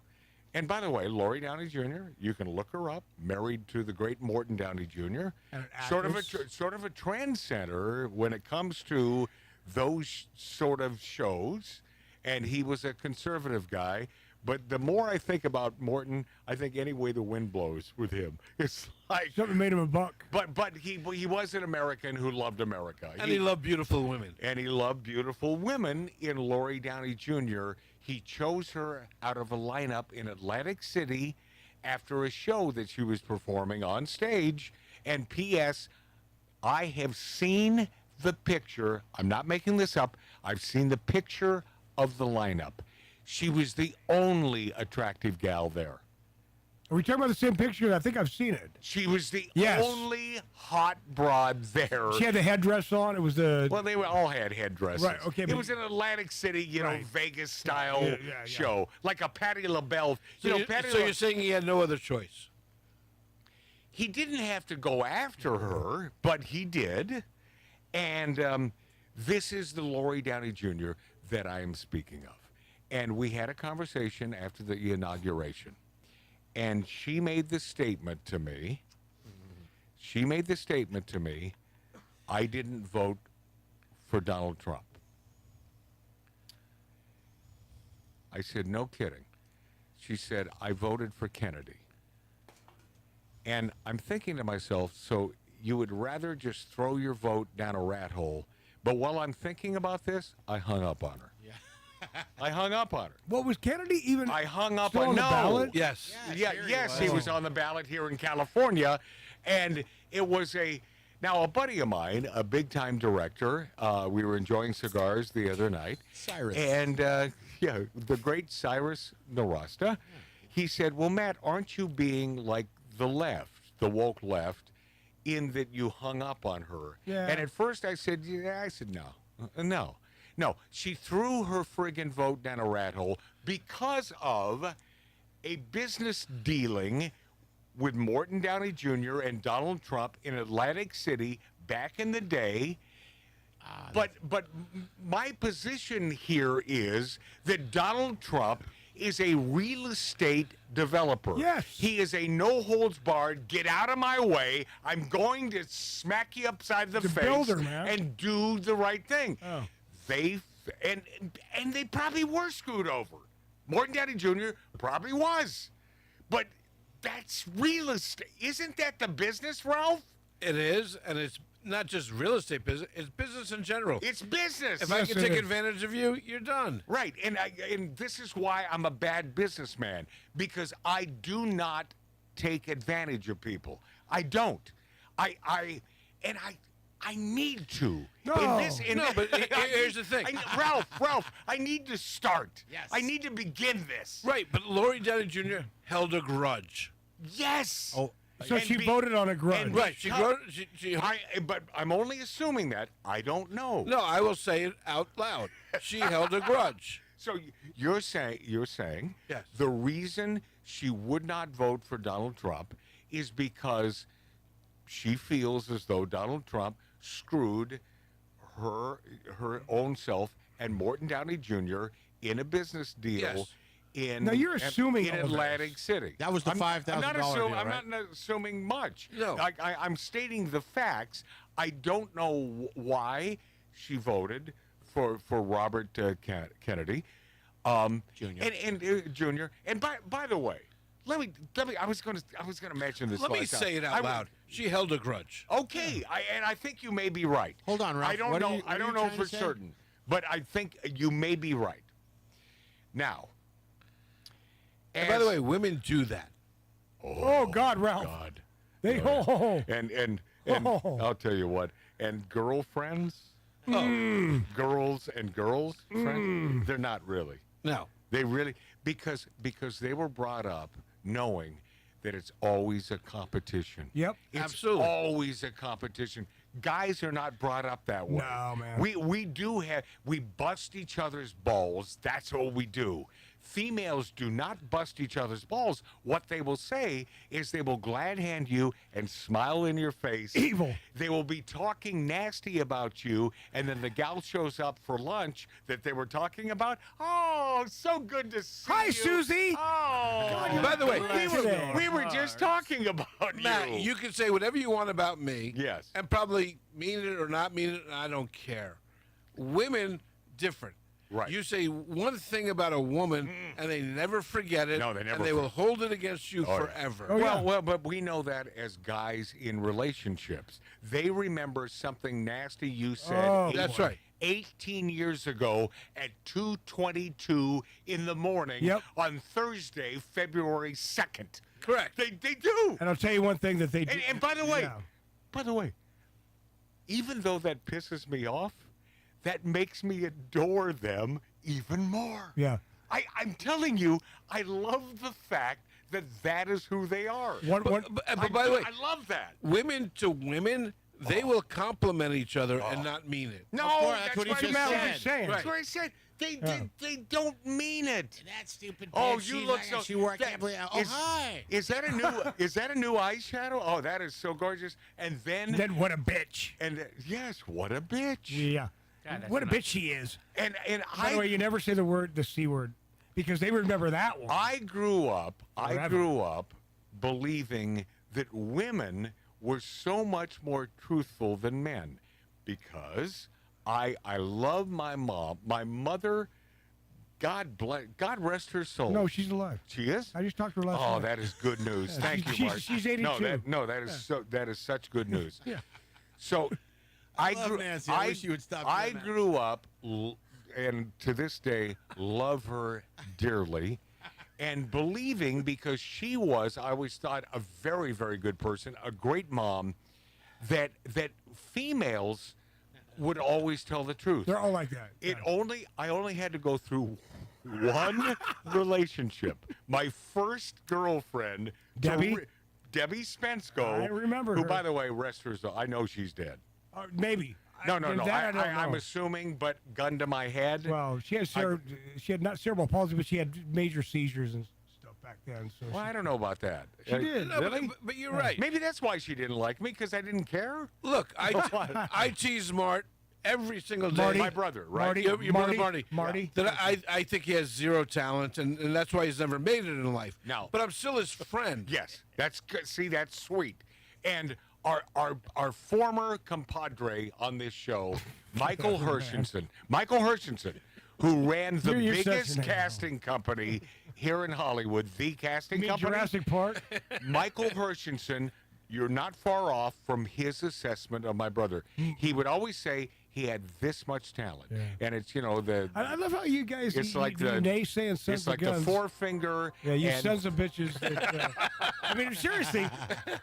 And by the way, Laurie Downey Jr., you can look her up. Married to the great Morton Downey Jr. And an Sort of a actress. trendsetter when it comes to those sort of shows. And he was a conservative guy. But the more I think about Morton, I think any way the wind blows with him. It's like Something made him a buck. But he was an American who loved America. And he loved beautiful women. And he loved beautiful women in Laurie Downey Jr. He chose her out of a lineup in Atlantic City after a show that she was performing on stage. And P.S., I have seen the picture. I'm not making this up. I've seen the picture of the lineup. She was the only attractive gal there. Are we talking about the same picture? I think I've seen it. She was the Yes. only hot broad there. She had the headdress on. It was the. Well, they all had headdresses. Right, okay, It but- was an Atlantic City, Right. Vegas style Yeah. show, like a Patti LaBelle. So, Patti you're saying he had no other choice? He didn't have to go after her, but he did. And this is the Lori Downey Jr. that I am speaking of. And we had a conversation after the inauguration. And she made the statement to me. I didn't vote for Donald Trump. I said, no kidding. She said, I voted for Kennedy. And I'm thinking to myself, so you would rather just throw your vote down a rat hole. But while I'm thinking about this, I hung up on her. I hung up on her. What was Kennedy even? I hung up still on the no. ballot? Yes. Yes, he was on the ballot here in California, and it was a buddy of mine, a big-time director. We were enjoying cigars the other night. Cyrus. And the great Cyrus Narasta. He said, "Well, Matt, aren't you being like the left, the woke left, in that you hung up on her?" Yeah. And at first I said, no. No, she threw her friggin' vote down a rat hole because of a business dealing with Morton Downey Jr. and Donald Trump in Atlantic City back in the day. But my position here is that Donald Trump is a real estate developer. Yes. He is a no-holds-barred, get out of my way, I'm going to smack you upside the face builder, man. and do the right thing. Oh. They probably were screwed over. Morton Downey Jr. probably was. But that's real estate. Isn't that the business, Ralph? It is, and it's not just real estate business. It's business in general. It's business. If I can take advantage of you, you're done. Right, and this is why I'm a bad businessman, because I do not take advantage of people. I don't. I need to. No. But here's the thing. Ralph, I need to start. Yes. I need to begin this. Right, but Lori Downey Jr. held a grudge. Yes. Oh, So she voted on a grudge. right. But I'm only assuming that. I don't know. No, I will say it out loud. She held a grudge. So you're saying Yes. the reason she would not vote for Donald Trump is because she feels as though Donald Trump screwed her own self and Morton Downey Jr. in a business deal. Yes. Now, you're assuming in all this. Atlantic City. That was the $5,000 deal, I'm right? not assuming much. No. I'm stating the facts. I don't know why she voted for Robert Kennedy, Jr. and Jr. And by the way, let me. I was going to mention this. Let me last time. say it out loud. She held a grudge. Okay, I think you may be right. Hold on, Ralph. I don't What are know. you- what I are don't you know trying for to say? certain, but I think you may be right. Now, And by the way, women do that. Oh, God, Ralph. God. They And Oh. I'll tell you what. And girlfriends, girls and girls friends, they're not really. No. They really because they were brought up knowing that it's always a competition. Yep. It's Absolutely. always a competition. Guys are not brought up that way. No, man. We bust each other's balls. That's what we do. Females do not bust each other's balls. What they will say is they will glad hand you and smile in your face. Evil. They will be talking nasty about you, and then the gal shows up for lunch that they were talking about. Oh, so good to see Hi, you. Susie. Oh, By the way, we were just talking about Matt, you. you can say whatever you want about me. Yes. And probably mean it or not mean it, and I don't care. Women, different. Right. You say one thing about a woman, and they never forget it. No, they never And they will hold it against you Oh, yeah. forever. Oh, yeah. Well, but we know that as guys in relationships. They remember something nasty you said Oh, That's right. 18 years ago at 2:22 in the morning Yep. on Thursday, February 2nd. Correct. They do. And I'll tell you one thing that they do. And by the way, even though that pisses me off, that makes me adore them even more. Yeah. I'm telling you, I love the fact that is who they are. But by the way, I love that. Women to women, they will compliment each other and not mean it. No, that's what he just said. That's what I said. They don't mean it. That stupid. Oh, bitch, you she's look like, so. She worked. that- Oh, hi. Is that a new? Is that a new eyeshadow? Oh, that is so gorgeous. And then what a bitch. And yes, what a bitch. Yeah. God, What a bitch she is. And By the way, you never say the C word, because they remember that one. I grew up Forever. believing that women were so much more truthful than men, because I love my mom. My mother, God rest her soul. No, she's alive. She is? I just talked to her last Oh, night. that is good news. Yeah, Thank she's- you, Mark. she's 82. That is such good news. Yeah. So I love Nancy. I wish you would stop I doing that. grew up and to this day love her dearly, and believing, because she was, I always thought, a very, very good person, a great mom, that females would always tell the truth. They're all like that. I only had to go through one relationship. My first girlfriend, Debbie? Debbie Spensko. I remember who, her. by the way, rest her soul. I know she's dead. Maybe. No. That I don't I'm know. assuming, but gun to my head. Well, she had not cerebral palsy, but she had major seizures and stuff back then. So Well, I don't know about that. She did. No, Really? but you're right. Maybe that's why she didn't like me, because I didn't care. Look, I tease Mart every single day. Marty, My brother, right? Marty, Your brother Marty. Marty. That I think he has zero talent, and that's why he's never made it in life. No. But I'm still his friend. Yes, that's good. See, that's sweet. And our former compadre on this show, Michael Hershenson, who ran the You're such biggest an casting company here in Hollywood, the casting You mean company. Jurassic Park? Michael Hershenson, you're not far off from his assessment of my brother. He would always say he had this much talent, and it's I love how you guys. It's you, like you the naysaying sons it's like of guns. the forefinger. Yeah, you and sons of bitches. I mean, seriously.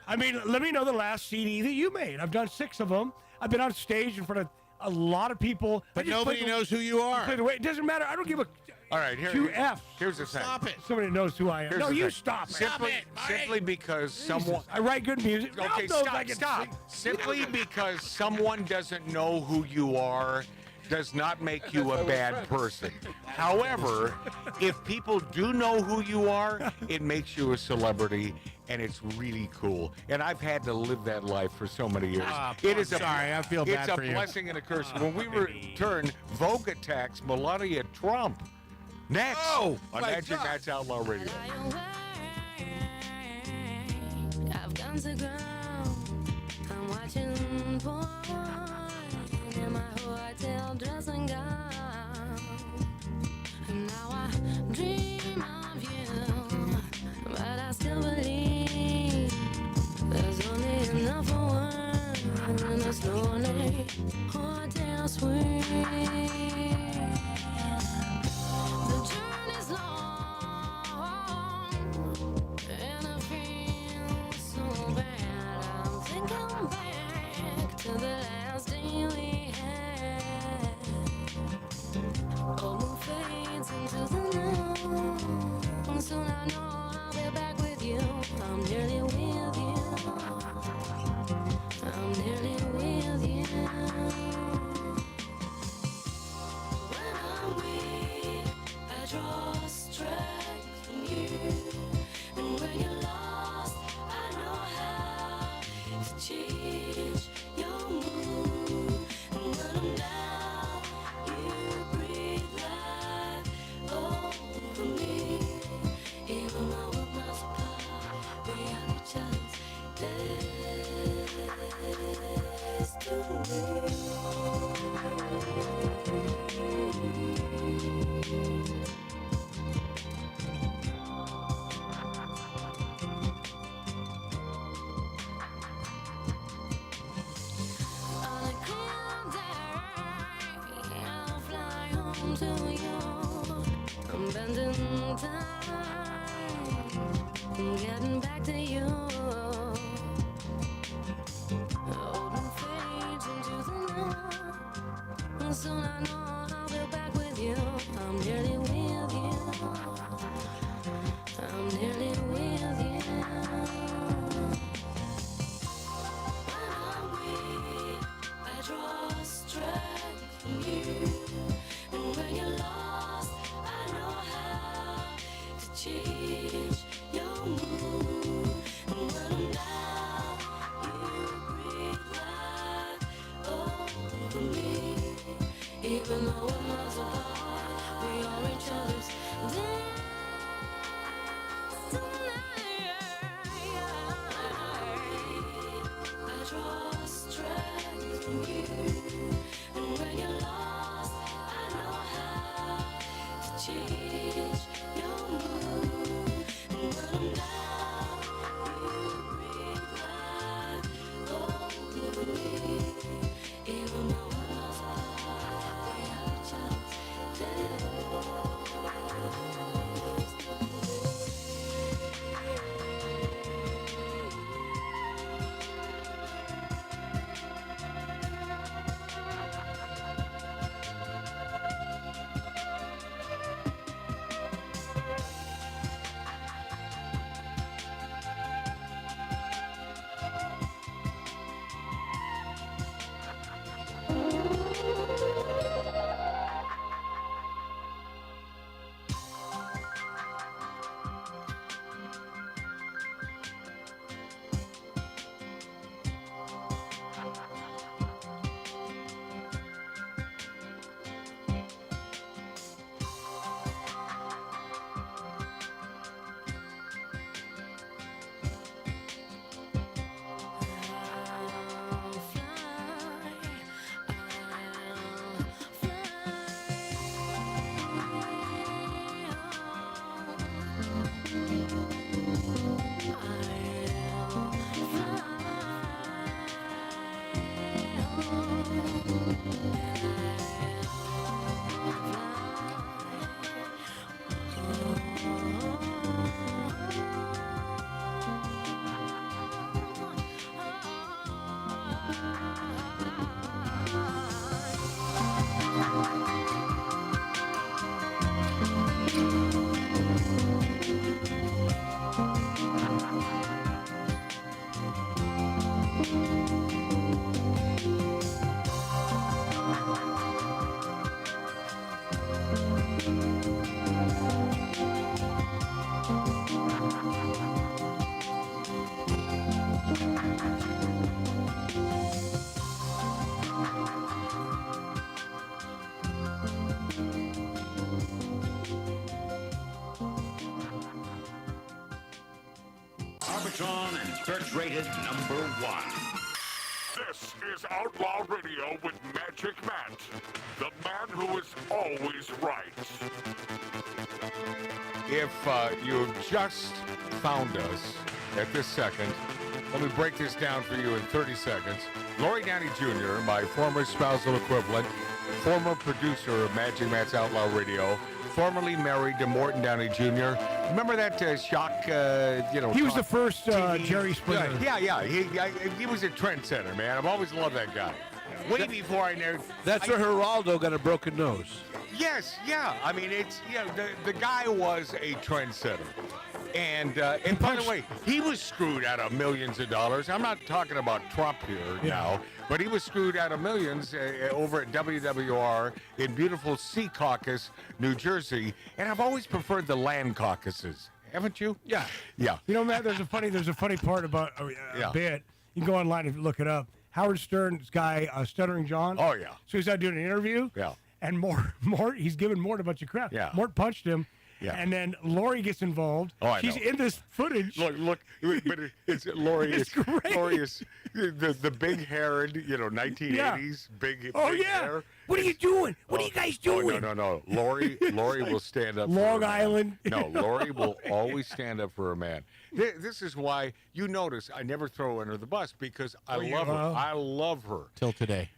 I mean, let me know the last CD that you made. I've done 6 of them. I've been on stage in front of a lot of people. But nobody knows who you are. It doesn't matter. I don't give a. All right, Two F's. Here's the thing. Stop it. Somebody knows who I am. Here's No, the you thing. stop it. Simply because someone. I write good music. Okay, God knows I can stop. sing. Simply because someone doesn't know who you are does not make you a bad person. However, if people do know who you are, it makes you a celebrity, and it's really cool. And I've had to live that life for so many years. I'm sorry, I feel bad It's for a you. blessing and a curse. When we return, Vogue attacks Melania Trump. Next on my Magic God. Matt's Outlaw Radio. I've gone to ground. I'm watching porn in my hotel dressing gown. And now I dream of you, but I still believe there's only enough for one in this lonely hotel suite. The journey's long, and I feel so bad. I'm thinking back to the last day we had. Old moon fades into the night. Soon I know I'll be back with you. I'm nearly with you. I'm nearly with you. When I'm weak, I draw strength from you. And when you're lost, I know how to change your mood. And when I'm down, you breathe life over me. Even though we're miles apart, we have each other's destiny. On a clear day, I'll fly home to you. I'm bending time, I'm getting back to you. Old and fades into change your mood. And when I'm down, you breathe life over me. Even though we're miles apart, we are each other's destiny. I draw strength from you, and when you're lost, I know how to change your mood. And when I'm down, you breathe life over me. Even though we're miles apart, we are each other's destiny. Arbitron and search rated #1. This is Outlaw Radio with Magic Matt, the man who is always right. If you've just found us at this second, let me break this down for you in 30 seconds. Lori Downey Jr., my former spousal equivalent, former producer of Magic Matt's Outlaw Radio, formerly married to Morton Downey Jr. Remember that shock, He was the first Jerry Springer. Yeah. He was a trendsetter, man. I've always loved that guy. Way before I knew. That's where Geraldo got a broken nose. Yes, yeah. I mean, the guy was a trendsetter. And by the way, he was screwed out of millions of dollars. I'm not talking about Trump here now, but he was screwed out of millions over at WWR in beautiful Secaucus, New Jersey. And I've always preferred the land caucuses. Haven't you? Yeah. Yeah. You know, Matt, there's a funny part about a bit. You can go online and look it up. Howard Stern's guy, Stuttering John. Oh, yeah. So he's out doing an interview. Yeah. And Mort, he's giving Mort a bunch of crap. Yeah. Mort punched him. Yeah. And then Lori gets involved. Oh, I She's know. in this footage. Look, but it's Lori. It's great. Lori is the big haired, 1980s big hair. What are you doing? What are you guys doing? No. Lori will stand up. Long for Island. No, Lori will always stand up for a man. This is why you notice I never throw her under the bus because I love her. I love her. Till today.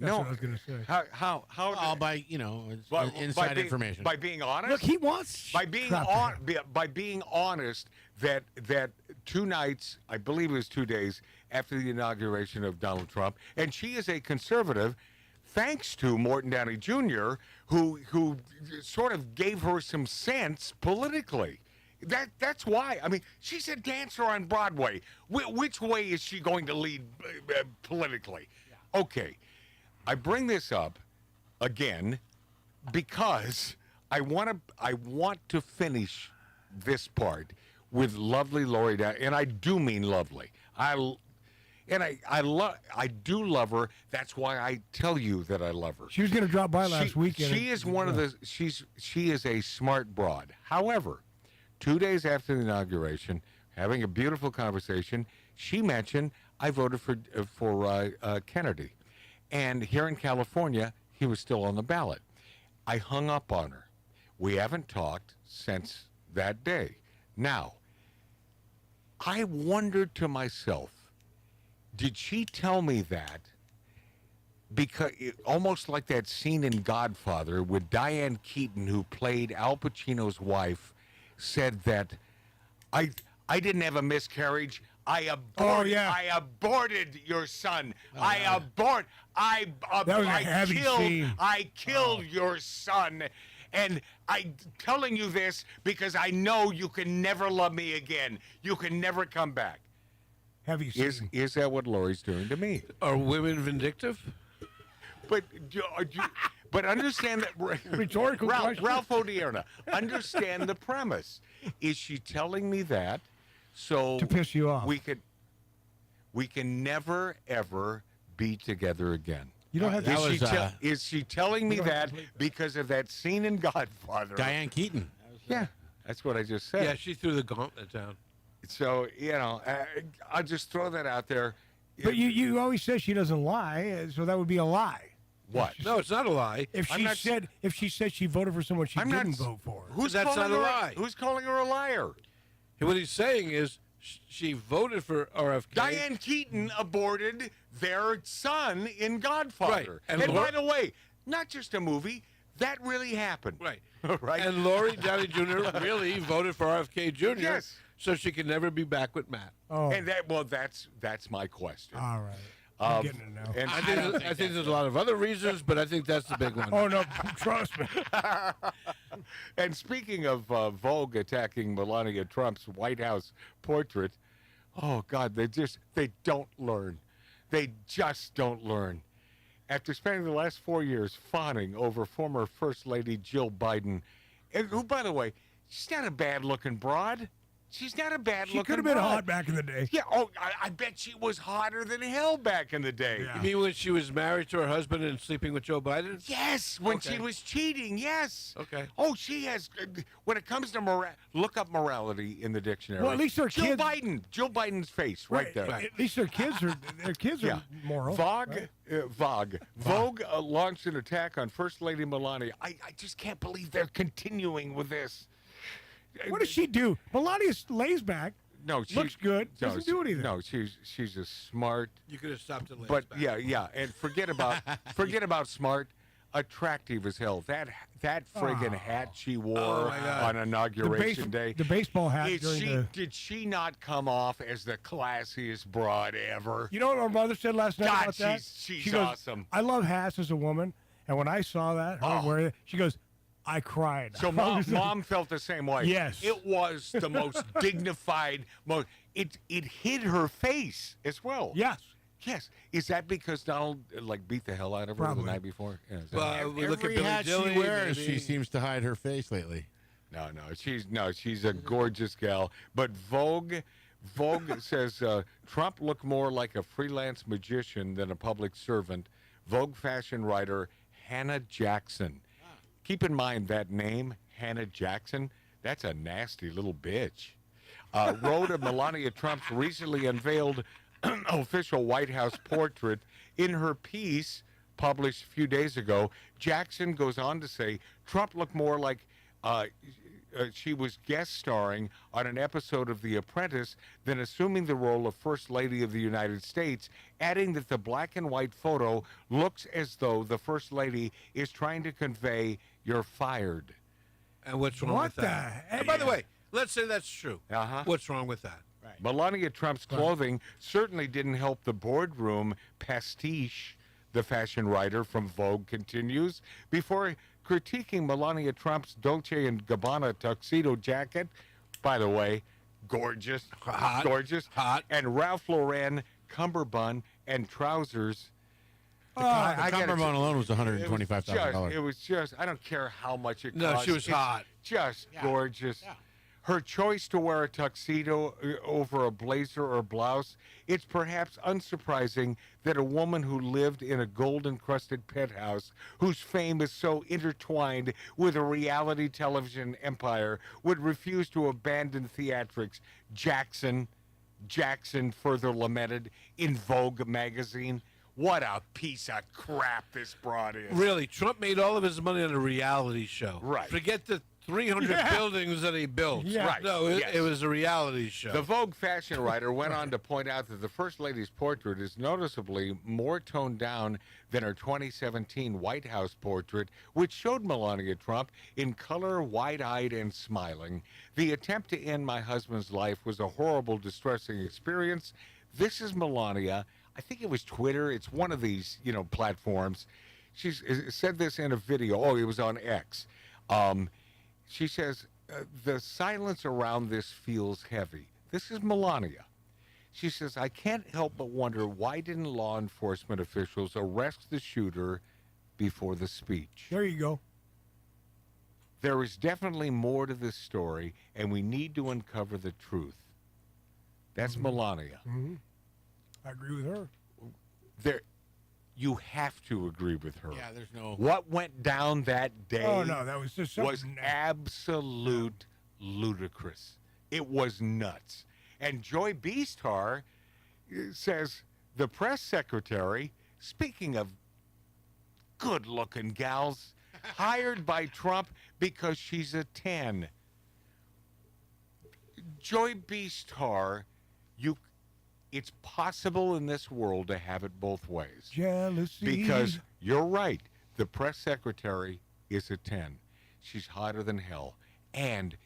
That's what I was going to say. How? All by inside information. By being honest. Look, he wants by being by being honest that 2 nights, I believe it was 2 days after the inauguration of Donald Trump, and she is a conservative, thanks to Morton Downey Jr., who sort of gave her some sense politically. That's why. I mean, she's a dancer on Broadway. Which way is she going to lead politically? Yeah. Okay. I bring this up again because I want to finish this part with lovely Lori Down, and I do mean lovely. I do love her. That's why I tell you that I love her. She was going to drop by last weekend. She is one of the. She is a smart broad. However, 2 days after the inauguration, having a beautiful conversation, she mentioned I voted for Kennedy, and here in California, he was still on the ballot. I hung up on her. We haven't talked since that day. Now, I wondered to myself, did she tell me that because almost like that scene in Godfather with Diane Keaton, who played Al Pacino's wife, said that I didn't have a miscarriage. I aborted your son. I killed your son. And I'm telling you this because I know you can never love me again. You can never come back. Heavy scene. Is that what Lori's doing to me? Are women vindictive? But understand that rhetorical question. Ralph Odierna, understand the premise. Is she telling me that so to piss you off? We can never ever be together again. You don't have to. Is she telling me that because of that scene in Godfather? Diane Keaton. Yeah, that's what I just said. Yeah, she threw the gauntlet down. So, I'll just throw that out there. But you always say she doesn't lie, so that would be a lie. What? No, it's not a lie. If she said she voted for someone she didn't vote for. That's not a lie. Who's calling her a liar? What he's saying is she voted for RFK. Diane Keaton aborted their son in Godfather. Right. And by the way, not just a movie, that really happened. Right. Right. And Lori Downey Jr. really voted for RFK Jr. Yes. So she can never be back with Matt. Oh. And that's my question. All right. I'm getting it now. And I think there's a lot of other reasons, but I think that's the big one. Oh, no, trust me. And speaking of Vogue attacking Melania Trump's White House portrait, oh, God, they don't learn. They just don't learn. After spending the last 4 years fawning over former First Lady Jill Biden, who, by the way, she's not a bad-looking broad. She's not a bad-looking broad. She could have been hot back in the day. Yeah, I bet she was hotter than hell back in the day. Yeah. You mean when she was married to her husband and sleeping with Joe Biden? Yes, when she was cheating, yes. Okay. Oh, she has, when it comes to look up morality in the dictionary. Well, at least her Jill Biden's face right there. At least their kids are moral. Vogue launched an attack on First Lady Melania. I just can't believe they're continuing with this. What does she do? Melania lays back. No, she looks good. Doesn't do anything. No, she's a smart. You could have stopped it. But yeah, and forget about smart. Attractive as hell. That friggin' hat she wore on Inauguration Day. The baseball hat. Did she not come off as the classiest broad ever? You know what my mother said last night about that? She's she goes, awesome. I love hats as a woman, and when I saw that, her wearing it, she goes, I cried. So mom felt the same way. Yes. It was the most dignified. It hid her face as well. Yes. Yes. Is that because Donald beat the hell out of her the night before? Yeah, we look at Every Billy hat Dillon, she wears, maybe. she seems to hide her face lately. No, she's a gorgeous gal. But Vogue says Trump looked more like a freelance magician than a public servant. Vogue fashion writer Hannah Jackson. Keep in mind that name, Hannah Jackson, that's a nasty little bitch. Wrote of Melania Trump's recently unveiled official White House portrait. In her piece published a few days ago, Jackson goes on to say Trump looked more like she was guest starring on an episode of The Apprentice than assuming the role of First Lady of the United States, adding that the black and white photo looks as though the First Lady is trying to convey you're fired. And what's wrong with that? And by the way, let's say that's true. What's wrong with that? Right. Melania Trump's clothing certainly didn't help the boardroom pastiche, the fashion writer from Vogue continues, before critiquing Melania Trump's Dolce & Gabbana tuxedo jacket. By the way, gorgeous. Hot. And Ralph Lauren cummerbund and trousers. The cummerbund alone was $125,000. It was just, I don't care how much it cost. No, she was hot. Just gorgeous. Yeah. Her choice to wear a tuxedo over a blazer or blouse, it's perhaps unsurprising that a woman who lived in a gold-encrusted penthouse, whose fame is so intertwined with a reality television empire, would refuse to abandon theatrics. Jackson further lamented in Vogue magazine. What a piece of crap this broad is. Really, Trump made all of his money on a reality show. Right. Forget the 300 buildings that he built. Yeah. Right. No, it was a reality show. The Vogue fashion writer went on to point out that the First Lady's portrait is noticeably more toned down than her 2017 White House portrait, which showed Melania Trump in color, wide-eyed, and smiling. The attempt to end my husband's life was a horrible, distressing experience. This is Melania. I think it was Twitter. It's one of these, platforms. She said this in a video. Oh, it was on X. She says, the silence around this feels heavy. This is Melania. She says, I can't help but wonder, why didn't law enforcement officials arrest the shooter before the speech? There you go. There is definitely more to this story, and we need to uncover the truth. That's Melania. Mm-hmm. I agree with her. You have to agree with her. Yeah, there's no... What went down that day Oh, no, that was just something... was absolute ludicrous. It was nuts. And Joy Beastar says the press secretary, speaking of good-looking gals, hired by Trump because she's a 10. Joy Beastar, it's possible in this world to have it both ways. Jealousy. Because you're right. The press secretary is a 10. She's hotter than hell. And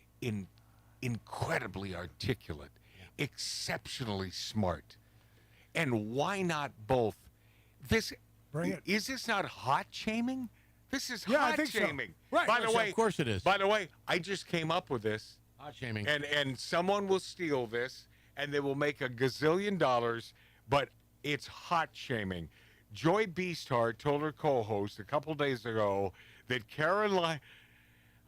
incredibly articulate. Exceptionally smart. And why not both? Is this not hot shaming? This is hot shaming. So. Right. By the way, of course it is. By the way, I just came up with this. Hot shaming. And someone will steal this, and they will make a gazillion dollars, but it's hot shaming. Joy Beastar told her co-host a couple days ago that Caroline,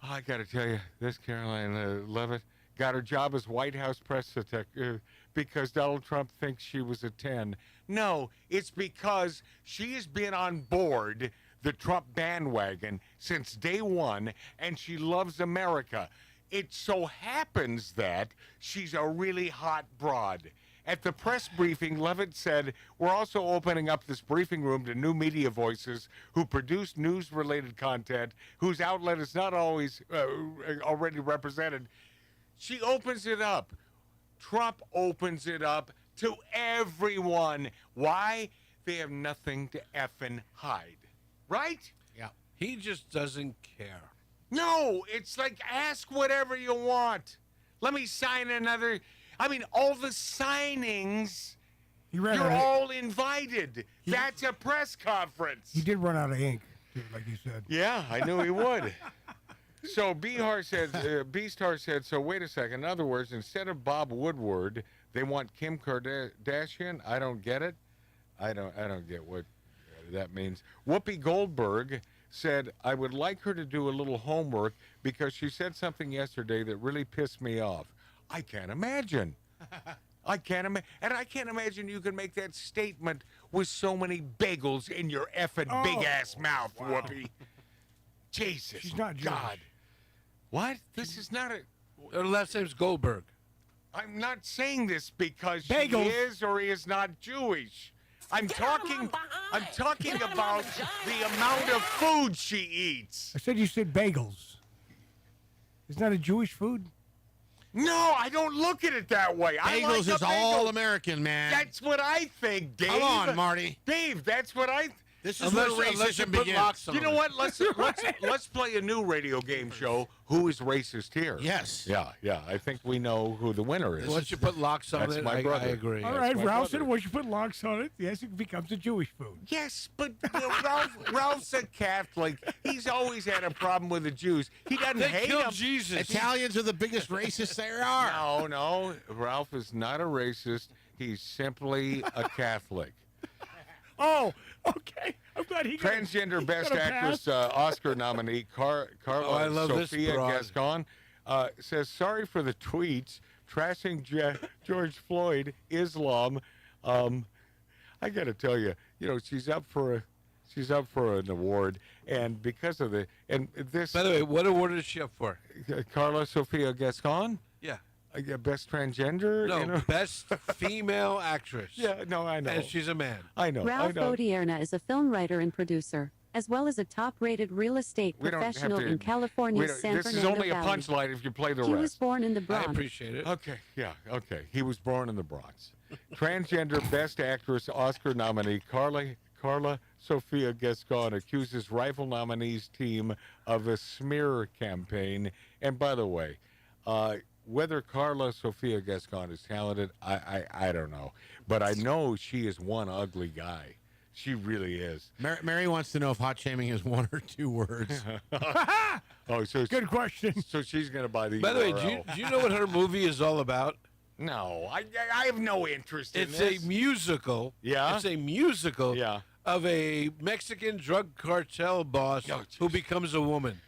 I got to tell you, this Caroline Levitt got her job as White House press secretary because Donald Trump thinks she was a 10. No, it's because she has been on board the Trump bandwagon since day one, and she loves America. It so happens that she's a really hot broad. At the press briefing, Levitt said, we're also opening up this briefing room to new media voices who produce news-related content, whose outlet is not always already represented. She opens it up. Trump opens it up to everyone. Why? They have nothing to effing hide. Right? Yeah. He just doesn't care. No, it's like, ask whatever you want. Let me sign another. I mean, all the signings, you're all invited. That's a press conference. He did run out of ink, like you said. Yeah, I knew he would. So Beastar said, so wait a second. In other words, instead of Bob Woodward, they want Kim Kardashian? I don't get it. I don't get what that means. Whoopi Goldberg said, I would like her to do a little homework because she said something yesterday that really pissed me off. I can't imagine. I can't imagine. And I can't imagine you can make that statement with so many bagels in your effing big-ass mouth, Whoopi. Jesus. She's not Jewish. God. What? This is not a... Her last name's Goldberg. I'm not saying this because Bagels. she is or he is not Jewish. I'm talking about the amount of food she eats. I said you said bagels. Isn't that a Jewish food? No, I don't look at it that way. Bagels is all American, man. That's what I think, Dave. Come on, Marty. Dave, that's what I... This is where racism begins. You know what? Let's play a new radio game show. Who is racist here? Yes. Yeah. I think we know who the winner is. Once you put locks on That's it, my brother. I agree. All right, Ralph said once you put locks on it, yes, it becomes a Jewish food. Yes, but Ralph's a Catholic. He's always had a problem with the Jews. He doesn't hate them. Jesus. Italians are the biggest racists there are. No. Ralph is not a racist. He's simply a Catholic. Oh, okay. I'm glad he Transgender got Best a Actress pass. Oscar nominee Carla I love this Sofia broad. Gascon Says, sorry for the tweets, trashing George Floyd, Islam. I got to tell you, she's up for an award, and because of this. By the way, what award is she up for? Carla Sofia Gascon. Yeah. Best transgender. No, best female actress. Yeah, no, I know. And she's a man. I know. Ralph Odierna is a film writer and producer, as well as a top-rated real estate professional in California's San This Fernando is only Valley. a punchline if you play the rest. He was born in the Bronx. I appreciate it. Okay, yeah, okay. He was born in the Bronx. Transgender Best Actress Oscar nominee Carla Sofia Gascon accuses rival nominees team of a smear campaign. And by the way, whether Carla Sofia Gascon is talented, I don't know. But I know she is one ugly guy. She really is. Mary wants to know if hot shaming is one or two words. So good question. So she's going to buy the By the way, URL. do you know what her movie is all about? No, I have no interest in It's this. a musical. Yeah? It's a musical Yeah. of a Mexican drug cartel boss who becomes a woman.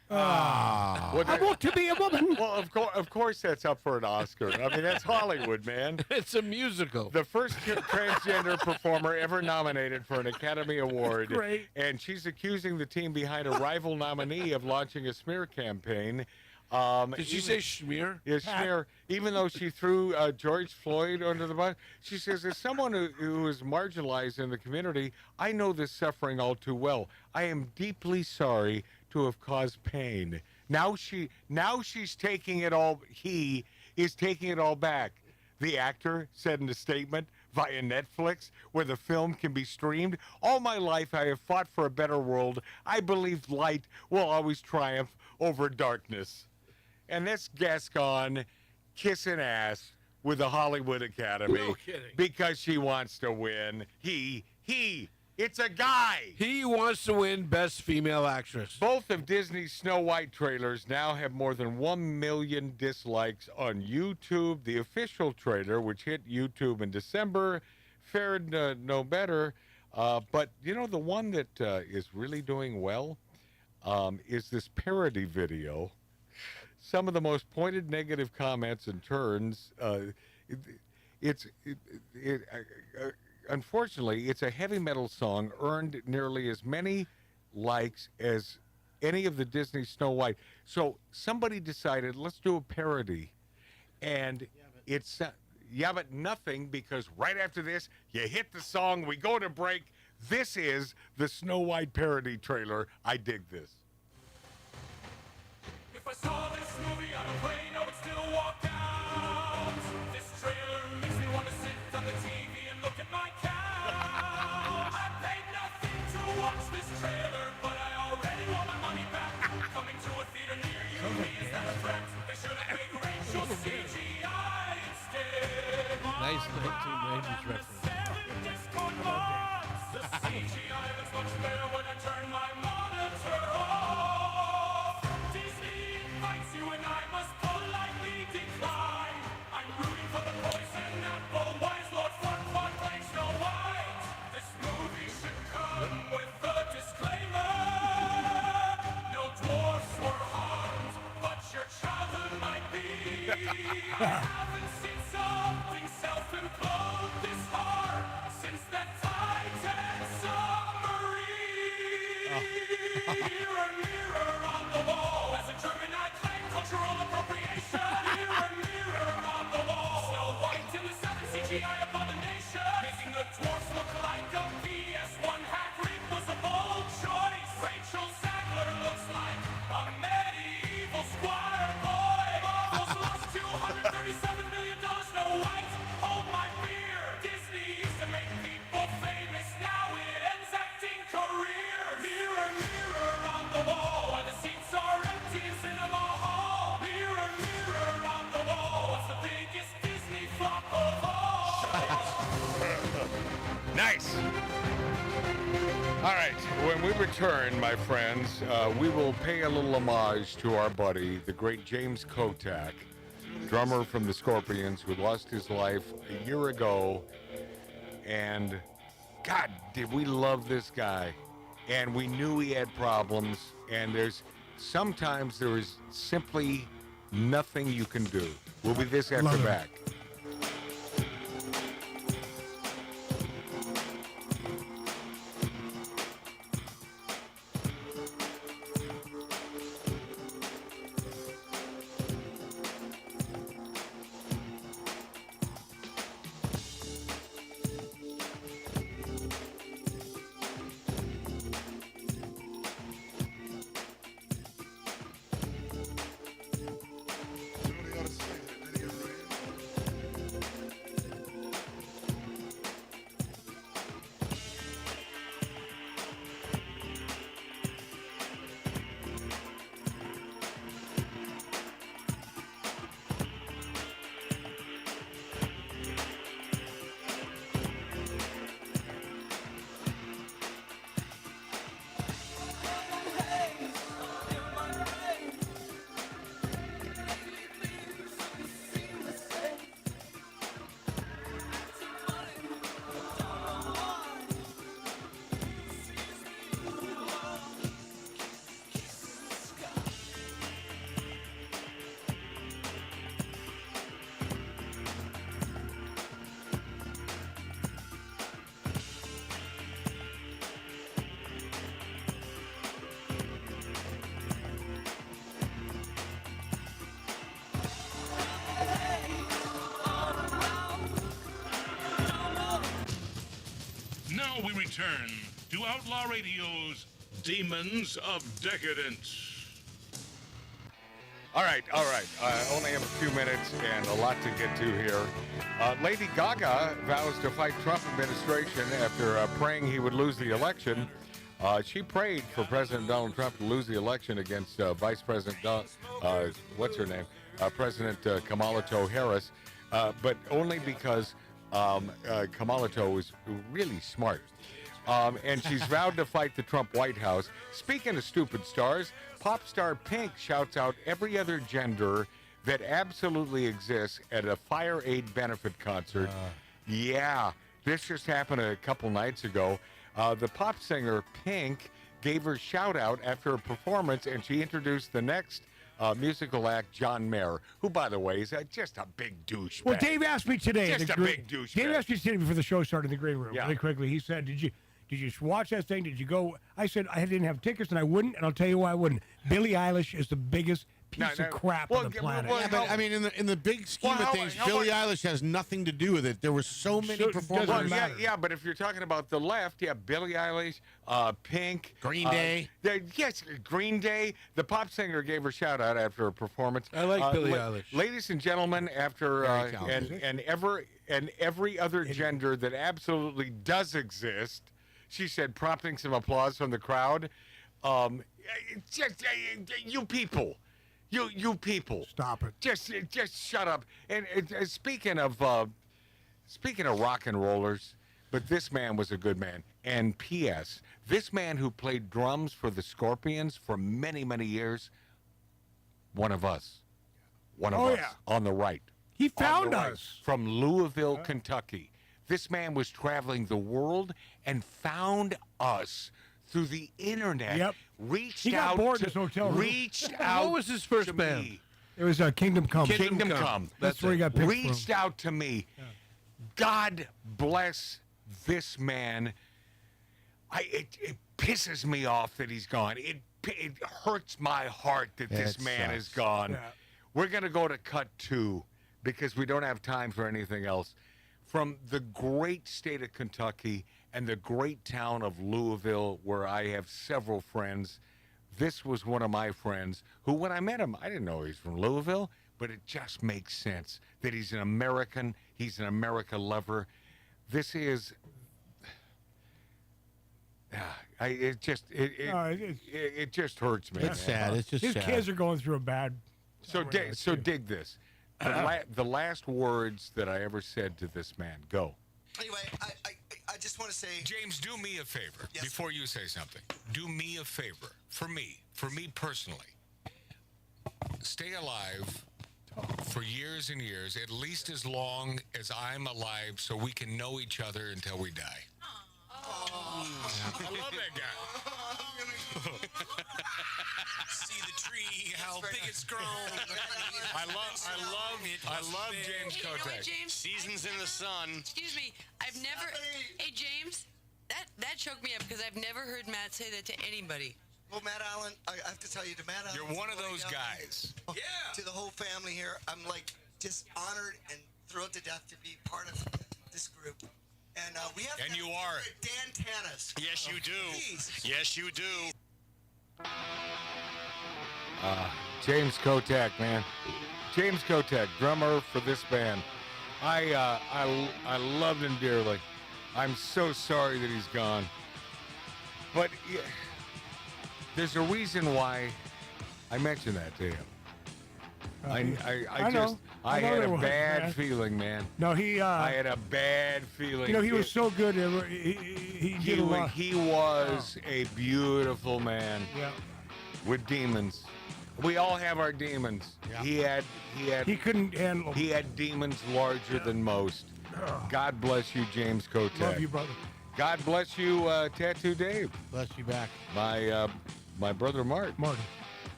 Well, I want to be a woman. Well, of course that's up for an Oscar. I mean, that's Hollywood, man. It's a musical. The first transgender performer ever nominated for an Academy Award. Great. And she's accusing the team behind a rival nominee of launching a smear campaign. Did she say schmear? Yes, smear. Even though she threw George Floyd under the bus, she says, as someone who is marginalized in the community, I know this suffering all too well. I am deeply sorry to have caused pain. Now she's taking it all. He is taking it all back. The actor said in a statement via Netflix, where the film can be streamed, all my life I have fought for a better world. I believe light will always triumph over darkness. And that's Gascon kissing ass with the Hollywood Academy. No kidding. Because she wants to win. It's a guy. He wants to win Best Female Actress. Both of Disney's Snow White trailers now have more than 1 million dislikes on YouTube. The official trailer, which hit YouTube in December, fared no better. But, the one that is really doing well is this parody video. Some of the most pointed negative comments and turns. Unfortunately, it's a heavy metal song, earned nearly as many likes as any of the Disney Snow White. So somebody decided, let's do a parody. And it's, but nothing, because right after this, you hit the song, we go to break. This is the Snow White parody trailer. I dig this. If I saw this movie on a plane, I would still walk out. This trailer makes me want to sit on the TV and look at my couch. I paid nothing to watch this trailer, but I already want my money back. Coming to a theater near you, is that a threat? They should have made Rachel CGI instead. Nice 1990s reference. The CGI looks much better when I turn my monitor off. Disney invites you and I must politely decline. I'm rooting for the poison apple. Why is Lord Farquaad playing Snow White? This movie should come with a disclaimer. No dwarfs were harmed, but your childhood might be. I haven't seen something self-implode this hard since that Titan submarine. Mirror, mirror on the wall. As a German, I claim cultural appropriation. Mirror, mirror on the wall. Snow White in the 7 CGI abomination. Making the dwarfs look like a PS1 hack rip was a bold choice. Rachel Sadler looks like a medieval squire boy. Marvel's lost $237 million. Snow White, hold my beer. Disney used to make people famous. Now it ends acting career. Mirror, mirror on the wall. Why the seats are empty in cinema hall. Mirror, mirror on the wall. What's the biggest Disney flop of all? Nice. All right. When we return, my friends, we will pay a little homage to our buddy, the great James Kottak, drummer from the Scorpions, who lost his life a year ago. And God, did we love this guy. And we knew he had problems. And sometimes there is simply Nothing you can do. We'll be this after Love it. back. Now we return to Outlaw Radio's Demons of Decadence. All right. Only have a few minutes and a lot to get to here. Lady Gaga vows to fight Trump administration after praying he would lose the election. She prayed for President Donald Trump to lose the election against Vice President, President Kamala Harris, but only because Kamala is really smart. And she's vowed to fight the Trump White House. Speaking of stupid stars, pop star Pink shouts out every other gender that absolutely exists at a Fire Aid benefit concert. Yeah, this just happened a couple nights ago. The pop singer Pink gave her shout out after a performance, and she introduced the next musical act, John Mayer, who, by the way, is just a big douchebag. Well, Dave asked me today. Just a big douchebag. Dave asked me today before the show started in the green room. Yeah. Really quickly, he said, "Did you watch that thing? Did you go?" I said, "I didn't have tickets, and I wouldn't." And I'll tell you why I wouldn't. Billie Eilish is the biggest piece of crap on the planet. Yeah, but I mean, in the big scheme of things, Billie Eilish has nothing to do with it. There were so many performers. Yeah, but if you're talking about the left, Billie Eilish, Pink, Green Day. Yes, Green Day. The pop singer gave her shout out after a performance. I like Billie Eilish. Ladies and gentlemen, after and every other gender that absolutely does exist, she said, prompting some applause from the crowd. You people. You people, stop it! Just shut up. And speaking of rock and rollers, but this man was a good man. And P.S. This man who played drums for the Scorpions for many years, one of us, on the right. He found us from Louisville, Kentucky. This man was traveling the world and found us through the internet. Yep. He got bored in his hotel room. What was his first band? It was Kingdom Come. Kingdom Come. That's where he got picked reached out to me. Yeah. God bless this man. It pisses me off that he's gone. It hurts my heart that this man is gone. Yeah. We're going to go to cut 2 because we don't have time for anything else. From the great state of Kentucky and the great town of Louisville, where I have several friends. This was one of my friends who, when I met him, I didn't know he was from Louisville, but it just makes sense that he's an American. He's an America lover. This is... it just hurts me. It's sad. It's just his sad. kids are going through a bad... So dig this. The last words that I ever said to this man. Go. Anyway, I just want to say... James, do me a favor before you say something. Do me a favor. For me personally. Stay alive for years and years, at least as long as I'm alive, so we can know each other until we die. I love that guy. See the tree How big it's grown. I love James You know what, Kottak. James? Seasons in the sun. Excuse me. I've never. Hey, James. That choked me up because I've never heard Matt say that to anybody. Well, Matt Allen, I have to tell you, to Matt Allen. You're one of those guys. Yeah. To the whole family here, I'm like just honored and thrilled to death to be part of this group. And we have. And you are. Dan Tanis. Yes, you do. Please. Yes, you do. James Kottak, man. James Kottak, drummer for this band. I loved him dearly. I'm so sorry that he's gone. But yeah, there's a reason why I mentioned that to him. I had a bad feeling, man. No, he. I had a bad feeling. You know, he was so good. He did a lot. He was a beautiful man. Yeah. With demons. We all have our demons. Yeah. He couldn't handle. He had demons larger than most. God bless you, James Kottak. Love you, brother. God bless you, Tattoo Dave. Bless you back. My brother Mark. Martin.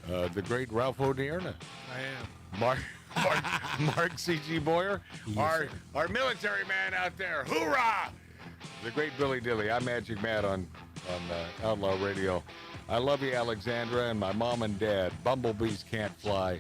The great Ralph O'Dearna. I am. Mark C.G. Boyer. Yes, our military man out there. Hoorah! The great Billy Dilly. I'm Magic Matt on Outlaw Radio. I love you, Alexandra, and my mom and dad. Bumblebees can't fly.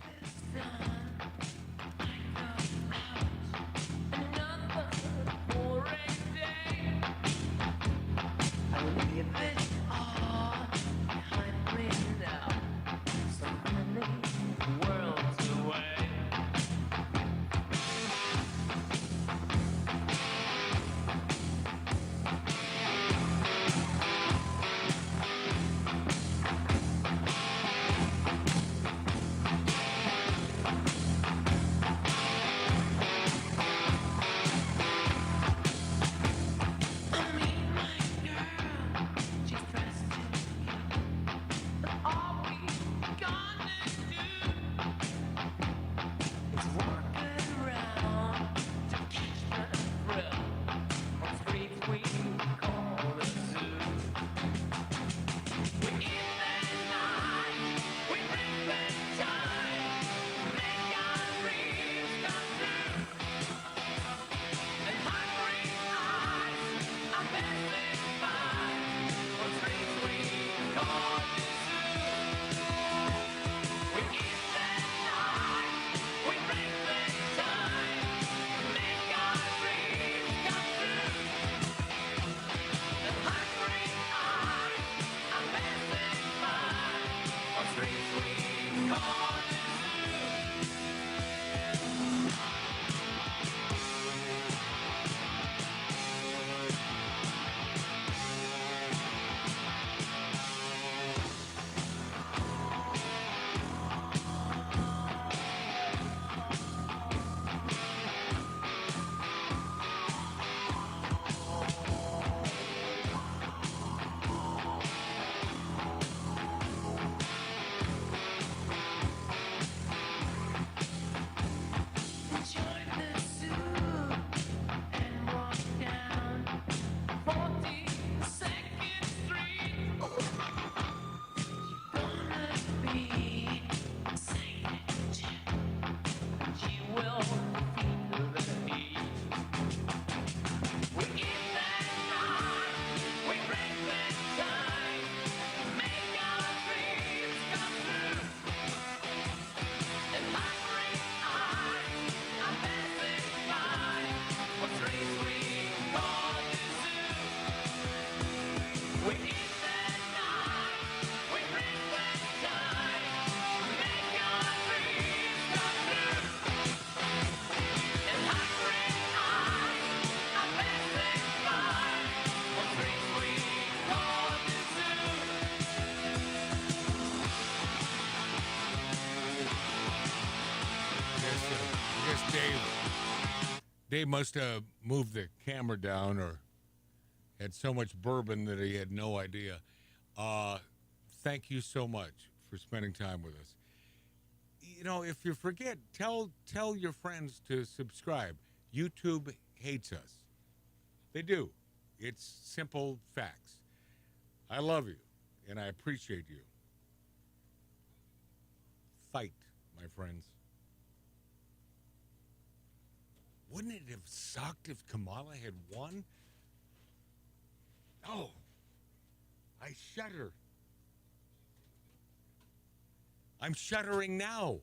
Dave must have moved the camera down or had so much bourbon that he had no idea. Thank you so much for spending time with us. You know, if you forget, tell your friends to subscribe. YouTube hates us. They do. It's simple facts. I love you, and I appreciate you. fight, my friends. Wouldn't it have sucked if Kamala had won? Oh, I shudder. I'm shuddering now.